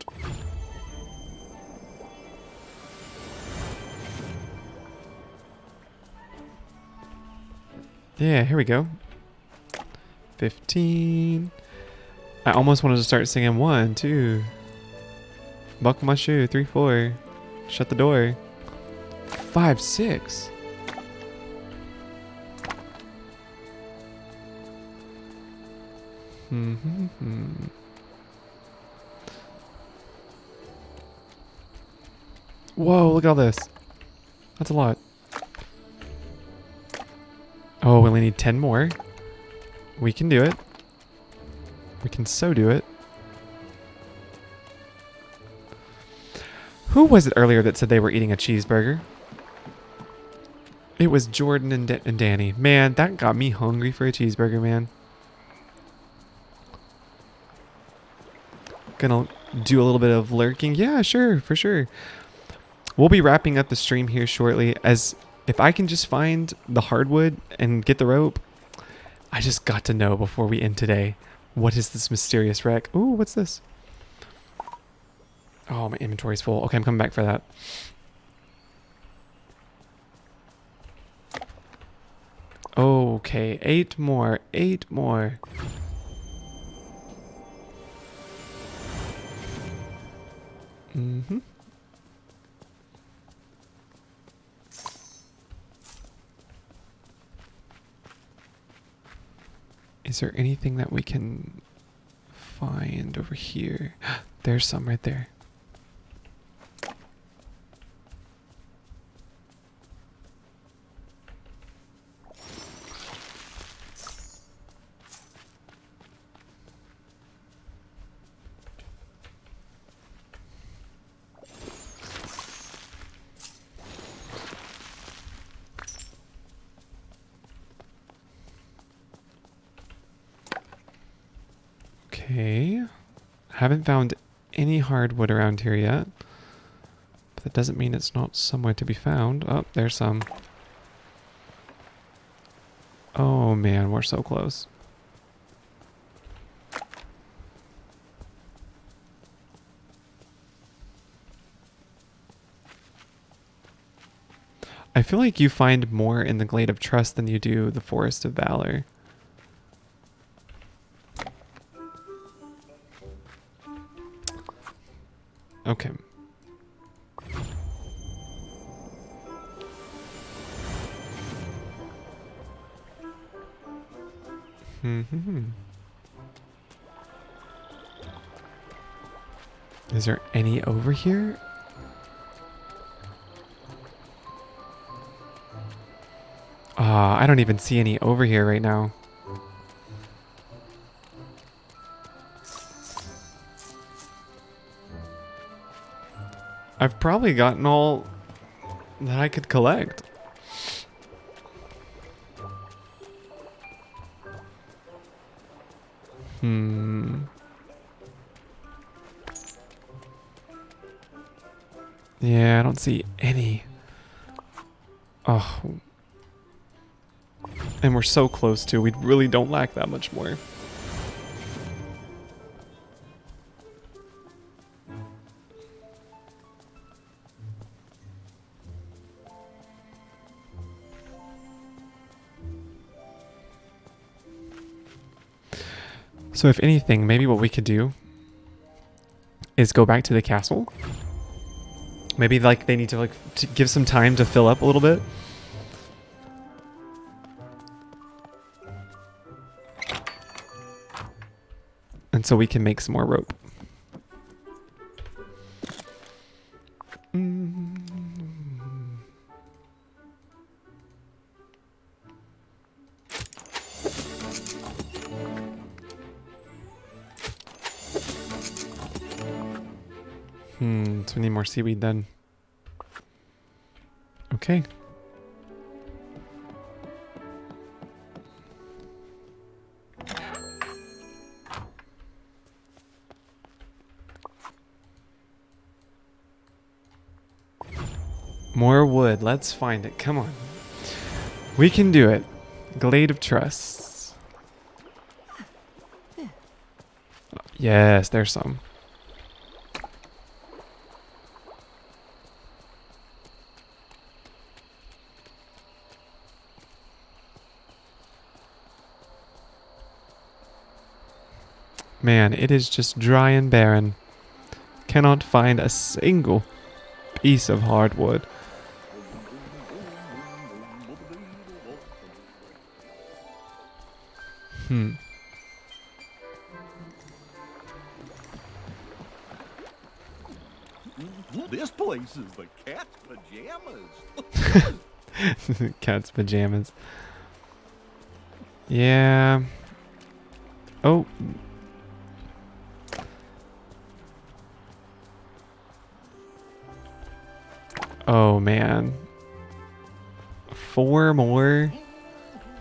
Yeah, here we go. 15. I almost wanted to start singing 1, 2. Buckle my shoe. 3, 4. Shut the door. 5, 6. Whoa, look at all this. That's a lot. Oh, we only need 10 more. We can do it. We can so do it. Who was it earlier that said they were eating a cheeseburger? It was Jordan and Danny. Man, that got me hungry for a cheeseburger, man. Gonna do a little bit of lurking. Yeah, sure, for sure. We'll be wrapping up the stream here shortly. As if I can just find the hardwood and get the rope, I just got to know before we end today. What is this mysterious wreck? Ooh, what's this? Oh, my inventory's full. Okay, I'm coming back for that. Okay, 8 more. 8 more. Is there anything that we can find over here? There's some right there. Okay. Haven't found any hardwood around here yet. But that doesn't mean it's not somewhere to be found. Oh, there's some. Oh man, we're so close. I feel like you find more in the Glade of Trust than you do the Forest of Valor. Okay. Is there any over here? I don't even see any over here right now. I've probably gotten all that I could collect. Yeah, I don't see any. Oh. And we're so close to. We really don't lack that much more. So if anything, maybe what we could do is go back to the castle. Maybe like they need to like to give some time to fill up a little bit. And so we can make some more rope. So we need more seaweed then. Okay. More wood. Let's find it. Come on. We can do it. Glade of Trust. Yes, there's some. Man, it is just dry and barren. Cannot find a single piece of hardwood. This place is the cat's pajamas. Cat's pajamas. Yeah. Oh. Oh, man. 4 more?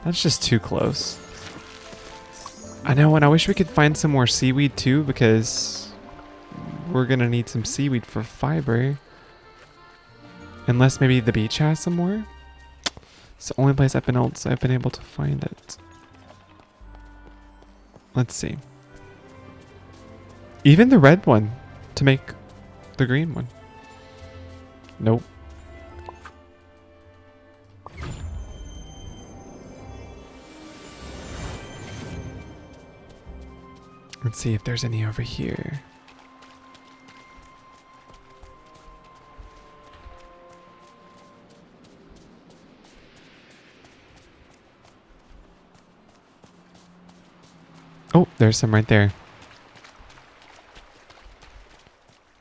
That's just too close. I know, and I wish we could find some more seaweed too, because we're gonna need some seaweed for fiber. Unless maybe the beach has some more. It's the only place I've been able to find it. Let's see. Even the red one to make the green one. Nope. Let's see if there's any over here. Oh, there's some right there.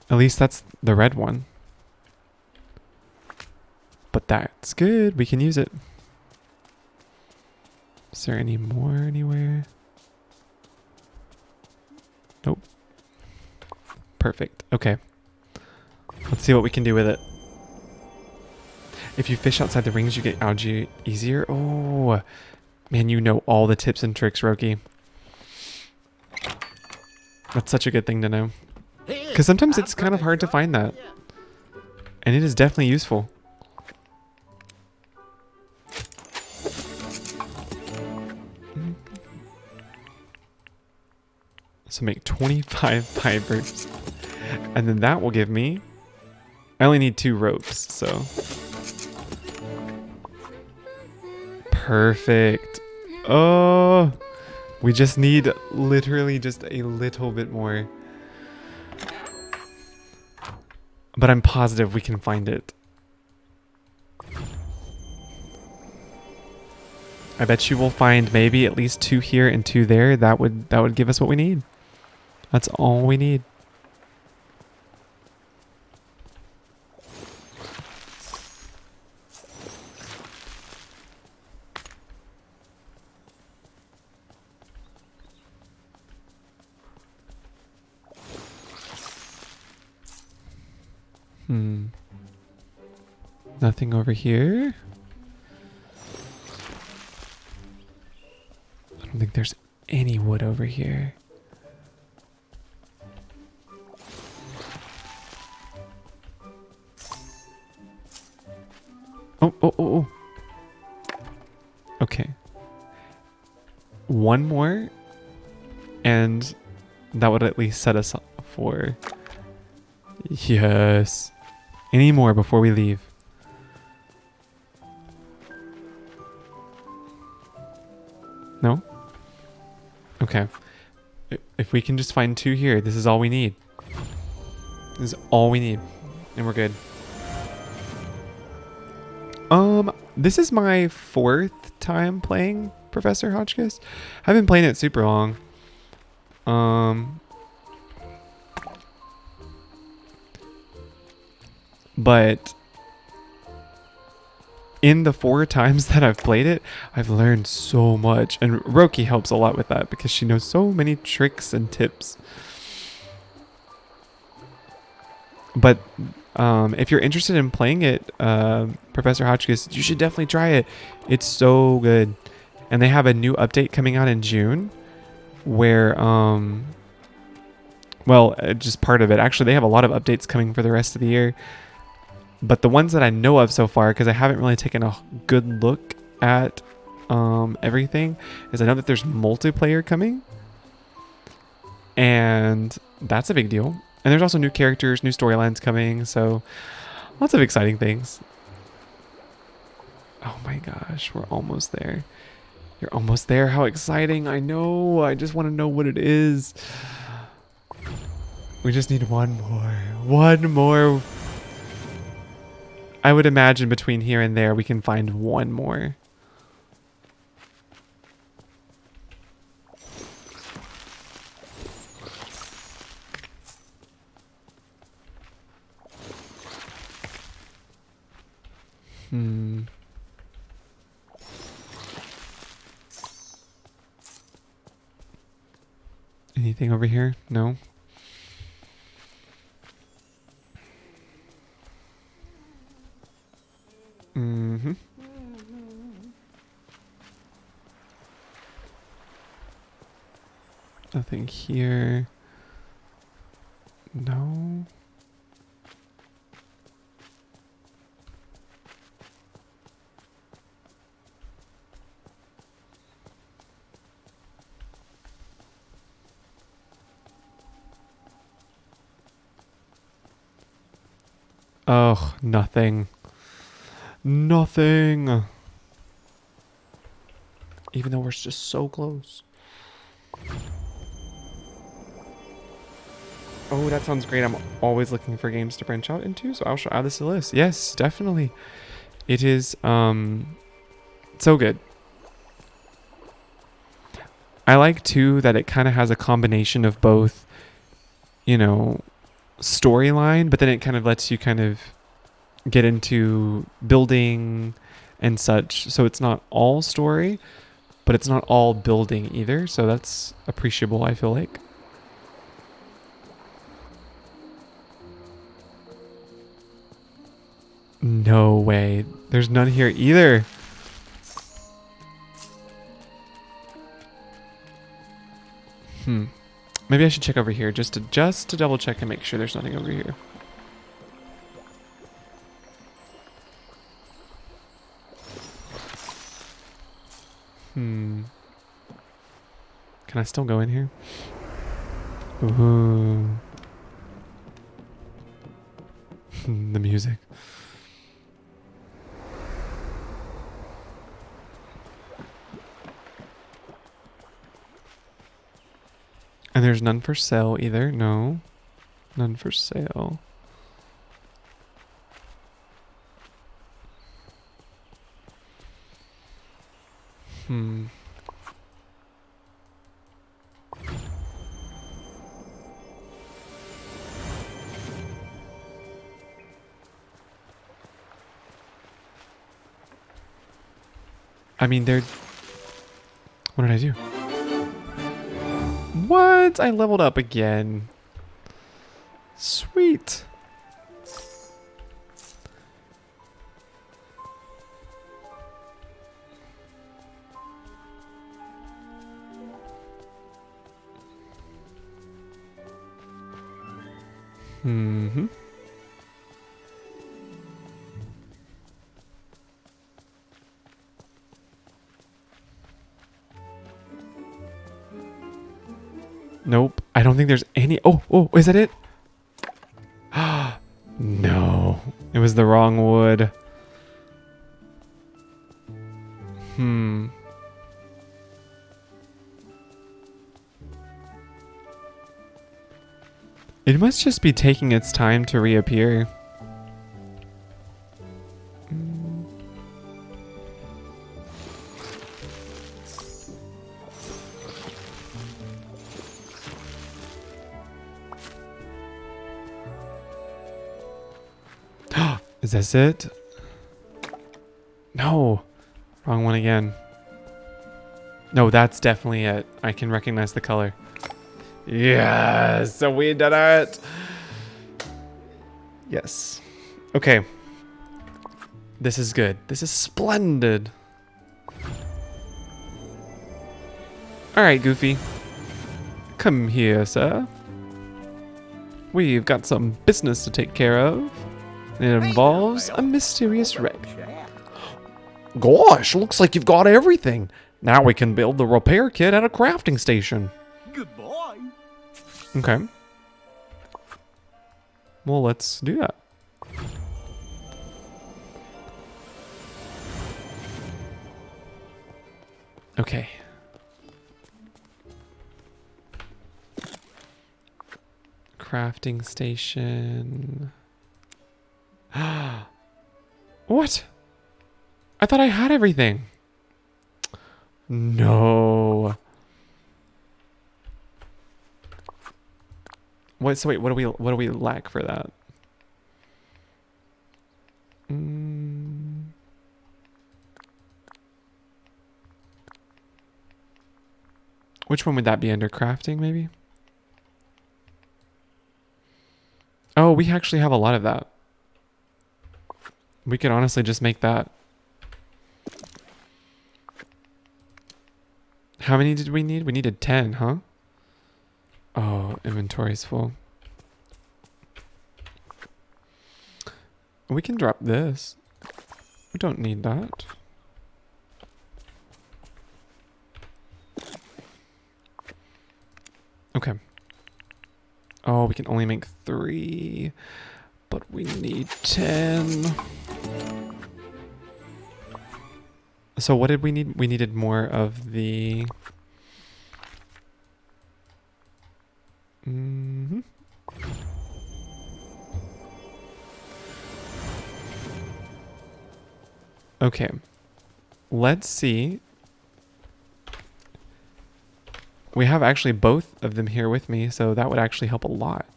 At least that's the red one. But that's good. We can use it. Is there any more anywhere? Nope. Perfect. Okay. Let's see what we can do with it. If you fish outside the rings, you get algae easier. Oh, man, you know all the tips and tricks, Roki. That's such a good thing to know. Because sometimes it's kind of hard to find that. And it is definitely useful. So make 25 fibers. And then that will give me... I only need 2 ropes, so... Perfect. Oh! We just need literally just a little bit more. but I'm positive we can find it. I bet you will find maybe at least 2 here and 2 there. That would give us what we need. That's all we need. Nothing over here. I don't think there's any wood over here. Oh. Okay. One more, and that would at least set us up for... Yes. Any more before we leave? No? Okay. If we can just find 2 here, this is all we need. This is all we need. And we're good. This is my 4th time playing Professor Hotchkiss. I've been playing it super long. But in the 4 times that I've played it, I've learned so much. And Roki helps a lot with that because she knows so many tricks and tips. But if you're interested in playing it, Professor Hotchkiss, you should definitely try it. It's so good. And they have a new update coming out in June where, just part of it. Actually, they have a lot of updates coming for the rest of the year. But the ones that I know of so far, because I haven't really taken a good look at everything, is I know that there's multiplayer coming. And that's a big deal. And there's also new characters, new storylines coming, so lots of exciting things. Oh my gosh, we're almost there. You're almost there. How exciting. I know. I just want to know what it is. We just need one more. One more. I would imagine between here and there we can find one more. Anything over here? No. Nothing here. No. Oh, nothing. Nothing. Even though we're just so close. Oh, that sounds great. I'm always looking for games to branch out into, so I'll add this to the list. Yes, definitely. It is so good. I like too that it kind of has a combination of both, you know, storyline, but then it kind of lets you kind of get into building and such. So it's not all story, but it's not all building either. So that's appreciable, I feel like. No way. There's none here either. Maybe I should check over here just to double check and make sure there's nothing over here. Can I still go in here? Ooh. The music. And there's none for sale either. No. None for sale. I mean, they're... What did I do? What? I leveled up again. Sweet. Mm-hmm. Nope. I don't think there's any... Oh, is that it? No. It was the wrong wood. It must just be taking its time to reappear. Is this it? No. Wrong one again. No, that's definitely it. I can recognize the color. Yes, so we did it. Yes. Okay. This is good. This is splendid. All right, Goofy. Come here, sir. We've got some business to take care of. It involves a mysterious wreck. Gosh, looks like you've got everything. Now we can build the repair kit at a crafting station. Goodbye. Okay. Well, let's do that. Okay. Crafting station. What? I thought I had everything. No. What? So wait, what do we lack for that? Which one would that be under? Crafting, maybe? Oh, we actually have a lot of that. We could honestly just make that. How many did we need? We needed 10, huh? Oh, inventory's full. We can drop this. We don't need that. Okay. Oh, we can only make 3, but we need 10. So what did we need? We needed more of the... Okay. Let's see. We have actually both of them here with me, so that would actually help a lot.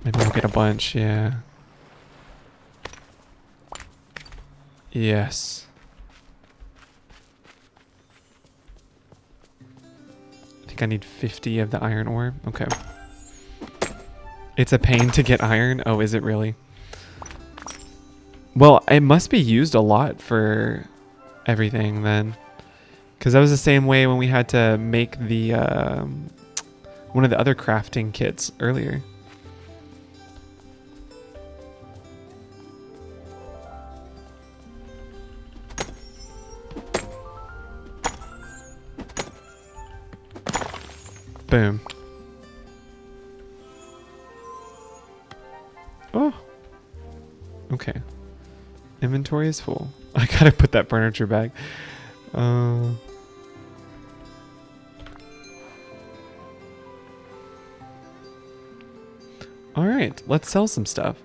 Maybe we'll get a bunch, yeah. Yes. I think I need 50 of the iron ore. Okay. It's a pain to get iron? Oh, is it really? Well, it must be used a lot for everything then. Because that was the same way when we had to make the one of the other crafting kits earlier. Boom. Oh. Okay. Inventory is full. I gotta put that furniture back. All right, let's sell some stuff.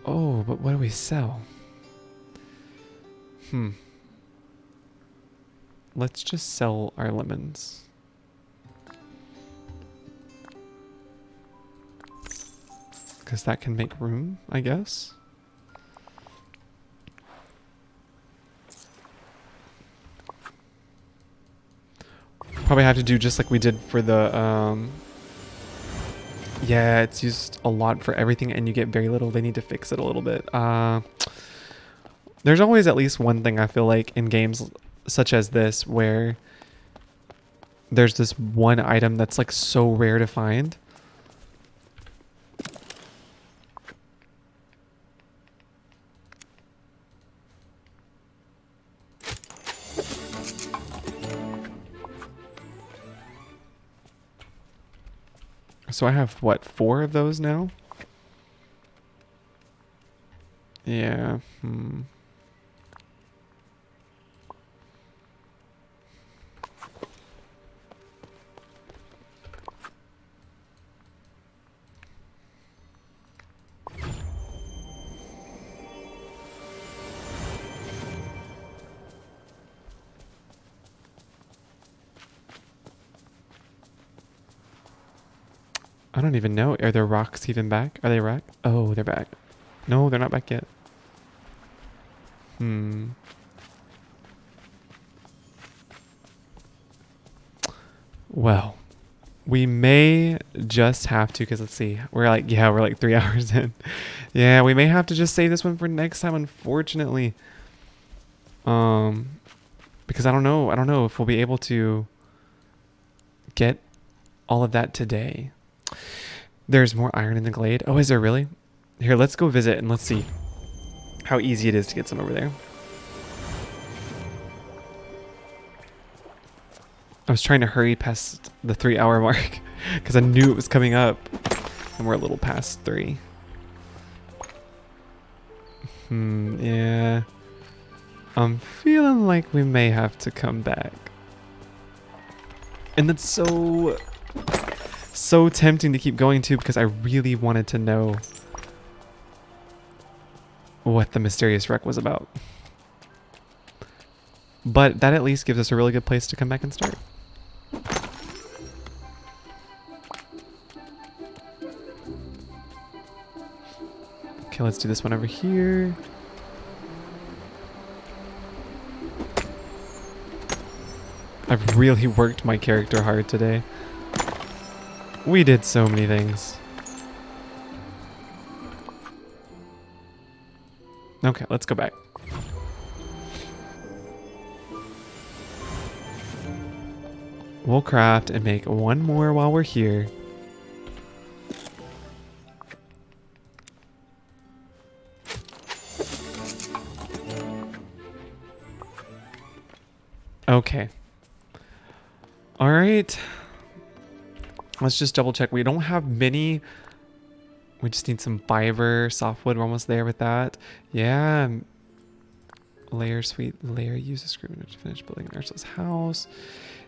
Oh, but what do we sell? Let's just sell our lemons. because that can make room, I guess. Probably have to do just like we did for the, yeah, it's used a lot for everything and you get very little. They need to fix it a little bit. There's always at least one thing I feel like in games such as this where there's this one item that's like so rare to find. So I have, what, 4 of those now? Yeah, I don't even know. Are there rocks even back? Are they back? Oh, they're back. No, they're not back yet. Well, we may just have to, because let's see. We're like 3 hours in. Yeah, we may have to just save this one for next time, unfortunately. Because I don't know if we'll be able to get all of that today. There's more iron in the glade. Oh, is there really? Here, let's go visit and let's see how easy it is to get some over there. I was trying to hurry past the 3-hour mark because I knew it was coming up. And we're a little past 3. Yeah. I'm feeling like we may have to come back. And that's so tempting to keep going to because I really wanted to know what the mysterious wreck was about. But that at least gives us a really good place to come back and start. Okay, let's do this one over here. I've really worked my character hard today. We did so many things. Okay, let's go back. We'll craft and make one more while we're here. Okay. All right. Let's just double check. We don't have many. We just need some fiber, softwood. We're almost there with that. Yeah. Layer suite. Layer use a screwdriver to finish building an Ursula's house.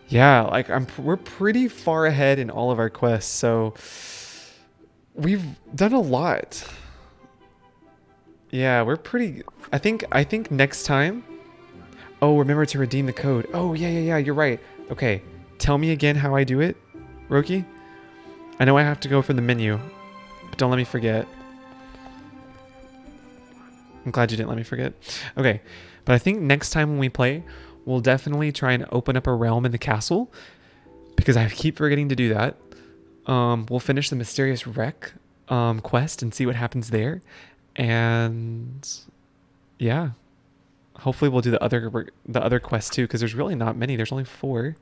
Yeah, like we're pretty far ahead in all of our quests, so we've done a lot. Yeah, we're pretty. I think next time. Oh, remember to redeem the code. Oh yeah. You're right. Okay, tell me again how I do it, Roki. I know I have to go from the menu, but don't let me forget. I'm glad you didn't let me forget. Okay, but I think next time when we play, we'll definitely try and open up a realm in the castle, because I keep forgetting to do that. We'll finish the mysterious wreck quest and see what happens there, and yeah, hopefully we'll do the other quests too, because there's really not many. There's only 4.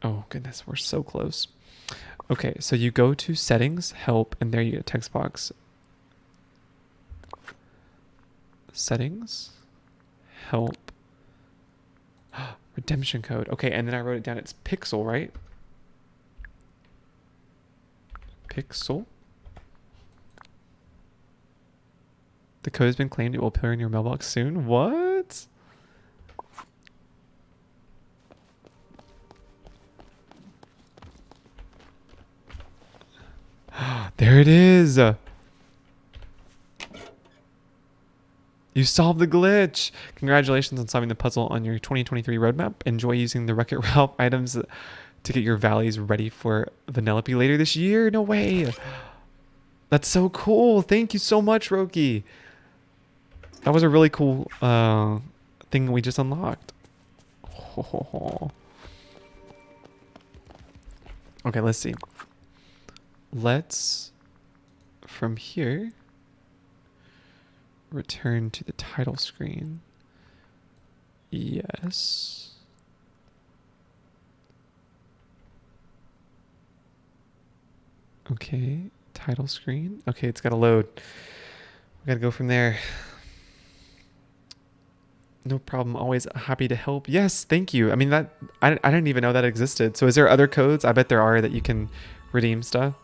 Oh goodness, we're so close. Okay, so you go to settings, help, and there you get a text box. Settings, help, redemption code. Okay, and then I wrote it down. It's pixel, right? Pixel. The code has been claimed. It will appear in your mailbox soon. What? There it is. You solved the glitch. Congratulations on solving the puzzle on your 2023 roadmap. Enjoy using the Wreck-It Ralph items to get your valleys ready for Vanellope later this year. No way. That's so cool. Thank you so much, Roki. That was a really cool thing we just unlocked. Okay, let's see. Let's, from here, return to the title screen. Yes. Okay, title screen. Okay, it's got to load. We got to go from there. No problem. Always happy to help. Yes, thank you. I mean, that I didn't even know that existed. So is there other codes? I bet there are that you can redeem stuff.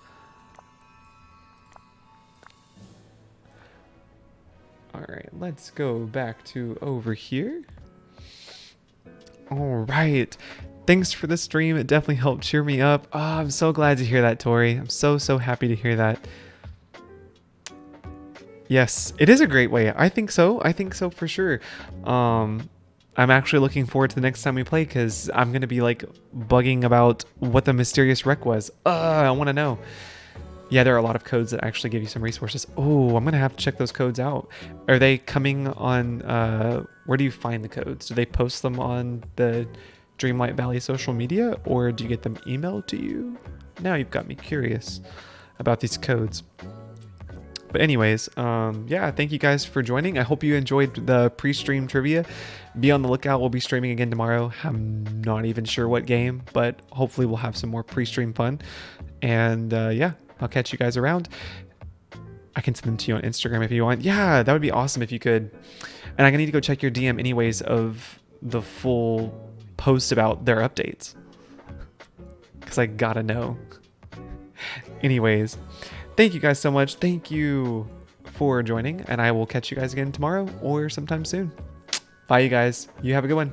All right, let's go back to over here. All right. Thanks for the stream. It definitely helped cheer me up. Oh, I'm so glad to hear that, Tori. I'm so happy to hear that. Yes, it is a great way. I think so. I think so for sure. I'm actually looking forward to the next time we play because I'm going to be like bugging about what the mysterious wreck was. I want to know. Yeah, there are a lot of codes that actually give you some resources. Oh, I'm going to have to check those codes out. Are they coming on, where do you find the codes? Do they post them on the Dreamlight Valley social media or do you get them emailed to you? Now you've got me curious about these codes. But anyways, yeah, thank you guys for joining. I hope you enjoyed the pre-stream trivia. Be on the lookout. We'll be streaming again tomorrow. I'm not even sure what game, but hopefully we'll have some more pre-stream fun. And yeah, I'll catch you guys around. I can send them to you on Instagram if you want. Yeah, that would be awesome if you could. And I'm gonna need to go check your DM anyways of the full post about their updates. Because I gotta know. Anyways, thank you guys so much. Thank you for joining. And I will catch you guys again tomorrow or sometime soon. Bye, you guys. You have a good one.